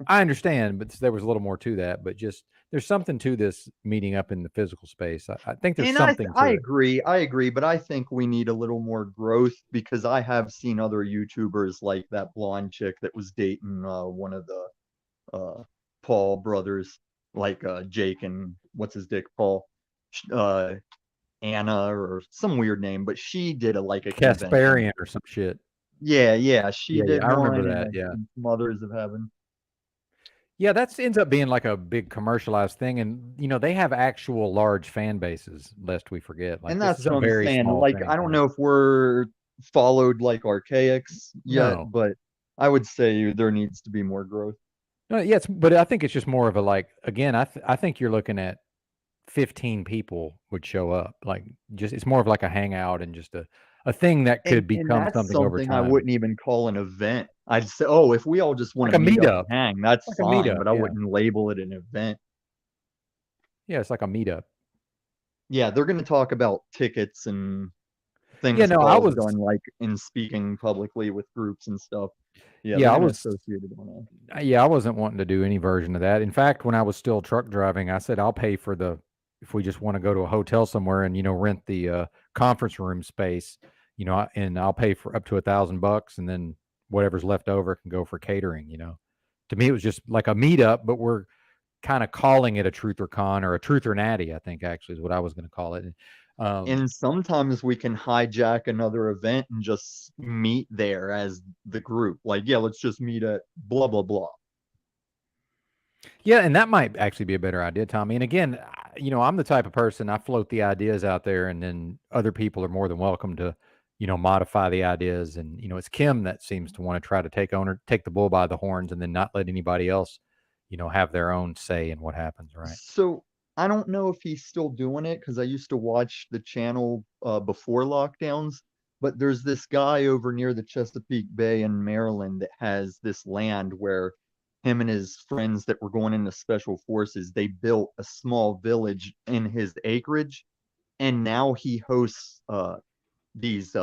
I understand, but there was a little more to that, but just, there's something to this meeting up in the physical space. I think there's something to I it. agree, but I think we need a little more growth, because I have seen other YouTubers like that blonde chick that was dating one of the Paul brothers, like Jake and what's his dick, Paul. Anna or some weird name, but she did like a convention. Kasparian or some shit. Yeah, she Yeah, did I remember one, that. and Yeah. some others have happened. Yeah, that ends up being like a big commercialized thing, and they have actual large fan bases. Lest we forget, like And this that's is a what I'm very saying. small Like, thing. I don't know if we're followed like Archaics yet, No. but I would say there needs to be more growth. No, yeah, but I think it's just more of a like. Again, I think you're looking at 15 people would show up. Like, just it's more of like a hangout and just a thing that could And become that's something over something I time. wouldn't even call an event. I'd say, oh, if we all just want Like to a meet up meetup. and hang, that's Like a fine, meetup, but I yeah. wouldn't label it an event. Yeah, it's like a meetup. Yeah, they're going to talk about tickets and things Yeah, no, I Paul's was done, like in speaking publicly with groups and stuff. Yeah, Yeah, they're I going to was associate it on that. Yeah, I wasn't wanting to do any version of that. In fact, when I was still truck driving, I said I'll pay for if we just want to go to a hotel somewhere and rent the conference room space, and I'll pay for up to $1,000, and then whatever's left over can go for catering. To me, it was just like a meetup, but we're kind of calling it a truth or con or a truth or natty, I think actually is what I was going to call it. And sometimes we can hijack another event and just meet there as the group. Like, yeah, let's just meet at blah, blah, blah. Yeah, and that might actually be a better idea, Tommy. And again, I'm the type of person, I float the ideas out there, and then other people are more than welcome to, modify the ideas. And it's Kim that seems to want to try to take the bull by the horns, and then not let anybody else, have their own say in what happens, right? So I don't know if he's still doing it because I used to watch the channel before lockdowns, but there's this guy over near the Chesapeake Bay in Maryland that has this land where him and his friends that were going into special forces, they built a small village in his acreage, and now he hosts these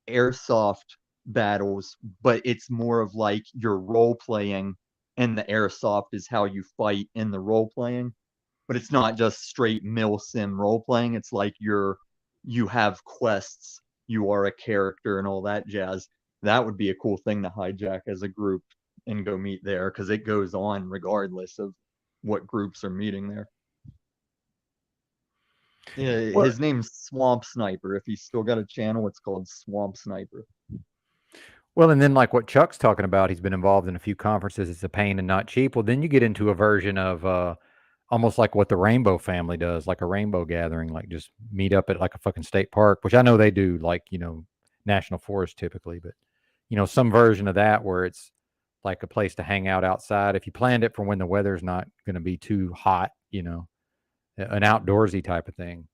airsoft battles, but it's more of like you're role playing, and the airsoft is how you fight in the role playing. But it's not just straight mill sim role playing. It's like you have quests, you are a character, and all that jazz. That would be a cool thing to hijack as a group and go meet there, because it goes on regardless of what groups are meeting there. Yeah, Well- his name's Swamp Sniper. If he's still got a channel, it's called Swamp Sniper. Well, and then like what Chuck's talking about, he's been involved in a few conferences. It's a pain and not cheap. Well, then you get into a version of almost like what the Rainbow family does, like a rainbow gathering, like just meet up at like a fucking state park, which I know they do, like, national forest typically, but some version of that where it's like a place to hang out outside. If you planned it for when the weather's not going to be too hot, an outdoorsy type of thing.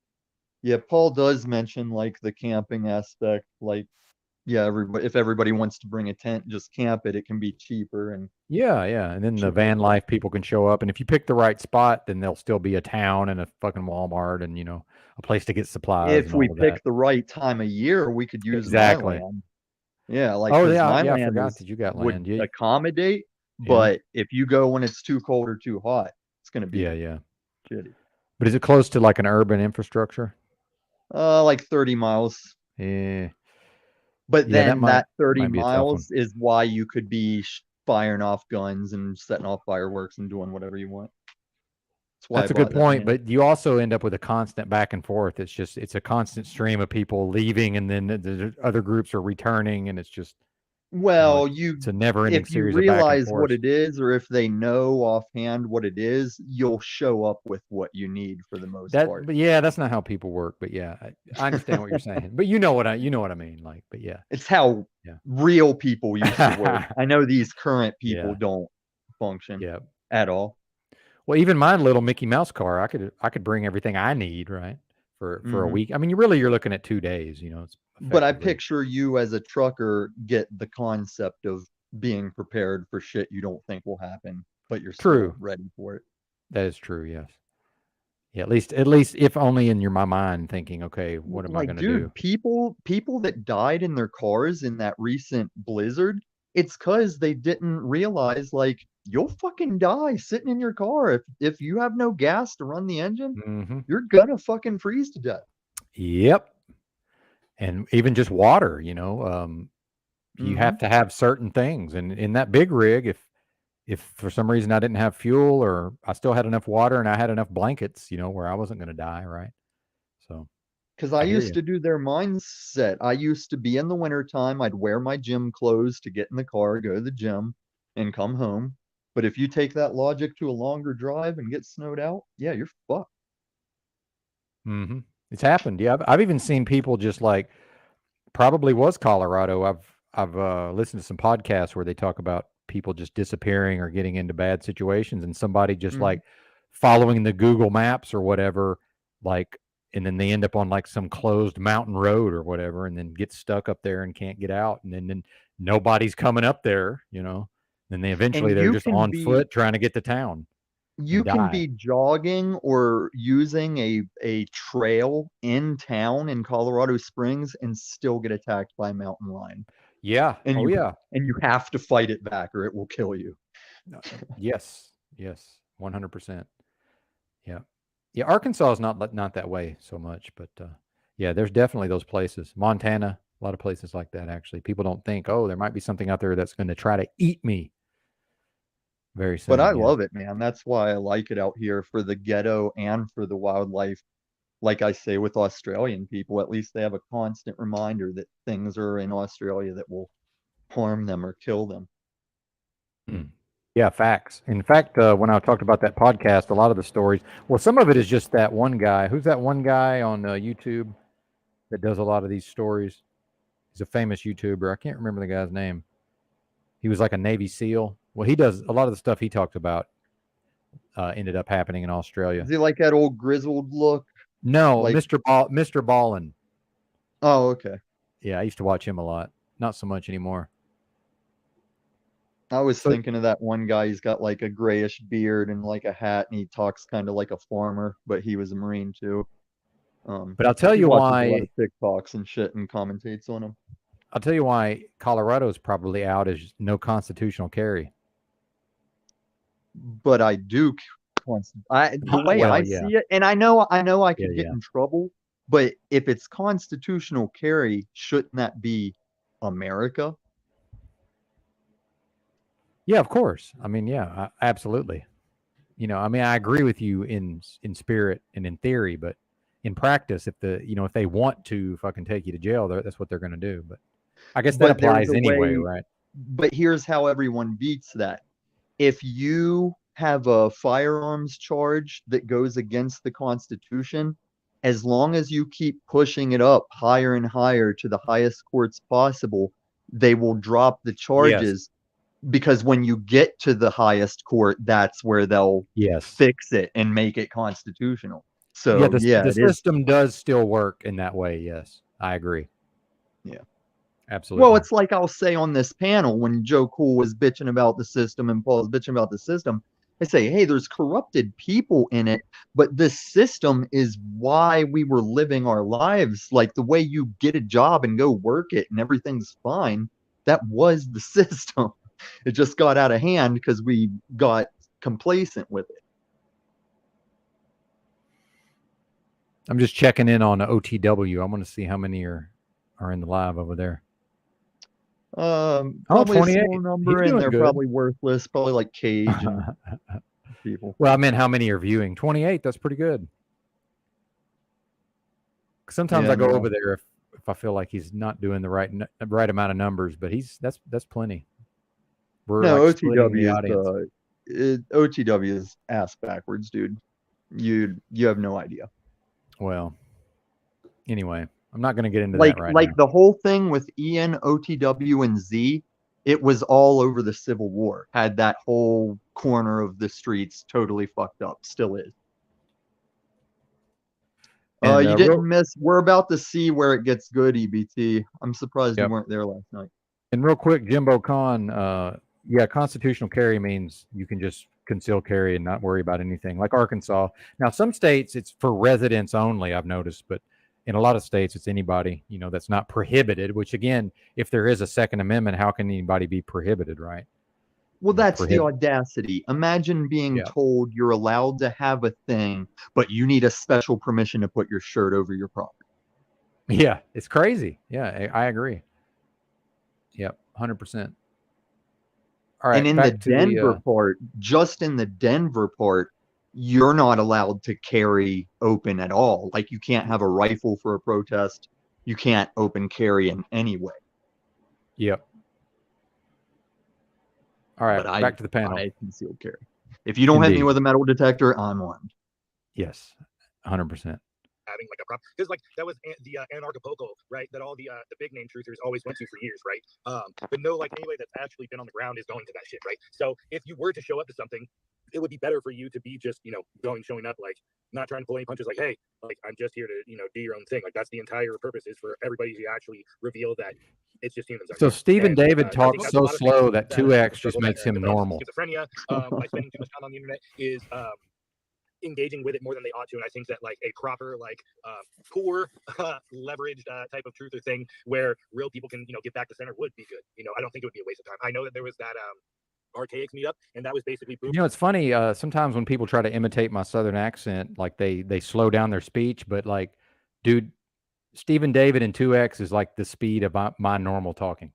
Yeah, Paul does mention like the camping aspect. Like, yeah, if everybody wants to bring a tent, just camp it. It can be cheaper and Yeah. And then the van life people can show up. And if you pick the right spot, then there'll still be a town and a fucking Walmart and, a place to get supplies. if and we all of pick that. the right time of year, we could use Exactly. my land. Yeah, like Oh, 'cause yeah, my I land forgot is- that you got would land. Yeah. accommodate, Yeah. but if you go when it's too cold or too hot, it's gonna be Yeah. shitty. But is it close to like an urban infrastructure? Like 30 miles. Yeah. But Yeah, then that 30 might be a tough one. miles is why you could be firing off guns and setting off fireworks and doing whatever you want. why That's I a good bought that point, land. but you also end up with a constant back and forth. It's a constant stream of people leaving, and then the other groups are returning, and it's just Well, it's a never-ending if you series of back and realize what forth. it is, or if they know offhand what it is, you'll show up with what you need for the most part. But yeah, that's not how people work. But yeah, I understand what you're saying. But you know what I mean. Like, but yeah, It's how Yeah. real people used to work. I know these current people Yeah. don't function Yeah. at all. Well, even my little Mickey Mouse car, I could bring everything I need, right, for a Mhm. week. I mean, you're looking at 2 days. It's But I effectively- picture you as a trucker get the concept of being prepared for shit you don't think will happen, but you're True. still ready for it. That is true. Yes. Yeah. At least if only in my mind thinking, okay, what am I Like, going to dude, do? people that died in their cars in that recent blizzard, it's because they didn't realize, like, you'll fucking die sitting in your car. If you have no gas to run the engine, Mhm. you're gonna fucking freeze to death. Yep. And even just water, you have to have certain things. And in that big rig, if if for some reason I didn't have fuel or I still had enough water and I had enough blankets, where I wasn't going to die, right? So Because I hear used you. to do their mindset. I used to be in the wintertime, I'd wear my gym clothes to get in the car, go to the gym, and come home. But if you take that logic to a longer drive and get snowed out, yeah, you're fucked. Mm-hmm. It's happened. Yeah, I've even seen people just like probably was Colorado. I've listened to some podcasts where they talk about people just disappearing or getting into bad situations, and somebody just Mhm. like following the Google Maps or whatever, like, and then they end up on like some closed mountain road or whatever, and then get stuck up there and can't get out, and then nobody's coming up there, Then they eventually And they're you just can on be foot trying to get to town you and can die. be jogging or using a trail in town in Colorado Springs and still get attacked by a mountain lion. Yeah. And Oh you yeah. and you have to fight it back or it will kill you. Yes. Yes. 100%. Yeah. Yeah. Arkansas is not that way so much, but yeah, there's definitely those places. Montana, a lot of places like that. Actually, people don't think, oh, there might be something out there that's going to try to eat me very soon. But I Yeah. love it, man. That's why I like it out here for the ghetto and for the wildlife. Like I say with Australian people, at least they have a constant reminder that things are in Australia that will harm them or kill them. Yeah, facts. In fact, when I talked about that podcast, a lot of the stories, well, some of it is just that one guy. Who's that one guy on YouTube that does a lot of these stories? He's a famous YouTuber. I can't remember the guy's name. He was like a Navy SEAL. Well, he does a lot of the stuff he talked about ended up happening in Australia. Is he like that old grizzled look? No, Like, Mr. Ballin. oh, okay. Yeah, I used to watch him a lot. Not so much anymore. I was So- thinking of that one guy. He's got like a grayish beard and like a hat, and he talks kind of like a farmer, but he was a Marine too. But I'll tell he you watches a lot why. of TikToks and shit and commentates on them. I'll tell you why Colorado's probably out is no constitutional carry. But I do the way Well, I yeah. see it, and I know I could Yeah, get yeah. in trouble, but if it's constitutional carry, shouldn't that be America? Yeah, of course. I mean, yeah, absolutely. I mean, I agree with you in spirit and in theory, but in practice, if they want to fucking take you to jail, that's what they're going to do. But I guess that But there's applies a anyway, way, right? but here's how everyone beats that. If you have a firearms charge that goes against the Constitution, as long as you keep pushing it up higher and higher to the highest courts possible, they will drop the charges because when you get to the highest court, that's where they'll fix it and make it constitutional. So yeah, the it is. system does still work in that way. Yes, I agree. Yeah. Absolutely. Well, it's like I'll say on this panel when Joe Cool was bitching about the system and Paul was bitching about the system, I say, hey, there's corrupted people in it, but this system is why we were living our lives. Like the way you get a job and go work it and everything's fine, that was the system. It just got out of hand because we got complacent with it. I'm just checking in on OTW. I want to see how many are in the live over there. Probably a 28. small number, He's and doing they're good. probably worthless, probably like Cage and people. Well, I meant how many are viewing. 28. That's pretty good. Sometimes Yeah, I go no. over there if I feel like he's not doing the right amount of numbers, but that's plenty. We're No, like splitting the OTW audience. OTW is ass backwards, dude. You have no idea. Well, anyway, I'm not going to get into Like that right like now. the whole thing with Ian, OTW, and Z, it was all over the Civil War. Had that whole corner of the streets totally fucked up. Still is. And, You didn't miss. We're about to see where it gets good, EBT. I'm surprised you Yep. weren't there last night. And real quick, Jimbo Khan, yeah, constitutional carry means you can just conceal carry and not worry about anything, like Arkansas. Now, some states it's for residents only, I've noticed, but in a lot of states it's anybody, that's not prohibited, which again, if there is a Second Amendment, how can anybody be prohibited, right? Well, that's the audacity. Imagine being Yeah. told you're allowed to have a thing, but you need a special permission to put your shirt over your property. Yeah, it's crazy. Yeah, I agree. Yep, 100%. All right, And in the back to the, Denver part, just in the Denver part, you're not allowed to carry open at all. Like you can't have a rifle for a protest. You can't open carry in any way. Yep. All right, But back to the panel. I conceal carry. If you don't hit me Indeed. with a metal detector, I'm armed. Yes, 100%. Having like a problem because like that was the Anarchapulco, right? That all the big name truthers always went to for years, right? But no, like anybody that's actually been on the ground is going to that shit, right? So if you were to show up to something, it would be better for you to be just showing up, like not trying to pull any punches, like hey, like I'm just here to do your own thing. Like that's the entire purpose, is for everybody to actually reveal that it's just humans. So Stephen David I think talks that's a so lot of slow things that people 2X just struggle makes him develop normal. schizophrenia by spending too much time on the internet is engaging with it more than they ought to. And I think that like a proper poor leveraged type of truth or thing where real people can get back to center would be good. I don't think it would be a waste of time. I know that there was that archaic meetup, and that was basically boom. It's funny. Sometimes when people try to imitate my Southern accent, like they slow down their speech, but like, dude, Stephen David and 2X is like the speed of my normal talking.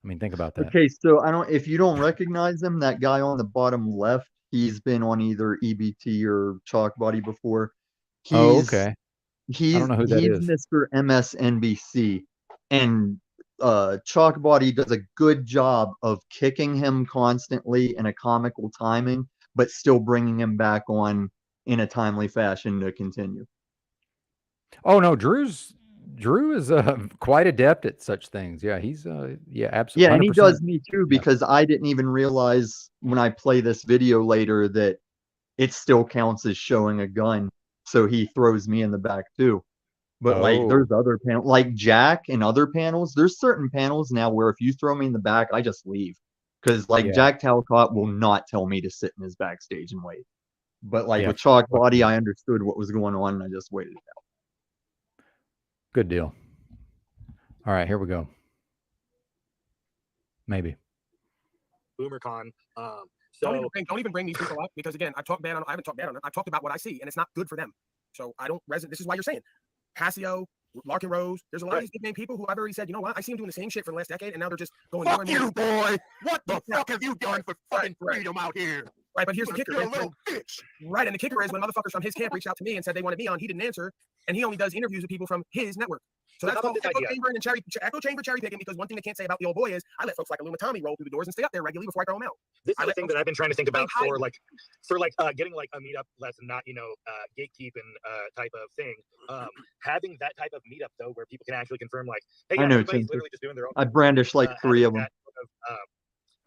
I mean, think about that. Okay, so if you don't recognize him, that guy on the bottom left, he's been on either EBT or Chalk Body before. Okay. I don't know who that He's is. Mr. MSNBC, and Chalk Body does a good job of kicking him constantly in a comical timing, but still bringing him back on in a timely fashion to continue. Oh no, Drew is quite adept at such things. Yeah, he's absolutely. Yeah, and he 100%. does me too, because I didn't even realize when I play this video later that it still counts as showing a gun. So he throws me in the back too. But like there's other panels, like Jack and other panels, there's certain panels now where if you throw me in the back, I just leave. Because like Jack Talcott will not tell me to sit in his backstage and wait. But like with Chalk Body, I understood what was going on and I just waited it out. Good deal. All right, here we go. Maybe. BoomerCon. Don't even bring these people up, because again, I haven't talked bad on them. I've talked about what I see, and it's not good for them. So I don't resonate. This is why you're saying Passio, Larkin Rose. There's a lot of these big name people who I've already said, you know what? I see them doing the same shit for the last decade, and now they're just going. Fuck you, boy! What the fuck have you done for fucking freedom out here? Right, but here's the kicker. You're a little bitch. Right, and the kicker is when motherfuckers from his camp reached out to me and said they wanted me on, he didn't answer, and he only does interviews with people from his network. So that's called echo chamber cherry picking, because one thing they can't say about the old boy is I let folks like Illumitami roll through the doors and stay up there regularly before I throw them out. This is the thing that I've been trying to think about for getting like a meetup less not gatekeeping type of thing. Having that type of meetup though, where people can actually confirm like, hey, I know, everybody's literally just doing their own. I brandish like 3 of them.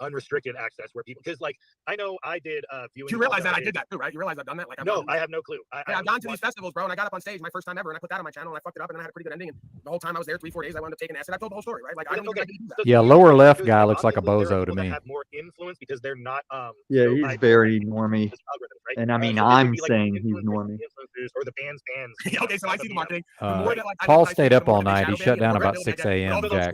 Unrestricted access where people, because like I know I did viewing. You realize that I did that too, right? You realize I've done that? Like I have no clue. I've gone to these festivals, bro, and I got up on stage my first time ever, and I put that on my channel, and I fucked it up, and then I had a pretty good ending. And the whole time I was there, 3-4 days, I wound up taking acid. I told the whole story, right? Like I don't do that. Yeah, lower left guy looks like a bozo to me. Have more influence because they're not. Yeah, he's very normie. Right? And I mean, I'm saying he's normie. Or the band's fans. Okay, so I see the marketing. Paul stayed up all night. He shut down about 6 a.m. Jack.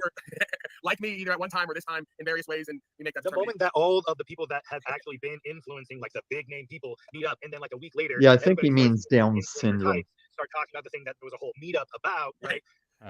Like me, either at one time or this time in various ways, and we make that. The moment that all of the people that have actually been influencing, like the big name people, meet up, and then like a week later, Yeah, I think he means Down syndrome. Start talking about the thing that there was a whole meetup about, right?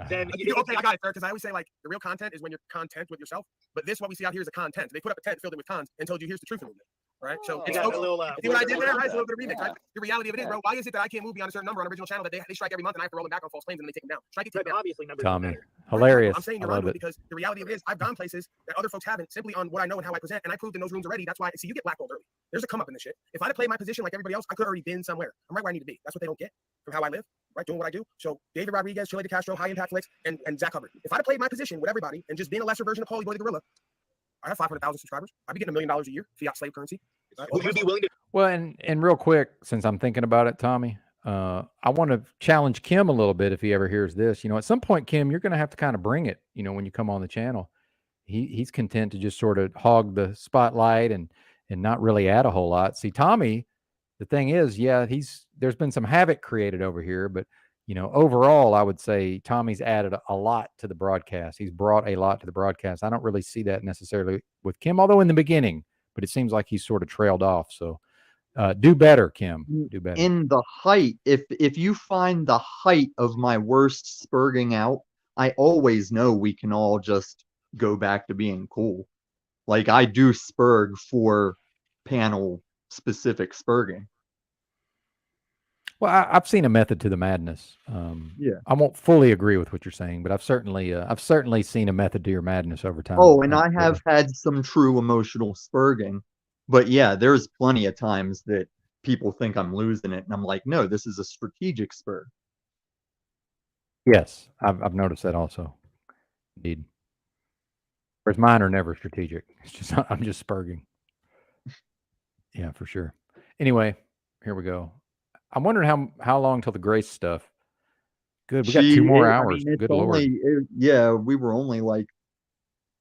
Then okay, I got it, fair, because I always say like the real content is when you're content with yourself, but this what we see out here is a content. They put up a tent filled it with cons and told you here's the truth of it. Right, so it's see what I did there, right? It's a little bit of remix, right? The reality of it is, bro, why is it that I can't move beyond a certain number on original channel that they strike every month and I have to roll them back on false claims and then they take them down? Strike it, take them down. Obviously, numbers Tommy, hilarious. I'm saying you're on because the reality of it is I've gone places that other folks haven't simply on what I know and how I present, and I proved in those rooms already. That's why, see, you get blackballed early. There's a come up in this shit. If I'd have played my position like everybody else, I could have already been somewhere. I'm right where I need to be. That's what they don't get from how I live, right? Doing what I do. So David Rodriguez, Chile de Castro, High Impact Flicks, and Zach Hubbard. If I'd have played my position with everybody and just being a lesser version of Paulie Boy the Gorilla, I have 500,000 subscribers. I'd be getting $1 million a year, fiat slave currency. Would you be willing to? Well, and real quick, since I'm thinking about it, Tommy, I want to challenge Kim a little bit if he ever hears this. At some point, Kim, you're going to have to kind of bring it. When you come on the channel, he's content to just sort of hog the spotlight and not really add a whole lot. See, Tommy, the thing is, there's been some havoc created over here, but overall, I would say Tommy's added a lot to the broadcast. He's brought a lot to the broadcast. I don't really see that necessarily with Kim, although in the beginning, but it seems like he's sort of trailed off. So do better, Kim. Do better. In the height, if you find the height of my worst spurging out, I always know we can all just go back to being cool. Like I do spurg for panel specific spurging. Well, I've seen a method to the madness. Yeah. I won't fully agree with what you're saying, but I've certainly seen a method to your madness over time. Oh, and I Absolutely. have had some true emotional spurging, but yeah, there's plenty of times that people think I'm losing it, and I'm like, no, this is a strategic spur. Yes, I've noticed that also. Indeed. Whereas mine are never strategic. It's just I'm just spurging. Yeah, for sure. Anyway, here we go. I'm wondering how long till the Grace stuff. Good, we got 2 more I hours. mean, it's Good only, lord. yeah, we were only like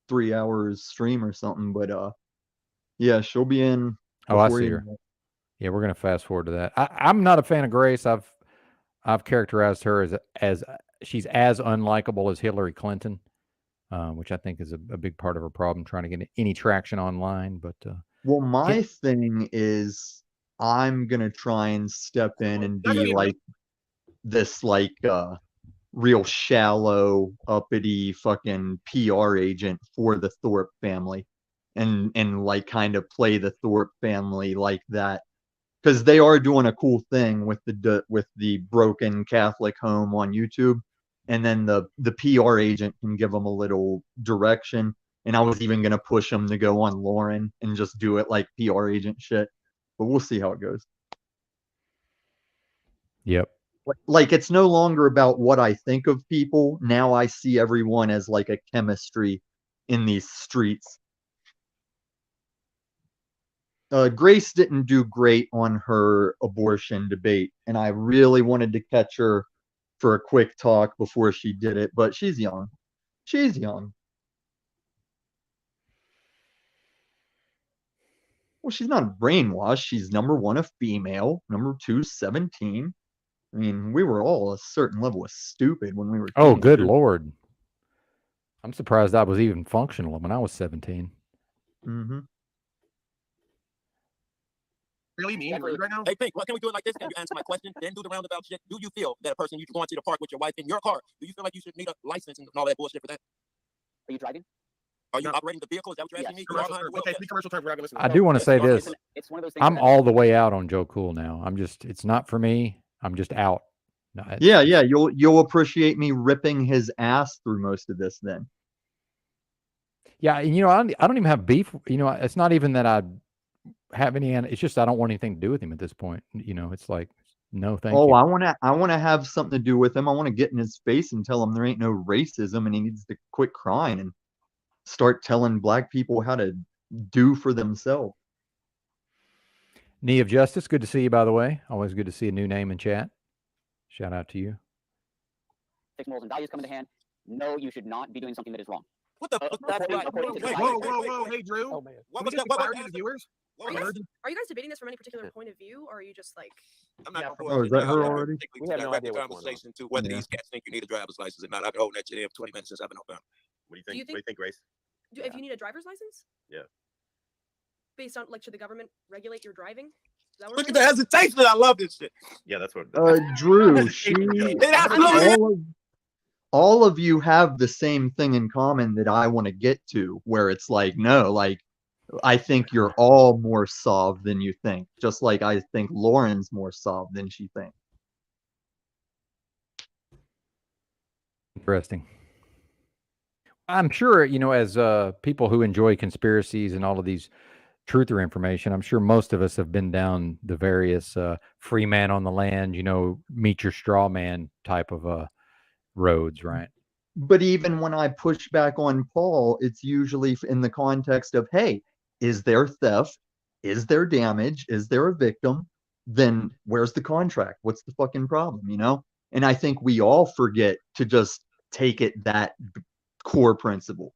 3 hours stream or something, but yeah, she'll be in Oh, I before see you her. know it. Yeah, we're gonna fast forward to that. I'm not a fan of Grace. I've characterized her as she's as unlikable as Hillary Clinton, which I think is a big part of her problem trying to get any traction online. But Well, my thing is I'm gonna try and step in and be like this like real shallow, uppity fucking PR agent for the Thorpe family and like kind of play the Thorpe family like that. Because they are doing a cool thing with the broken Catholic home on YouTube, and then the PR agent can give them a little direction. And I was even gonna push them to go on Lauren and just do it like PR agent shit, but we'll see how it goes. Yep. Like it's no longer about what I think of people. Now I see everyone as like a chemistry in these streets. Grace didn't do great on her abortion debate, and I really wanted to catch her for a quick talk before she did it, but she's young. She's young. Well, she's not brainwashed. She's number one, a female. Number two, 17. I mean, we were all a certain level of stupid when we were oh, good teenagers. lord. I'm surprised I was even functional when I was 17. Mm-hmm. Really mean and rude right now? Hey, Pink, what can we do it like this? Can you answer my question? Then do the roundabout shit. Do you feel that a person you going to the park with your wife in your car, do you feel like you should need a license and all that bullshit for that? Are you driving? Are you operating the vehicle? Is that what you're asking me? You are behind the wheel? Okay, speak commercial terms. We're not gonna listen. I do want to say this. It's one of those things I'm that- all the way out on Joe Cool now. It's not for me. I'm just out. No, Yeah, you'll appreciate me ripping his ass through most of this then. Yeah, and I don't even have beef. It's not even that I have any. It's just I don't want anything to do with him at this point. It's like no, thank you. Oh, I want to have something to do with him. I want to get in his face and tell him there ain't no racism and he needs to quit crying and start telling black people how to do for themselves. Knee of Justice, good to see you, by the way. Always good to see a new name in chat. Shout out to you. Fixed morals and values come into hand. No, you should not be doing something that is wrong. What the fuck? According to the Whoa, hey, Drew. Oh, man. What was the viewers? Are you guys debating this from any particular point of view, or are you just like? I'm not Oh, is that her already? We had no idea conversation to whether these cats think you need a driver's license or not. I've been holding that shit in for 20 minutes since I've been home. What do you think? What do you think, Grace? If you need a driver's license, Yeah. based on should the government regulate your driving? Is that what Look it at the is? hesitation. I love this shit. Yeah, that's what. Drew, It all of you have the same thing in common that I want to get to, where it's like, no, like I think you're all more soft than you think, just like I think Lauren's more soft than she thinks. Interesting. I'm sure, as people who enjoy conspiracies and all of these truther information, I'm sure most of us have been down the various free man on the land, meet your straw man type of roads, right? But even when I push back on Paul, it's usually in the context of, hey, is there theft? Is there damage? Is there a victim? Then where's the contract? What's the fucking problem, And I think we all forget to just take it that core principle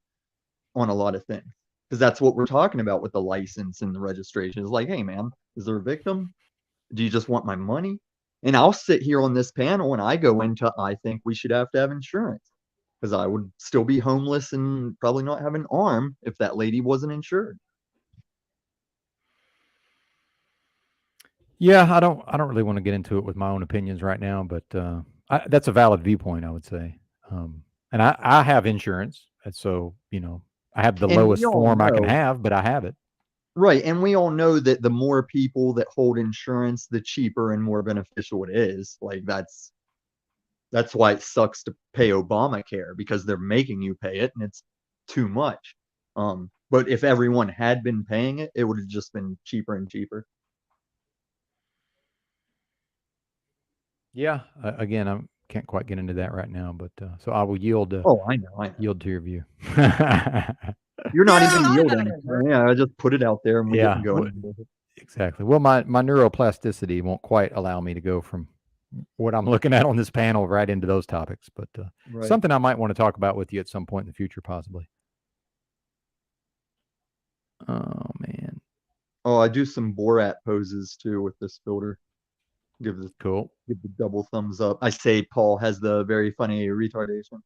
on a lot of things. Because that's what we're talking about with the license and the registration. It's like, hey, man, is there a victim? Do you just want my money? And I'll sit here on this panel and I go into, I think we should have to have insurance. Because I would still be homeless and probably not have an arm if that lady wasn't insured. Yeah, I don't really want to get into it with my own opinions right now, but that's a valid viewpoint, I would say. And I have insurance, and so I have the And we lowest all form I can know- have, but I have it. Right, and we all know that the more people that hold insurance, the cheaper and more beneficial it is. Like that's why it sucks to pay Obamacare, because they're making you pay it and it's too much. But if everyone had been paying it, it would have just been cheaper and cheaper. Yeah. Again, I can't quite get into that right now, but so I will yield. Oh, I know. Yield to your view. You're not even yielding. Yeah, I just put it out there and we Yeah, get going. with it. exactly. Well, my neuroplasticity won't quite allow me to go from what I'm looking at on this panel right into those topics, but Right. something I might want to talk about with you at some point in the future, possibly. Oh man. Oh, I do some Borat poses too with this filter. Give the double thumbs up. I say Paul has the very funny retardation.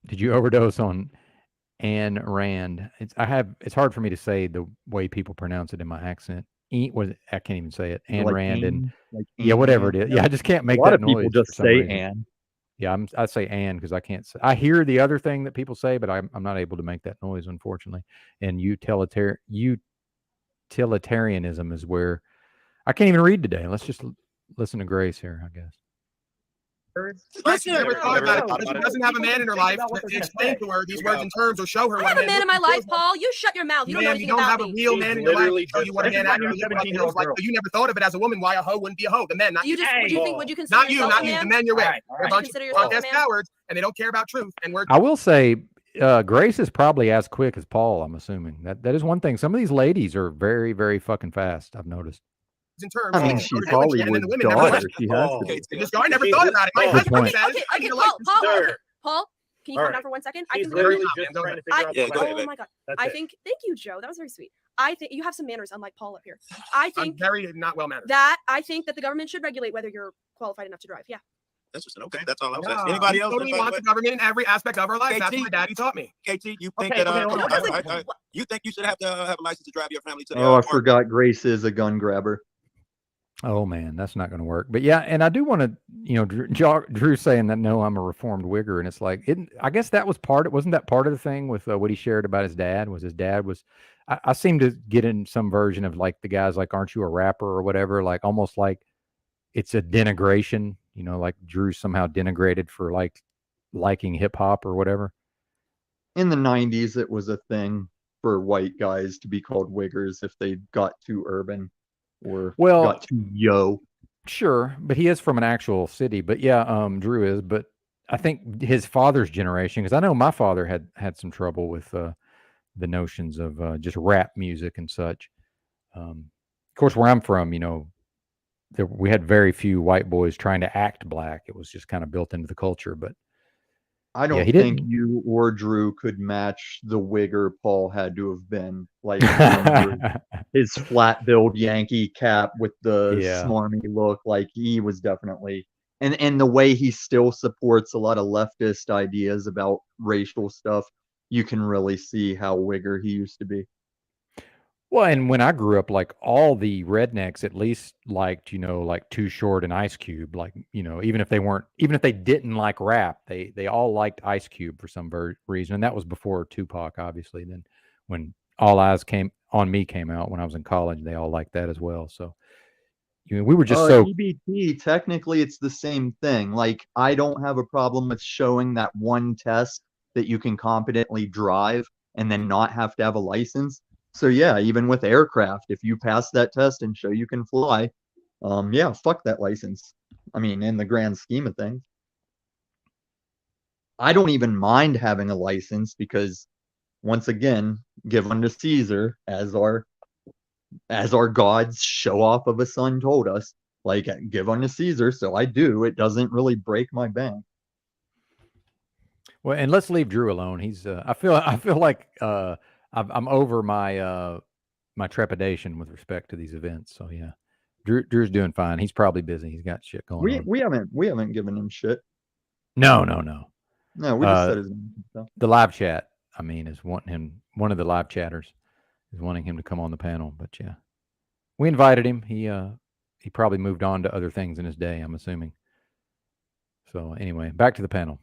Did you overdose on Ayn Rand? It's hard for me to say the way people pronounce it in my accent. I can't even say it. Ayn Like Rand and Ayn, like yeah, Ayn whatever it Rand. is. Yeah, I just can't make A lot that of people noise just for some say reason. Ann. Yeah, I say Ann because I can't say. I hear the other thing that people say, but I'm not able to make that noise, unfortunately. And utilitarianism is where I can't even read today. Let's just listen to Grace here, I guess. She never thought about it because she doesn't have a man in her life to explain to her these words and terms or show her I what have a man in my life, Paul. You shut your mouth. You don't know Man, anything you don't about have a me. real man in your life to show you what a man actually looks like in your life. So you never thought of it as a woman, why a hoe wouldn't be a hoe. The men, not You just would you consider not you, yourself not a you. man? The men you're with. Alright, They're a bunch of consider yourself a punk-ass man? cowards, and they don't care about truth. And we're I will say, Grace is probably as quick as Paul. I'm assuming that is one thing. Some of these ladies are very, very fucking fast. I've noticed. in terms. I mean, of she's what we're doing, and then the Hollywood's women never daughter. listen. She has to be. This guy never thought about it. My Good husband point. says, Okay, I feel Paul, like Paul, sir. Paul, can you All calm right. down for 1 second? She's I think literally we're- just trying to I- figure out what's oh going my god. That's I it. think thank you, Joe. That was very sweet. I think you have some manners, unlike Paul up here. I I'm think very not well mannered. I think that the government should regulate whether you're qualified enough to drive. Yeah. Interesting. Okay, that's all I'm saying. Yeah, Anybody we else? totally want the government in every aspect of our life. That's what my daddy taught me. KT, you think Okay, that okay, hold on. you think you should have to have a license to drive your family to the Oh, I park? forgot Grace is a gun grabber. Oh man, that's not going to work. But yeah, and I do want to, Drew saying that no, I'm a reformed Wigger, and it's like, I guess that was wasn't that part of the thing with what he shared about his dad? Was his dad was, I seem to get in some version of like the guys like, aren't you a rapper or whatever? Like almost like it's a denigration, like Drew somehow denigrated for like liking hip hop or whatever. In the 90s, it was a thing for white guys to be called Wiggers if they got too urban or got too yo. Sure, but he is from an actual city. But yeah, Drew is. But I think his father's generation, because I know my father had some trouble with the notions of just rap music and such. Of course, where I'm from, we had very few white boys trying to act black. It was just kind of built into the culture. But I don't he think didn't. you or Drew could match the Wigger Paul had to have been. Like his flat-billed Yankee cap with the Yeah. smarmy look. Like he was definitely, and the way he still supports a lot of leftist ideas about racial stuff. You can really see how Wigger he used to be. Well, and when I grew up, like all the rednecks at least liked, like Too Short and Ice Cube. Like, even if they didn't like rap, they all liked Ice Cube for some reason. And that was before Tupac, obviously. Then when All Eyes on Me came out when I was in college, they all liked that as well. So we were just so EBT, technically it's the same thing. Like I don't have a problem with showing that one test that you can competently drive and then not have to have a license. So yeah, even with aircraft, if you pass that test and show you can fly, yeah, fuck that license. I mean, in the grand scheme of things. I don't even mind having a license because once again, give unto Caesar as our God's show off of a son told us, like give unto Caesar. So I do. It doesn't really break my bank. well, and let's leave Drew alone. He's I feel like I'm over my my trepidation with respect to these events. So yeah, Drew's doing fine. He's probably busy. He's got shit going on. We haven't given him shit. No. No, we just said his name and stuff. The live chat, I mean, is wanting him. One of the live chatters is wanting him to come on the panel. But yeah, we invited him. He probably moved on to other things in his day, I'm assuming. So anyway, back to the panel.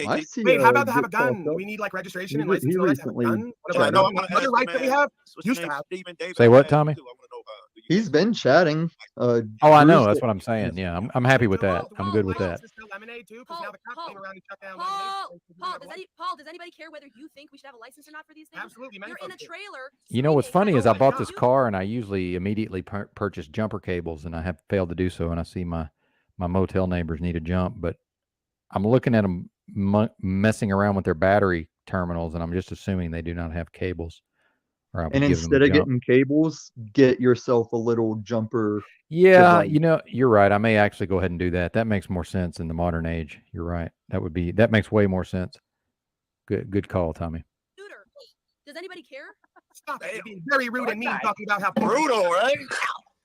I see, Wait, how about to have a get caught gun? up. We need like registration He and re- license he and all that to have a recently gun. One of chatted. our other rights that we have used to have. Say what, Tommy? He's been chatting. Oh, I know. Bruce- That's what I'm saying. Yeah, I'm happy with that. I'm good with that. Paul, does anybody care whether you think we should have a license or not for these things? Absolutely. You're in a trailer. You know what's funny is I bought this car and I usually immediately purchase jumper cables, and I have failed to do so. And I see my motel neighbors need a jump, but I'm looking at them messing around with their battery terminals, and I'm just assuming they do not have cables. Or I would And give them a instead of jump. getting cables, get yourself a little jumper. Yeah, device. you know, you're right. I may actually go ahead and do that. That makes more sense in the modern age. You're right. That makes way more sense. Good call, Tommy. Does anybody care? Stop it. It'd be very rude and mean talking about how Brutal, right?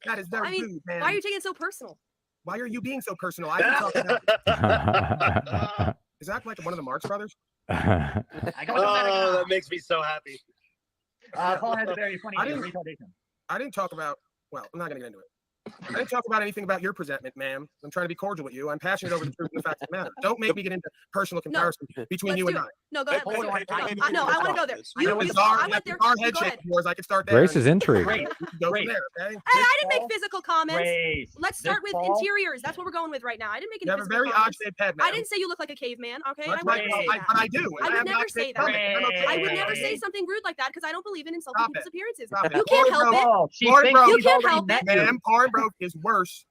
That is very I mean, rude, man. why are you taking it so personal? Why are you being so personal? I didn't talk about Is that like one of the Marx brothers? I got that makes me so happy. Paul has a very funny retardation. I didn't talk about, well, I'm not going to get into it. I didn't talk about anything about your presentment, ma'am. I'm trying to be cordial with you. I'm passionate over the truth and the facts of the matter. Don't make me get into personal comparison between you and I. No, go ahead. No, I want to go there. I went there. Our head shape of yours, I could start there. Grace is intrigued. Go from there, okay? And I didn't make physical comments. Grace, Let's start with Paul? interiors. That's what we're going with right now. I didn't make any You have a physical very comments. odd-shaped head, I ma'am. didn't say you look like a caveman, okay? That's I would right. never say that. But I do. I would have never not say said that. that. I'm okay I would with never that. say something rude like that because I don't believe in insulting Stop people's it. appearances. Stop it. You can't help Paul, it. she Porn thinks broke. You he's can't already help met it. you. Ma'am, porn broke is worse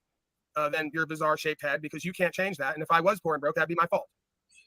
than your bizarre shaped head because you can't change that. And if I was porn broke, that'd be my fault.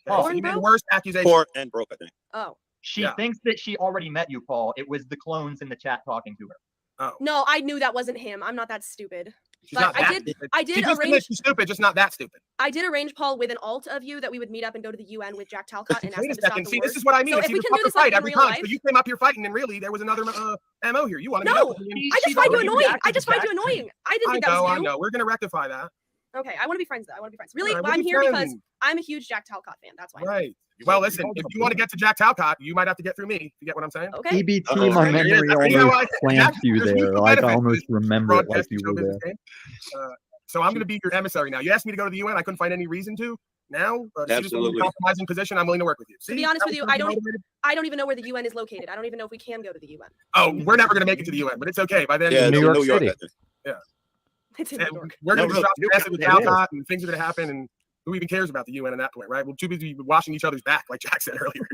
Okay? So you made a worse accusation. Poor and broke, I think. Oh. She thinks that she already met you, Paul. It was the clones in the chat talking to her. Oh. No, I knew that wasn't him. I'm not that stupid. She's But not that stupid. I did She just arrange. she's stupid, just not that stupid. I did arrange, Paul, with an alt of you that we would meet up and go to the UN with Jack Talcott and ask Wait them a to stop second. the See, wars. this is what I mean. So It's if we either can do fuck or this like fight in every real time. life. So you came up here fighting, and really there was another MO here. You wanted to No, meet up with me. I just find you annoying. I just find you annoying. I didn't think that was I you. know. We're gonna rectify that. Okay, I want to be friends though. I want to be friends. Really, All right, we'll I'm be here because friends. I'm a huge Jack Talcott fan. That's why. Right. Well, listen, if you want to get to Jack Talcott, you might have to get through me. You get what I'm saying? Okay. EBT, my memory almost plants you there. Like I almost remember it like you were there. So I'm going to be your emissary now. You asked me to go to the UN. I couldn't find any reason to. Now, Absolutely. compromising position. I'm willing to work with you. To be honest with you, I don't even know where the UN is located. I don't even know if we can go to the UN. Oh, we're never going to make it to the UN, but it's okay. By then, Yeah, New York City. Yeah. It's in And New York. we're going to No, be New massive with York. Talcott, and things are going to happen, and who even cares about the UN at that point, right? We're too busy washing each other's back, like Jack said earlier.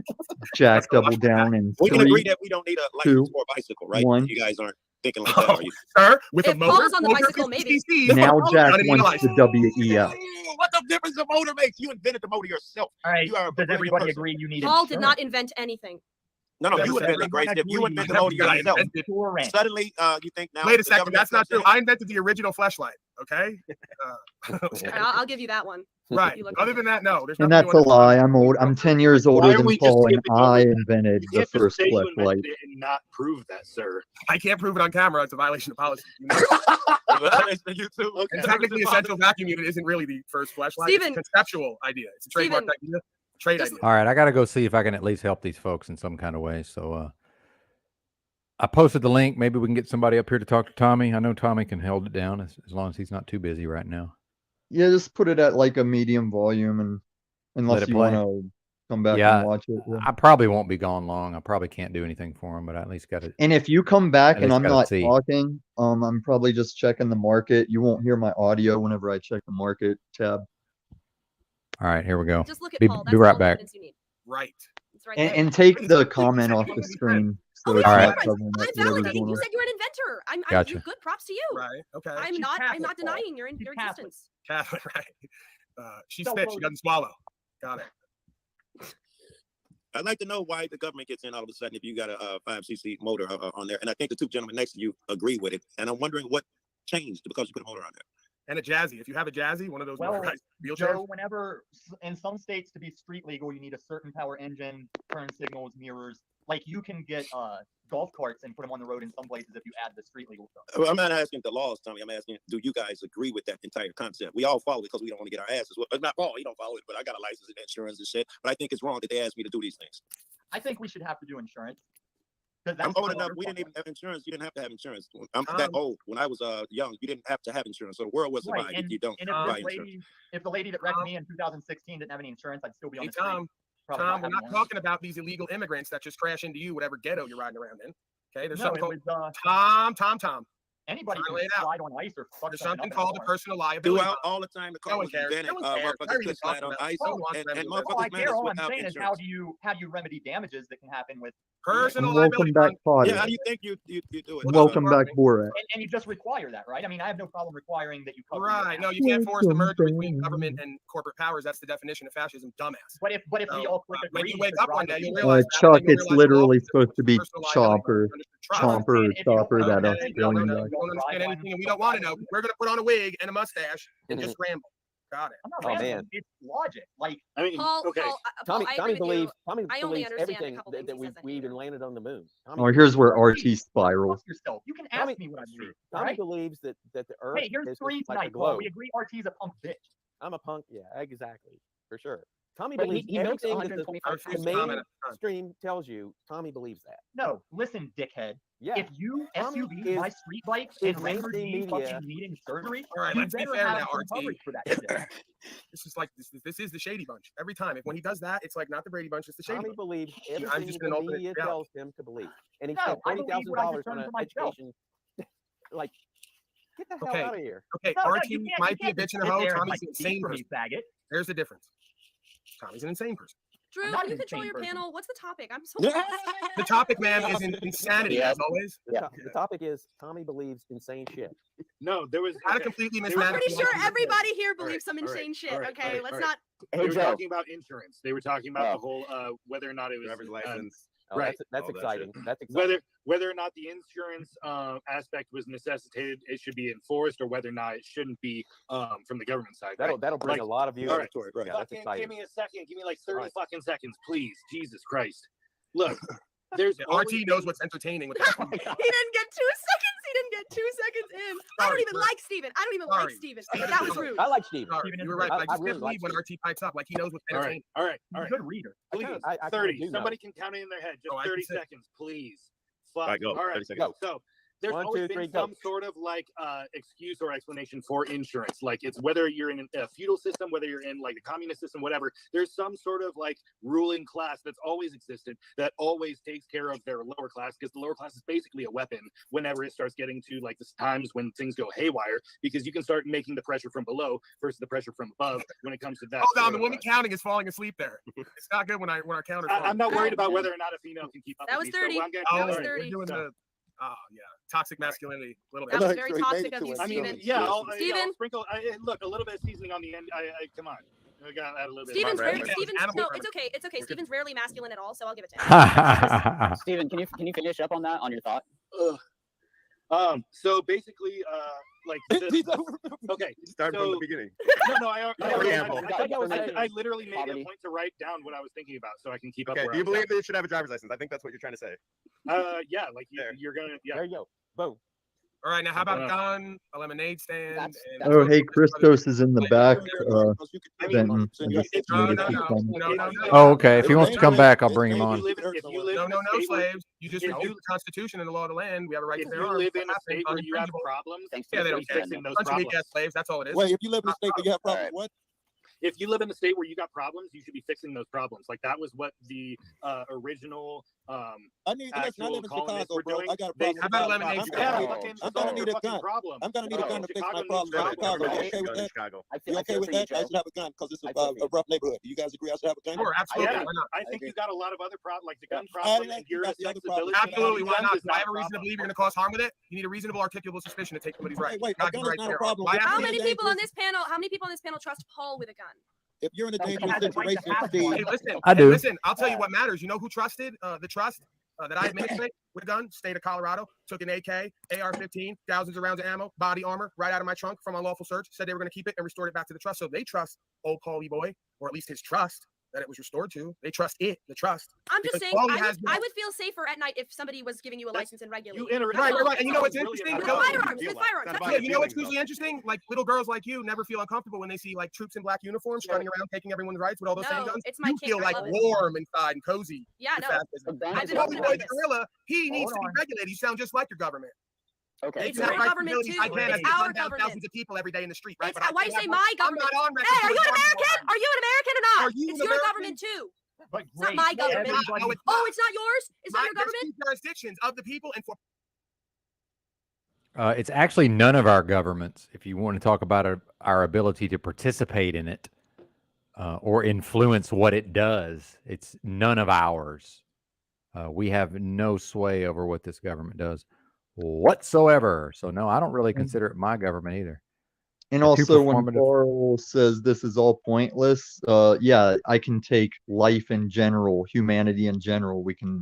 Jack double down in We can agree 3, that we don't need a 2, license for a bicycle, right? 1. You guys aren't thinking like that, are you? Sir, with If a Paul motor, was on the bicycle, maybe. Now Jack Don't need a wants the license. WEF. What the difference a motor makes? You invented the motor yourself. All right. You are a Does brilliant everybody person. agree you need Paul did insurance? not invent anything. No, Never you said invented that. it, Grace. If you Agree. invent the Never motor said I yourself, invented Insurance. suddenly you think now. Wait a the second, government that's not true. steps in? I invented the original flashlight. Okay. I'll give you that one. Right. You look Other like than that, no. There's And nothing that's a you want lie. I'm old. I'm 10 years older Why are than we just Paul, and skipping over I that? invented You the can't just first say you flashlight. invented it and not prove that, sir. I can't prove it on camera. It's a violation of policy. You know? You too? Okay. And technically, a central vacuum unit isn't really the first flashlight. It's Steven. a conceptual idea. It's a trademark Steven. idea. Trade Just- idea. All right, I got to go see if I can at least help these folks in some kind of way. So I posted the link. Maybe we can get somebody up here to talk to Tommy. I know Tommy can hold it down as long as he's not too busy right now. Yeah, just put it at like a medium volume, and unless it you play. want to come back Yeah, and watch it. Yeah. I probably won't be gone long. I probably can't do anything for him, but I at least got it. And if you come back At and least I'm gotta not see. talking, I'm probably just checking the market. You won't hear my audio whenever I check the market tab. All right, here we go. Just look at Be, Paul. be That's right all the back. evidence you need. Right. It's right And, there. and take the comment off the screen. So Oh, it's yeah, All not right. covering up I'm whatever's validating. going You on. said you're an inventor. I'm Gotcha. you're good. Props to you. Right. Okay. I'm She's not Catholic, Paul. denying your She's Catholic. existence. Catholic, right. She's So fit. She close. doesn't swallow. Got it. I'd like to know why the government gets in all of a sudden if you got a 5cc motor on there. And I think the two gentlemen next to you agree with it. And I'm wondering what changed because you put a motor on there. And a Jazzy. If you have a Jazzy, one of those Well, motorized wheelchairs. Joe, whenever in some states to be street legal, you need a certain power engine, turn signals, mirrors. Like you can get golf carts and put them on the road in some places if you add the street legal stuff. Well, I'm not asking the laws, Tommy. I'm asking, do you guys agree with that entire concept? We all follow it because we don't want to get our asses. Well, not Paul, he don't follow it, but I got a license and insurance and shit. But I think it's wrong that they ask me to do these things. I think we should have to do insurance. I'm old enough. We didn't even have insurance. You didn't have to have insurance. I'm that old. When I was young, you didn't have to have insurance. So the world was Right, survived if you don't and buy if, insurance. if the lady that wrecked me in 2016 didn't have any insurance, I'd still be on the street. Tom, Probably we're having not one. talking about these illegal immigrants that just crash into you, whatever ghetto you're riding around in. Okay, there's No, something it called was, Tom. Anybody Trying can to lay it out. slide on ice or fuck There's something something up called a in the car. personal liability. Throughout all the time, the car was invented. Motherfuckers could slide on ice, Well, and well, I motherfuckers care. managed All I'm without saying is insurance. how do you remedy damages that can happen with personal Welcome back, Potter. Yeah, how do you think you do it? Welcome back, Borat. And you just require that, right? I mean, I have no problem requiring that you cover. Right. No, you can't force the merger between government and corporate powers. That's the definition of fascism, dumbass. But if we all click when agree you wake to up one drive day, you'll a- realize Chuck, it's literally supposed to be Chomper, Chomper, if you don't Chopper, that understand, you don't Australian know, guy. you don't understand anything, and we don't want to know. We're going to put on a wig and a mustache and just ramble. Got it. I'm not Oh, rambling. man. It's logic. Like, I mean, Paul, okay. Paul, Tommy, I Tommy agree with you. believes Tommy I only believes understand a everything couple that, things that he says we even landed on the moon. Tommy Oh, here's where RT spirals. yourself. You can ask Tommy, me what I believe. Tommy Right? believes that the Earth Hey, here's is three like a tonight, Paul. globe. We agree RT's a punk bitch. I'm a punk. Yeah, exactly, for sure. Tommy But believes he makes everything that 125 the mainstream tells you. Tommy believes that. No, listen, dickhead. Yeah. If you Tommy SUV my street bike is and render mainstream me media. fucking needing surgery, All right, you let's be better fair have now, some RT. coverage for that shit. This is like this is the Shady Bunch every time. When he does that, it's like not the Brady Bunch, it's the Shady Tommy Bunch. believes I'm everything just that in an the alternate media reality. tells him to believe, and he No, spent I believe what I $30,000 discern on for an myself. education. Like, get the hell Okay. out of here. Okay, No, RT you can't- might you be a can't bitch just in a sit hoe. there and, Tommy's like, an speak insane for me, person. faggot. There's the difference. Tommy's an insane person. Drew, I'm not can you an control insane your person. panel? What's the topic? I'm so The topic, man, is insanity, as always. The topic is Tommy believes insane shit. No, there was How to completely I'm mismanage. pretty sure everybody here All right, believes some all right, insane shit. all right, Okay, all right, let's all not. They were talking about insurance. They were talking about Oh. the whole whether or not it was Driver's license. Oh, right. That's All that exciting. shit. That's exciting. Whether or not the insurance aspect was necessitated, it should be enforced, or whether or not it shouldn't be from the government side. That'll right? bring Like, a lot of views all right, to it. Right. Yeah, that's fucking exciting. give me a second. Give me like 30 Right. fucking seconds, please. Jesus Christ. Look, there's RT knows what's entertaining. With He didn't get 2 seconds. He didn't get 2 seconds in. I don't even like Steven. I don't even like Steven. But that was rude. I like Steven. Sorry, you were right. But I just really can't like believe when RT pipes up. Like he knows what's all right, entertaining. all right, all right. Good reader. Please, I kinda 30. do know. Somebody can count it in their head. Just Oh, I can 30 say. seconds, please. Fuck. All right, go. All right, 30 seconds. so there's 1, always 2, been 3, go. some sort of like excuse or explanation for insurance. Like it's whether you're in a feudal system, whether you're in like the communist system, whatever. There's some sort of like ruling class that's always existed that always takes care of their lower class, because the lower class is basically a weapon whenever it starts getting to like the times when things go haywire, because you can start making the pressure from below versus the pressure from above when it comes to that. Hold on, sort the of woman class. counting is falling asleep there. It's not good when our counter's I'm not falling. worried about whether or not a female can keep up. That with was me, 30. So I'm gonna That count was it. 30. We're doing the toxic masculinity. A little bit. That was very toxic of you, I mean, Steven. yeah, I'll Steven? sprinkle. Look, a little bit of seasoning on the end. Come on, I got to add a little bit. Steven's of very, right. Steven's, Animal no, premise. it's okay. It's okay. Steven's rarely masculine at all, so I'll give it to him. Steven, can you finish up on that, on your thought? So basically, like, okay. Start from the beginning. No, I literally made Poverty. it a point to write down what I was thinking about so I can keep up. Okay. Where Do you I'm believe they should have a driver's license? I think that's what you're trying to say. at. Yeah, like you're gonna. Yeah. There you go. Boom. All right, now how about a gun, a lemonade stand? and- Oh, hey, Christos is in the back. Benton. I No, just No, noticed no, his no, comment. no, no, no. Oh, okay. If he wants to come back, I'll bring him on. If you live No, in no, a no state where- slaves. You just if revoke you- the Constitution and the law of the land. We have a right If to bear you arms. live What in a happened? state where you have Infringible. problems, Yeah, they don't care. fixing those Bunch of problems. weak-ass slaves. That's all it is. Wait, if you live in a state where you have problems, what? If you live in a state where you got problems, you should be fixing those problems. Like that was what the original I need, listen, I live in colonists Chicago, were bro. doing. I got a They- problem. How about with lemonade I'm stand? gonna Yeah, need- fucking I'm gonna solve need your a fucking gun. problem. I'm gonna need a gun to fix my Chicago problem in needs Chicago. guns. You okay with that? Chicago. You okay with that? I should have a gun because it's a rough neighborhood. You guys agree I should have a gun? Sure, absolutely. Yeah, Why not? I think you got a lot of other problems, like the gun I problem didn't and ask you your about the other accessibility. problems. Absolutely, why Guns not? is Do I have a a reason to problem. believe you're going to cause harm with it? You need a reasonable, articulable suspicion to take somebody's right. Wait, Not a gun right is not a there. problem. Why If How you're in many a people on dangerous- this panel? How many people on this panel trust Paul with a gun? If you're in a That's dangerous the right to situation, have Steve, one. Hey, listen. I do. Listen, I'll tell you what matters. You know who trusted the trust that I administrate with a gun? State of Colorado. Took an AK, AR-15, thousands of rounds of ammo, body armor, right out of my trunk from unlawful search. Said they were going to keep it and restored it back to the trust. So they trust old Paulie boy, or at least his trust. that it was restored to. They trust it. The trust. I'm just Because saying, Paulie I has would feel safer at night if somebody was giving you a license and regulating. Right. And you know what's interesting? With firearms. Yeah, you know what's usually interesting? Like little girls like you never feel uncomfortable when they see like troops in black uniforms running around taking everyone's rights with all those handguns. It's my You kink. feel I like love it. warm inside and cozy. Yeah, with no. fascism. I've been Paulie open Boy about the this. gorilla, he needs to be regulated. You sound just like your government. Okay. It's our government too. I can It's as our gun down government. thousands of people every day in the street, right? It's, why do you say my government? I'm not on Hey, are you an American? Are you an American or not? Are you It's an your American? government too. But It's not my government. No, it's Oh, it's not yours? It's not your There's government? two jurisdictions of the people and for It's actually none of our governments. If you want to talk about our ability to participate in it or influence what it does, it's none of ours. We have no sway over what this government does whatsoever. So no, I don't really consider it my government either. And They're too also, when performative. Carl says this is all pointless, yeah, I can take life in general, humanity in general, we can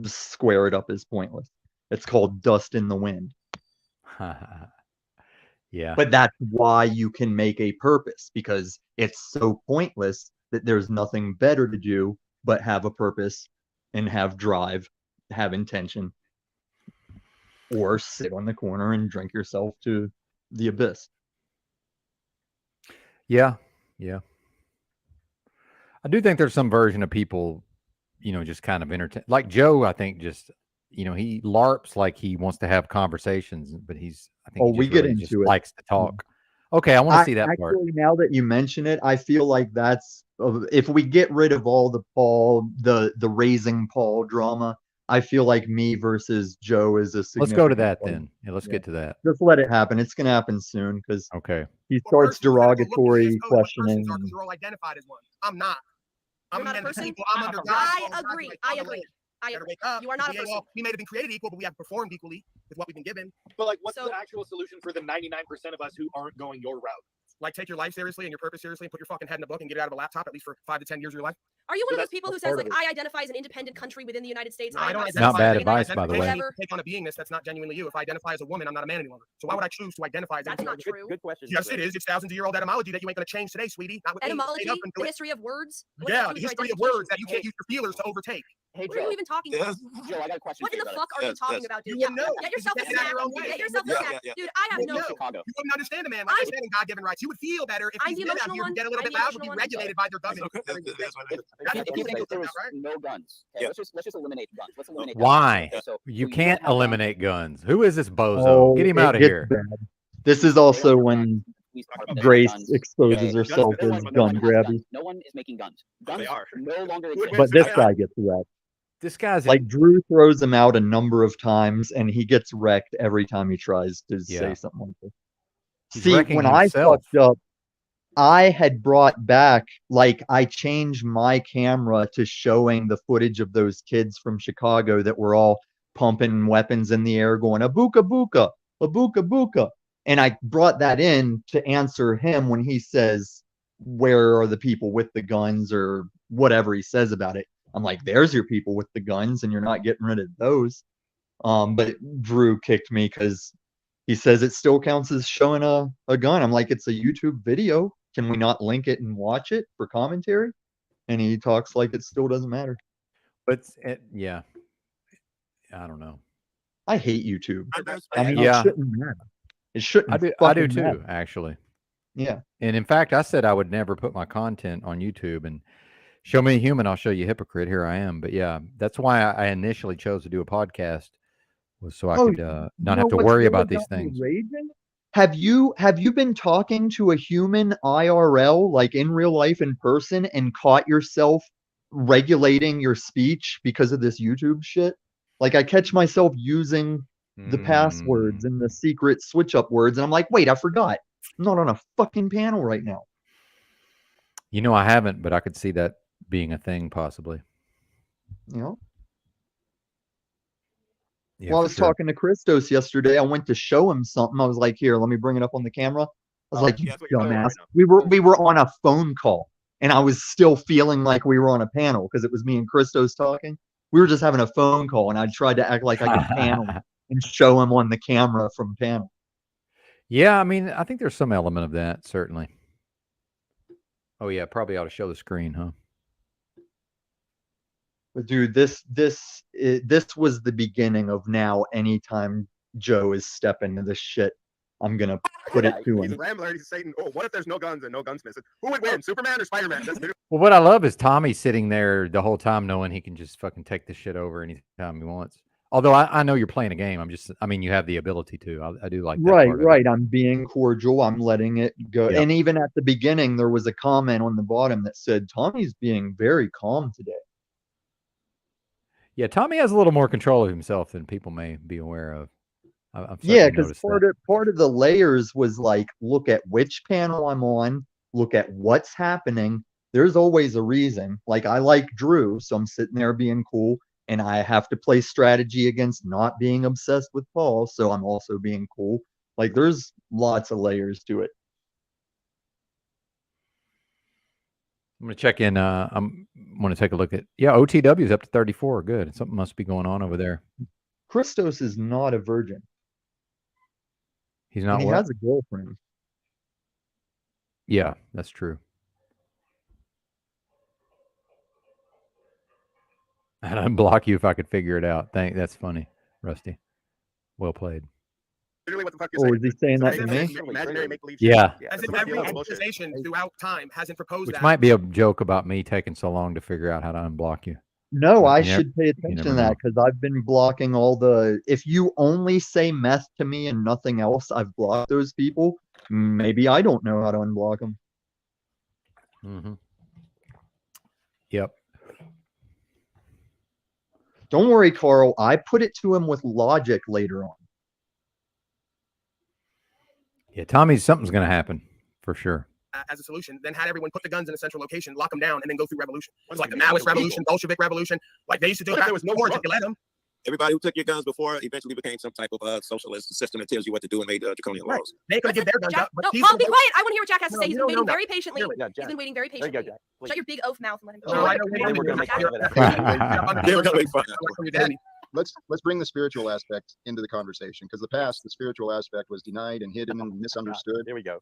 square it up as pointless. It's called dust in the wind. Yeah. But that's why you can make a purpose, because it's so pointless that there's nothing better to do but have a purpose and have drive, have intention, or sit on the corner and drink yourself to the abyss. Yeah. Yeah. I do think there's some version of people, just kind of entertain. Like Joe, I think just, he LARPs like he wants to have conversations, but I think Oh, he we just get really just into it. likes to talk. Okay, I want to see that part. Actually, now that you mention it, I feel like that's if we get rid of all the the raising Paul drama, I feel like me versus Joe is a significant. Let's go to that part. then. Yeah, let's get to that. Just let it happen. It's gonna happen soon because Okay. he starts derogatory questioning. because you're all identified as one. I'm not. I'm not a a man of the person? people. I'm under God. I agree. I agree. You are not a person. We may have been created equal, but we have performed equally with what we've been given. But like, what's the actual solution for the 99% of us who aren't going your route? Like, take your life seriously and your purpose seriously, and put your fucking head in a book and get it out of a laptop at least for 5 to 10 years of your life. Are you one of those people who says part like of it. I identify as an independent country within the United States? No, I don't Not bad advice, by the way. Take on a beingness that's not genuinely you. If I identify as a woman, I'm not a man any longer. So why would I choose to identify as That's not true. Good question. Yes, it is. It's thousands-of-year-old etymology that you ain't going to change today, sweetie. Not with me. Etymology, Stay up and do the it. history of words. What Yeah, does that the do with history your of words that you can't use your feelers to overtake. Hey, What are you even talking about? Joe, I got a question. What in for the you, fuck are you brother. talking about, dude? You wouldn't know. Get yourself a Take it out snack. your own way. Get yourself a Yeah, snack. yeah. Dude, I have no. Chicago. You wouldn't understand a man. Like I said, in God-given rights. You would feel better if I'm these the men out emotional here one. who get a little I'm bit the loud would be emotional one. regulated by their government. If you think that there was no guns, okay, let's just eliminate guns. Let's eliminate guns. Why? So You don't can't have eliminate guns. Who is this bozo? Get him it out of gets here. bad. This is also when Grace exposes herself No as one gun has grabby. guns. No one is making guns. Guns no longer exist. But this guy gets wrecked. This guy's Like Drew throws him out a number of times, and he gets wrecked every time he tries to say something like this. He's See, wrecking when himself. I fucked up, I had brought back, like, I changed my camera to showing the footage of those kids from Chicago that were all pumping weapons in the air, going a buka buka, a buka buka. And I brought that in to answer him when he says, "Where are the people with the guns?" or whatever he says about it. I'm like, "There's your people with the guns, and you're not getting rid of those." But Drew kicked me because he says it still counts as showing a gun. I'm like, it's a YouTube video. Can we not link it and watch it for commentary? And he talks like it still doesn't matter. But yeah, I don't know. I hate YouTube. I mean, Yeah. it shouldn't matter. It shouldn't. I do fucking too, matter. actually. Yeah. And in fact, I said I would never put my content on YouTube and show me a human, I'll show you a hypocrite. Here I am. But yeah, that's why I initially chose to do a podcast, was so I could not have to worry about these things. Raging? Have you been talking to a human IRL, like in real life in person, and caught yourself regulating your speech because of this YouTube shit? Like, I catch myself using the passwords and the secret switch up words, and I'm like, wait, I forgot. I'm not on a fucking panel right now. I haven't, but I could see that being a thing possibly. You know? Yeah, Well, I for was sure. talking to Christos yesterday. I went to show him something. I was like, "Here, let me bring it up on the camera." I was like, "You dumbass." We were on a phone call, and I was still feeling like we were on a panel because it was me and Christos talking. We were just having a phone call, and I tried to act like I could panel and show him on the camera from panel. Yeah, I mean, I think there's some element of that, certainly. Oh yeah, probably ought to show the screen, huh? But dude, this was the beginning of now. Anytime Joe is stepping into this shit, I'm gonna put it to He's him. a rambler. He's saying, "Oh, what if there's no guns and no gunsmiths? Who would win, Superman or Spider-Man?" That's Well, what I love is Tommy sitting there the whole time knowing he can just fucking take this shit over anytime he wants. Although I know you're playing a game. I mean, you have the ability to. I do like that Right, part of it. right. I'm being cordial. I'm letting it go. Yep. And even at the beginning, there was a comment on the bottom that said, Tommy's being very calm today. Yeah, Tommy has a little more control of himself than people may be aware of. I've Yeah, certainly because noticed part that. of the layers was like, look at which panel I'm on, look at what's happening. There's always a reason. Like I like Drew, so I'm sitting there being cool, and I have to play strategy against not being obsessed with Paul, so I'm also being cool. Like there's lots of layers to it. I'm gonna check in. I'm want to take a look at. Yeah, OTW is up to 34. Good. Something must be going on over there. Christos is not a virgin. He's And not he what? has a girlfriend. Yeah, that's true. I'd unblock you if I could figure it out. That's funny, Rusty. Well played. literally what the fuck you're Oh, is he saying that to me? Imaginary make-believe Yeah. shit. As if That's every fucking bullshit. organization throughout time hasn't proposed Which that. might be a joke about me taking so long to figure out how to unblock you. No, But I you never- should pay you attention never to that know. because I've been blocking all the. If you only say meth to me and nothing else, I've blocked those people. Maybe I don't know how to unblock them. Mm-hmm. Yep. Don't worry, Carl. I put it to him with logic later on. Yeah, Tommy's something's gonna happen for sure. As a solution, then had everyone put the guns in a central location, lock them down, and then go through revolution. It's What's like the the Maoist illegal? revolution, Bolshevik revolution, like they used to do What it if back there was no before, drug? if you let them. Everybody who took your guns before eventually became some type of socialist system that tells you what to do and made draconian Right. laws. They could give their guns Jack, up, but no, he's Paul, be gonna- quiet. I want to hear what Jack has to No, say. He's no, been no, waiting no. very patiently. Really, He's been waiting very There you go, patiently. Jack. Shut your big oaf mouth and let him go. No, I don't They were gonna make fun of it. Jack. They were gonna make fun of From your it. daddy. Let's bring the spiritual aspect into the conversation because the past, the spiritual aspect was denied and hidden and misunderstood. Here we go.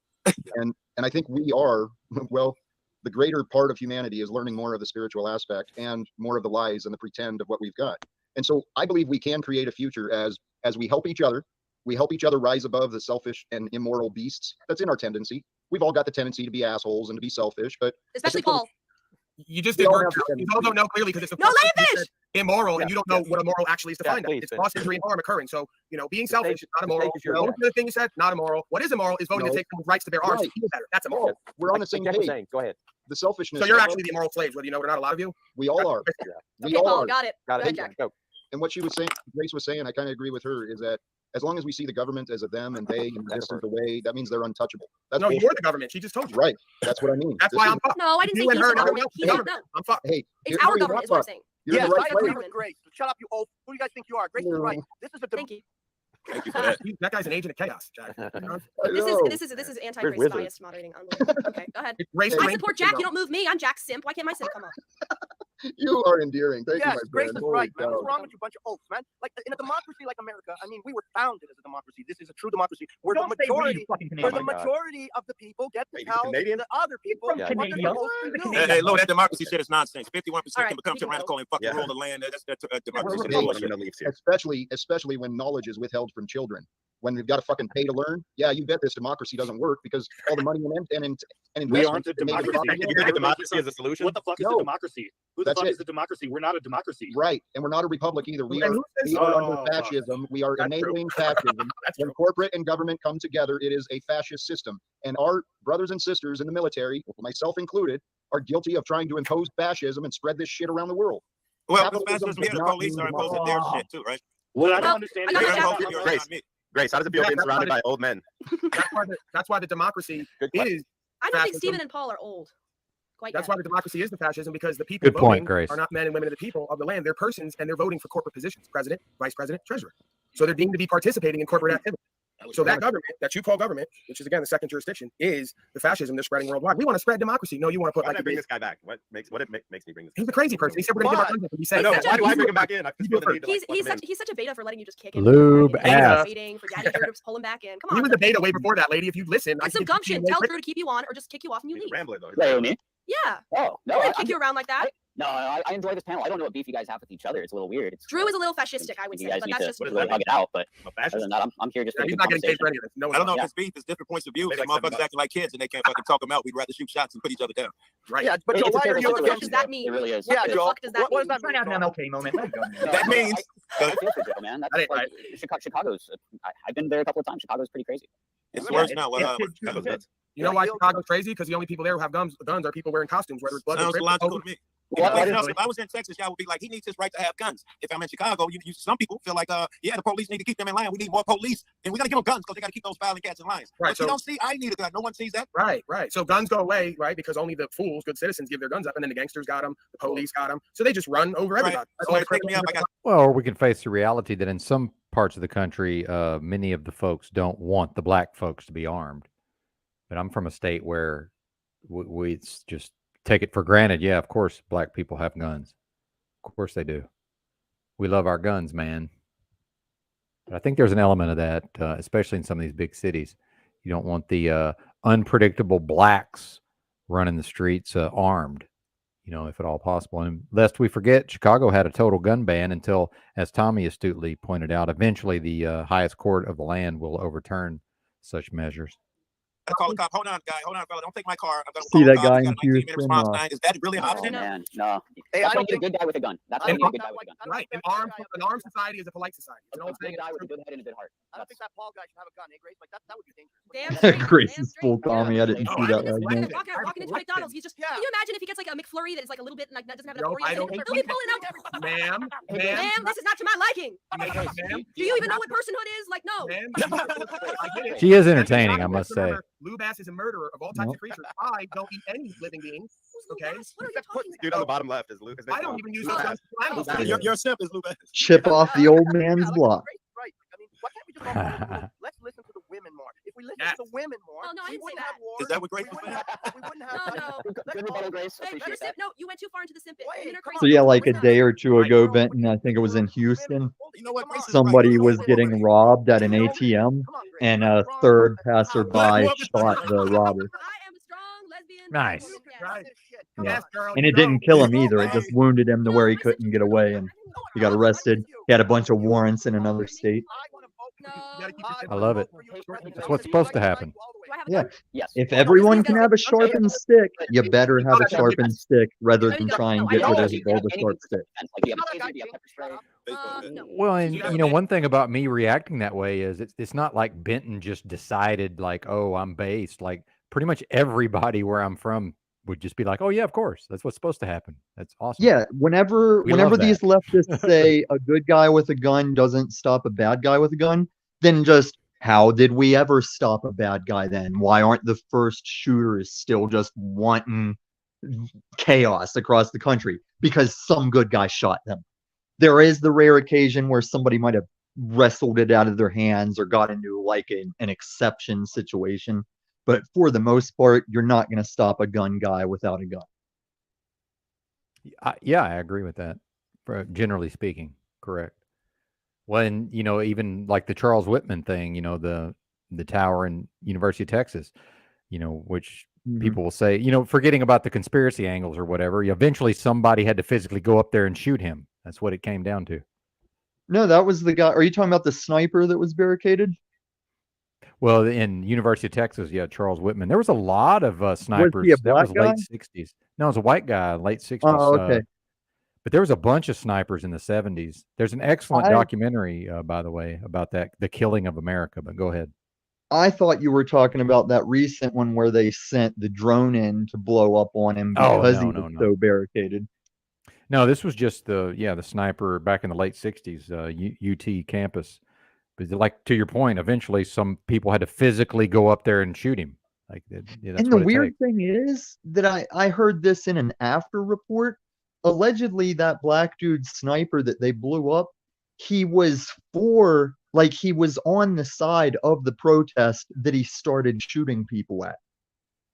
And I think we are, well, the greater part of humanity is learning more of the spiritual aspect and more of the lies and the pretend of what we've got. And so I believe we can create a future as we help each other. We help each other rise above the selfish and immoral beasts. That's in our tendency. We've all got the tendency to be assholes and to be selfish, but Especially Paul. You just We did all work. have the You tendency. all don't know clearly because it's a No, let him finish. immoral, and Yeah, you don't know yeah. what immoral actually is Yeah, defined as. please It's finish. loss, injury, and harm occurring. So, being selfish is not the immoral. stage is yours. The only other thing you said, not immoral. What is immoral is voting No. to take someone's rights to bear arms Right. to feel better. That's immoral. Oh, we're on the same Jack was page. saying, go ahead. The selfishness. So you're of- actually the immoral slaves, whether you know it or not. A lot of you. we all are. We Okay, all Paul, are. got it. Got Go it. ahead, Jack. Go. And what she was saying, Grace was saying, I kind of agree with her, is that as long as we see the government as a them and they and distant away, that means they're untouchable. That's No, bullshit. you're the government. She just told you. Right. That's what I mean. That's This why is- I'm fucked. No, I didn't You say and he's her the and everyone government. else. He the didn't government. know. I'm fucked. Hey, It's here's our where you're government not is what I'm fucked. saying. You're in Yes, the right I place. agree with Grace. Shut up, you old. Who do you guys think you are? Grace is No. right. This is a Thank you. Thank you for that. That guy's an agent of chaos, Jack. I This know. is anti-race wizards. biased moderating. Unbelievable. Okay, go ahead. It's race I trained support to Jack. go. You don't move me. I'm Jack's simp. Why can't my simp come up? You are endearing. Thank Yes, you, my Grace friend. is Holy right, man. cow. What's wrong with you, bunch of oafs, man? Like in a democracy like America, I mean, we were founded as a democracy. This is a true democracy where the Don't say we, you majority, fucking where Canadian. the majority of the people get to Wait, he's tell Canadian? the other people from what they're Canada. supposed to The do. Canadian. Hey, look, that democracy shit is nonsense. 51% All right, can become we can tyrannical and fucking Yeah. rule the land. That's democracy we're shit is Hey, bullshit. leaves here. especially when knowledge is withheld from children. When we've got to fucking pay to learn, yeah, you bet this democracy doesn't work because all the money and We investment aren't a they make in democracy. the You think a democracy is a solution? What the fuck is a No. democracy? Who the That's fuck it. is a democracy? We're not a democracy. Right, and we're not a republic either. We And are who says we are so? under Oh, fuck. fascism. We are That's true. enabling fascism. That's When true. corporate and government come together, it is a fascist system. And our brothers and sisters in the military, myself included, are guilty of trying to impose fascism and spread this shit around the world. Well, Capitalism fascism here, does the not police mean are imposing their democracy. shit too, right? What I Well, don't understand I is got They're it, Jack. imposing yours, Grace. not me. Grace, how does it feel Yeah, being that's surrounded why by old men? That's why the democracy Good question. is. I don't think Fascism. Stephen and Paul are old. Quite That's yet. why the democracy is the fascism, because the people Good point, voting Grace. are not men and women of the people of the land. They're persons, and they're voting for corporate positions: president, vice president, treasurer. So they're deemed to be participating in corporate activity. So that government that you call government, which is again the second jurisdiction, is the fascism they're spreading worldwide. We want to spread democracy. No, you want to put Why like did I bring this guy back? What makes me bring this? he's a crazy person. He said we're gonna give our Why? guns up. And he I said know. that. Why do I He's bring him back in? I just feel the need to, like, He's let him in. such a beta for letting you just kick him. Lube He's ass. waiting for Daddy Drew to pull him back in. Come He on. was a beta way before that, lady. If you'd listen, Get some gumption. Tell Drew to keep you on or just kick you off and you He's a leave. rambler though. Yeah. Oh, No, I kick you around like that. No, I enjoy this panel. I don't know what beef you guys have with each other. It's a little weird. Drew is a little fascistic, I would you say, guys but need that's to just really hug it out. But other than that, I'm here just for he's good not getting paid for any conversation. of this. No, I don't know if Yeah. it's beef. It's different points of view. And motherfuckers acting like kids and they can't fucking talk them out. We'd rather shoot shots and put each other down. Right. Yeah, but It's Joe, a why are favorite you situation, against does that though. mean? It really is. Yeah, What the Joe. fuck does that What does mean? that mean? Trying to have an MLK moment. Let it go. That means I feel for Joe, man. That's That ain't like, right. Chicago's. I've been there a couple of times. Chicago's pretty crazy. it's Yeah, worse it- now. You know why Chicago's crazy? Because the only people there who have guns are people wearing costumes, whether it's blood or Sounds crip or logical COVID. to me. What If is- I was in Texas, y'all would be like, he needs his right to have guns. If I'm in Chicago, some people feel like, yeah, the police need to keep them in line. We need more police, and we got to give them guns because they got to keep those violent cats in lines. Right, But you don't see, I need a gun. No one sees that. Right. So guns go away, right? Because only the fools, good citizens, give their guns up, and then the gangsters got them, the police got them, so they just run over everybody. That's all the Somebody pick me up. I got Well, or we can face the reality that in some parts of the country, many of the folks don't want the black folks to be armed. But I'm from a state where we just take it for granted. Yeah, of course, black people have guns. Of course they do. We love our guns, man. But I think there's an element of that, especially in some of these big cities. You don't want the unpredictable blacks running the streets armed, if at all possible. And lest we forget, Chicago had a total gun ban until, as Tommy astutely pointed out, eventually the highest court of the land will overturn such measures. to call the cop. Hold on, guy. Hold on, fella. Don't take my car. I've got to See call the that cops. guy He's in got a 19-minute Houston? response time. Is that really an Oh, option? man, no. Hey, That's I why you don't need a good guy with a gun. That's why I you don't need a good think guy that with a gun. Right. An armed society is a polite society. You know what I'm A good saying? guy with a good head and a good heart. I don't think that Paul guy should have a gun. Hey, Grace, like that would be dangerous. Damn straight. Grace damn is straight. full Tommy. I didn't Oh, see I that was right just now. Walking into McDonald's, he's just. Can you imagine if he gets like a McFlurry that is like a little bit like that doesn't have enough No, I Oreos in don't it? think He'll be pulling out. Ma'am, Ma'am, this is not to my liking. ma'am, Do you even know what personhood is? Like, no. ma'am, I get it. She is And entertaining, I let's must say. remember, Lou Bass is a murderer of all types of creatures. I don't eat any living beings. Okay. What are you talking Dude on the bottom left is Luke. I don't even use Lou those Bass. animals. Your simp is Lou Bass. Chip off the old man's block. Right. I mean, why can't we just all follow the rules? Let's listen to the women more. If we listen to the women more, Oh, no, I we didn't say wouldn't that. have wars. Is that what Grace was We wouldn't have. No. Good rebuttal, Grace. Hey, Appreciate that. no, you went too far into the simp. Women are crazy. So yeah, like a We're day not. or two ago, Benton, I think it was in Houston, You know what? Grace is somebody right. was getting robbed at an ATM, and a third passerby shot the robber. I am a strong lesbian. Nice. Right. Yeah. Yes, girl. And it didn't kill him either. It just wounded him to where he couldn't get away, and he got arrested. He had a bunch of warrants in another state. I love it. That's what's supposed to happen. Yeah. Yes. If everyone can have a sharpened stick, you better have a sharpened stick rather than try and get rid of all the sharp stick. Like, do you have a taser? Do you have pepper spray? No. Well, and one thing about me reacting that way is it's not like Benton just decided like, oh, I'm based. Like pretty much everybody where I'm from would just be like, oh yeah, of course, that's what's supposed to happen. That's awesome. Yeah, whenever We love these that. leftists say a good guy with a gun doesn't stop a bad guy with a gun, then just how did we ever stop a bad guy then? Why aren't the first shooters still just wanting chaos across the country? Because some good guy shot them. There is the rare occasion where somebody might have wrestled it out of their hands or got into like an exception situation. But for the most part, you're not going to stop a gun guy without a gun. Yeah, I agree with that. Generally speaking, correct. Well, and even like the Charles Whitman thing, the tower in University of Texas, which people will say, forgetting about the conspiracy angles or whatever. Eventually, somebody had to physically go up there and shoot him. That's what it came down to. No, that was the guy. Are you talking about the sniper that was barricaded? Well, in University of Texas, yeah, Charles Whitman. There was a lot of snipers. Was he a That was black guy? late 60s. No, it was a white guy, late 60s. Oh, okay. But there was a bunch of snipers in the 70s. There's an excellent I- documentary, by the way, about that, the killing of America. But go ahead. I thought you were talking about that recent one where they sent the drone in to blow up on him Oh, because no, he no, was no. so barricaded. No, this was just the sniper back in the late 60s, UT campus. But like to your point, eventually some people had to physically go up there and shoot him. Like that's And the what it weird takes. thing is that I heard this in an after report. Allegedly, that black dude sniper that they blew up, he was he was on the side of the protest that he started shooting people at.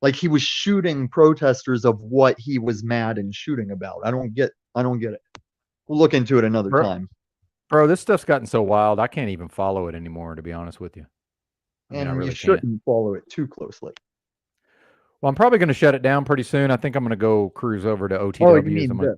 Like he was shooting protesters of what he was mad and shooting about. I don't get it. We'll look into it another time. Bro, this stuff's gotten so wild. I can't even follow it anymore, to be honest with you. I mean, I And really you can't. shouldn't follow it too closely. Well, I'm probably going to shut it down pretty soon. I think I'm going to go cruise over to OTWs. Oh, you mean I'm gonna- the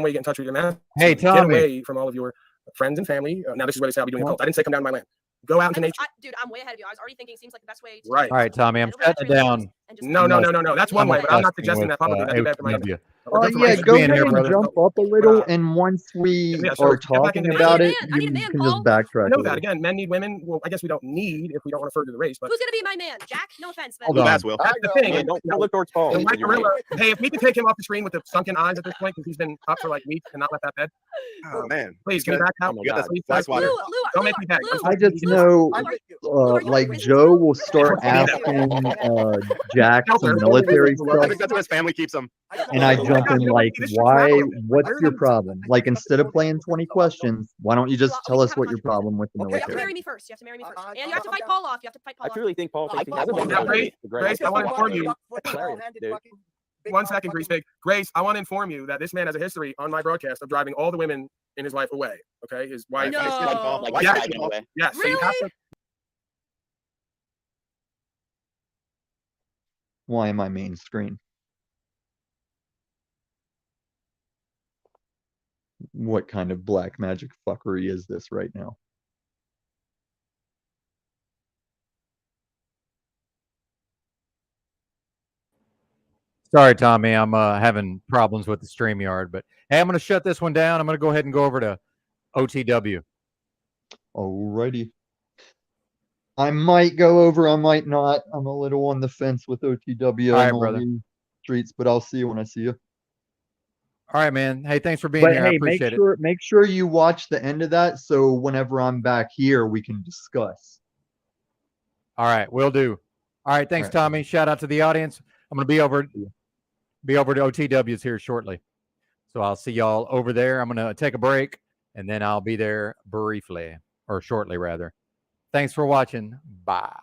same way you get in touch with your master. Hey, Get Tommy. away from all of your friends and family. Now this is where they say I'll be doing a cult. I didn't say come down to my land. Go out into nature. Dude, I'm way ahead of you. I was already thinking. Seems like the best way. To Right. All right, Tommy, I'm shutting it down. and just No. That's one way, but I'm not suggesting that publicly. That'd be bad for my OTW. Yeah, go ahead and jump up a little, and once we Yeah, sure. are Get back talking into the about issue. it, you can just backtrack. I a know little. that. Again, men need women. Well, I guess we don't need if we don't want to refer to the race, but Who's gonna be my man? Jack? No offense, but Hold on. That's Will. that's the thing. Hey, don't look towards Paul. The He's white in your gorilla. Hey, if we could take him off the screen with the sunken eyes at this point, because he's been up for like weeks and not left that bed. Oh man. Please, can you back out? You got that fly swatter. Don't make me beg. I just know, like Joe will start asking Jack some military I stuff, think that's where his family keeps him. and I jump in like, why? What's your problem? Like, instead of playing 20 questions, why don't you just tell us what your problem with the you have to military? marry me first. You have to marry me first, and you have to fight Paul off. You have to fight Paul I off. truly think Paul thinks he has a Now, big Grace, I want to inform you. Dude. 1 second, Grease Pig. Grace, I want to inform you that this man has a history on my broadcast of driving all the women in his life away. Okay, his wife. No. Like, Yeah. why driving away? Yes. So you have to. Why am I main screen? What kind of black magic fuckery is this right now? Sorry, Tommy. I'm having problems with the StreamYard, but hey, I'm going to shut this one down. I'm going to go ahead and go over to OTW. Alrighty. I might go over, I might not. I'm a little on the fence with OTW. All right, I'm on brother. the streets, but I'll see you when I see you. All right, man. Hey, thanks for being But here. I hey, appreciate make sure you watch the end of that, so whenever I'm back here, we can discuss. All right, will do. All right, thanks, All right. Tommy. Shout out to the audience. I'm going to be over to OTW's here shortly. So I'll see y'all over there. I'm going to take a break, and then I'll be there briefly, or shortly, rather. Thanks for watching. Bye.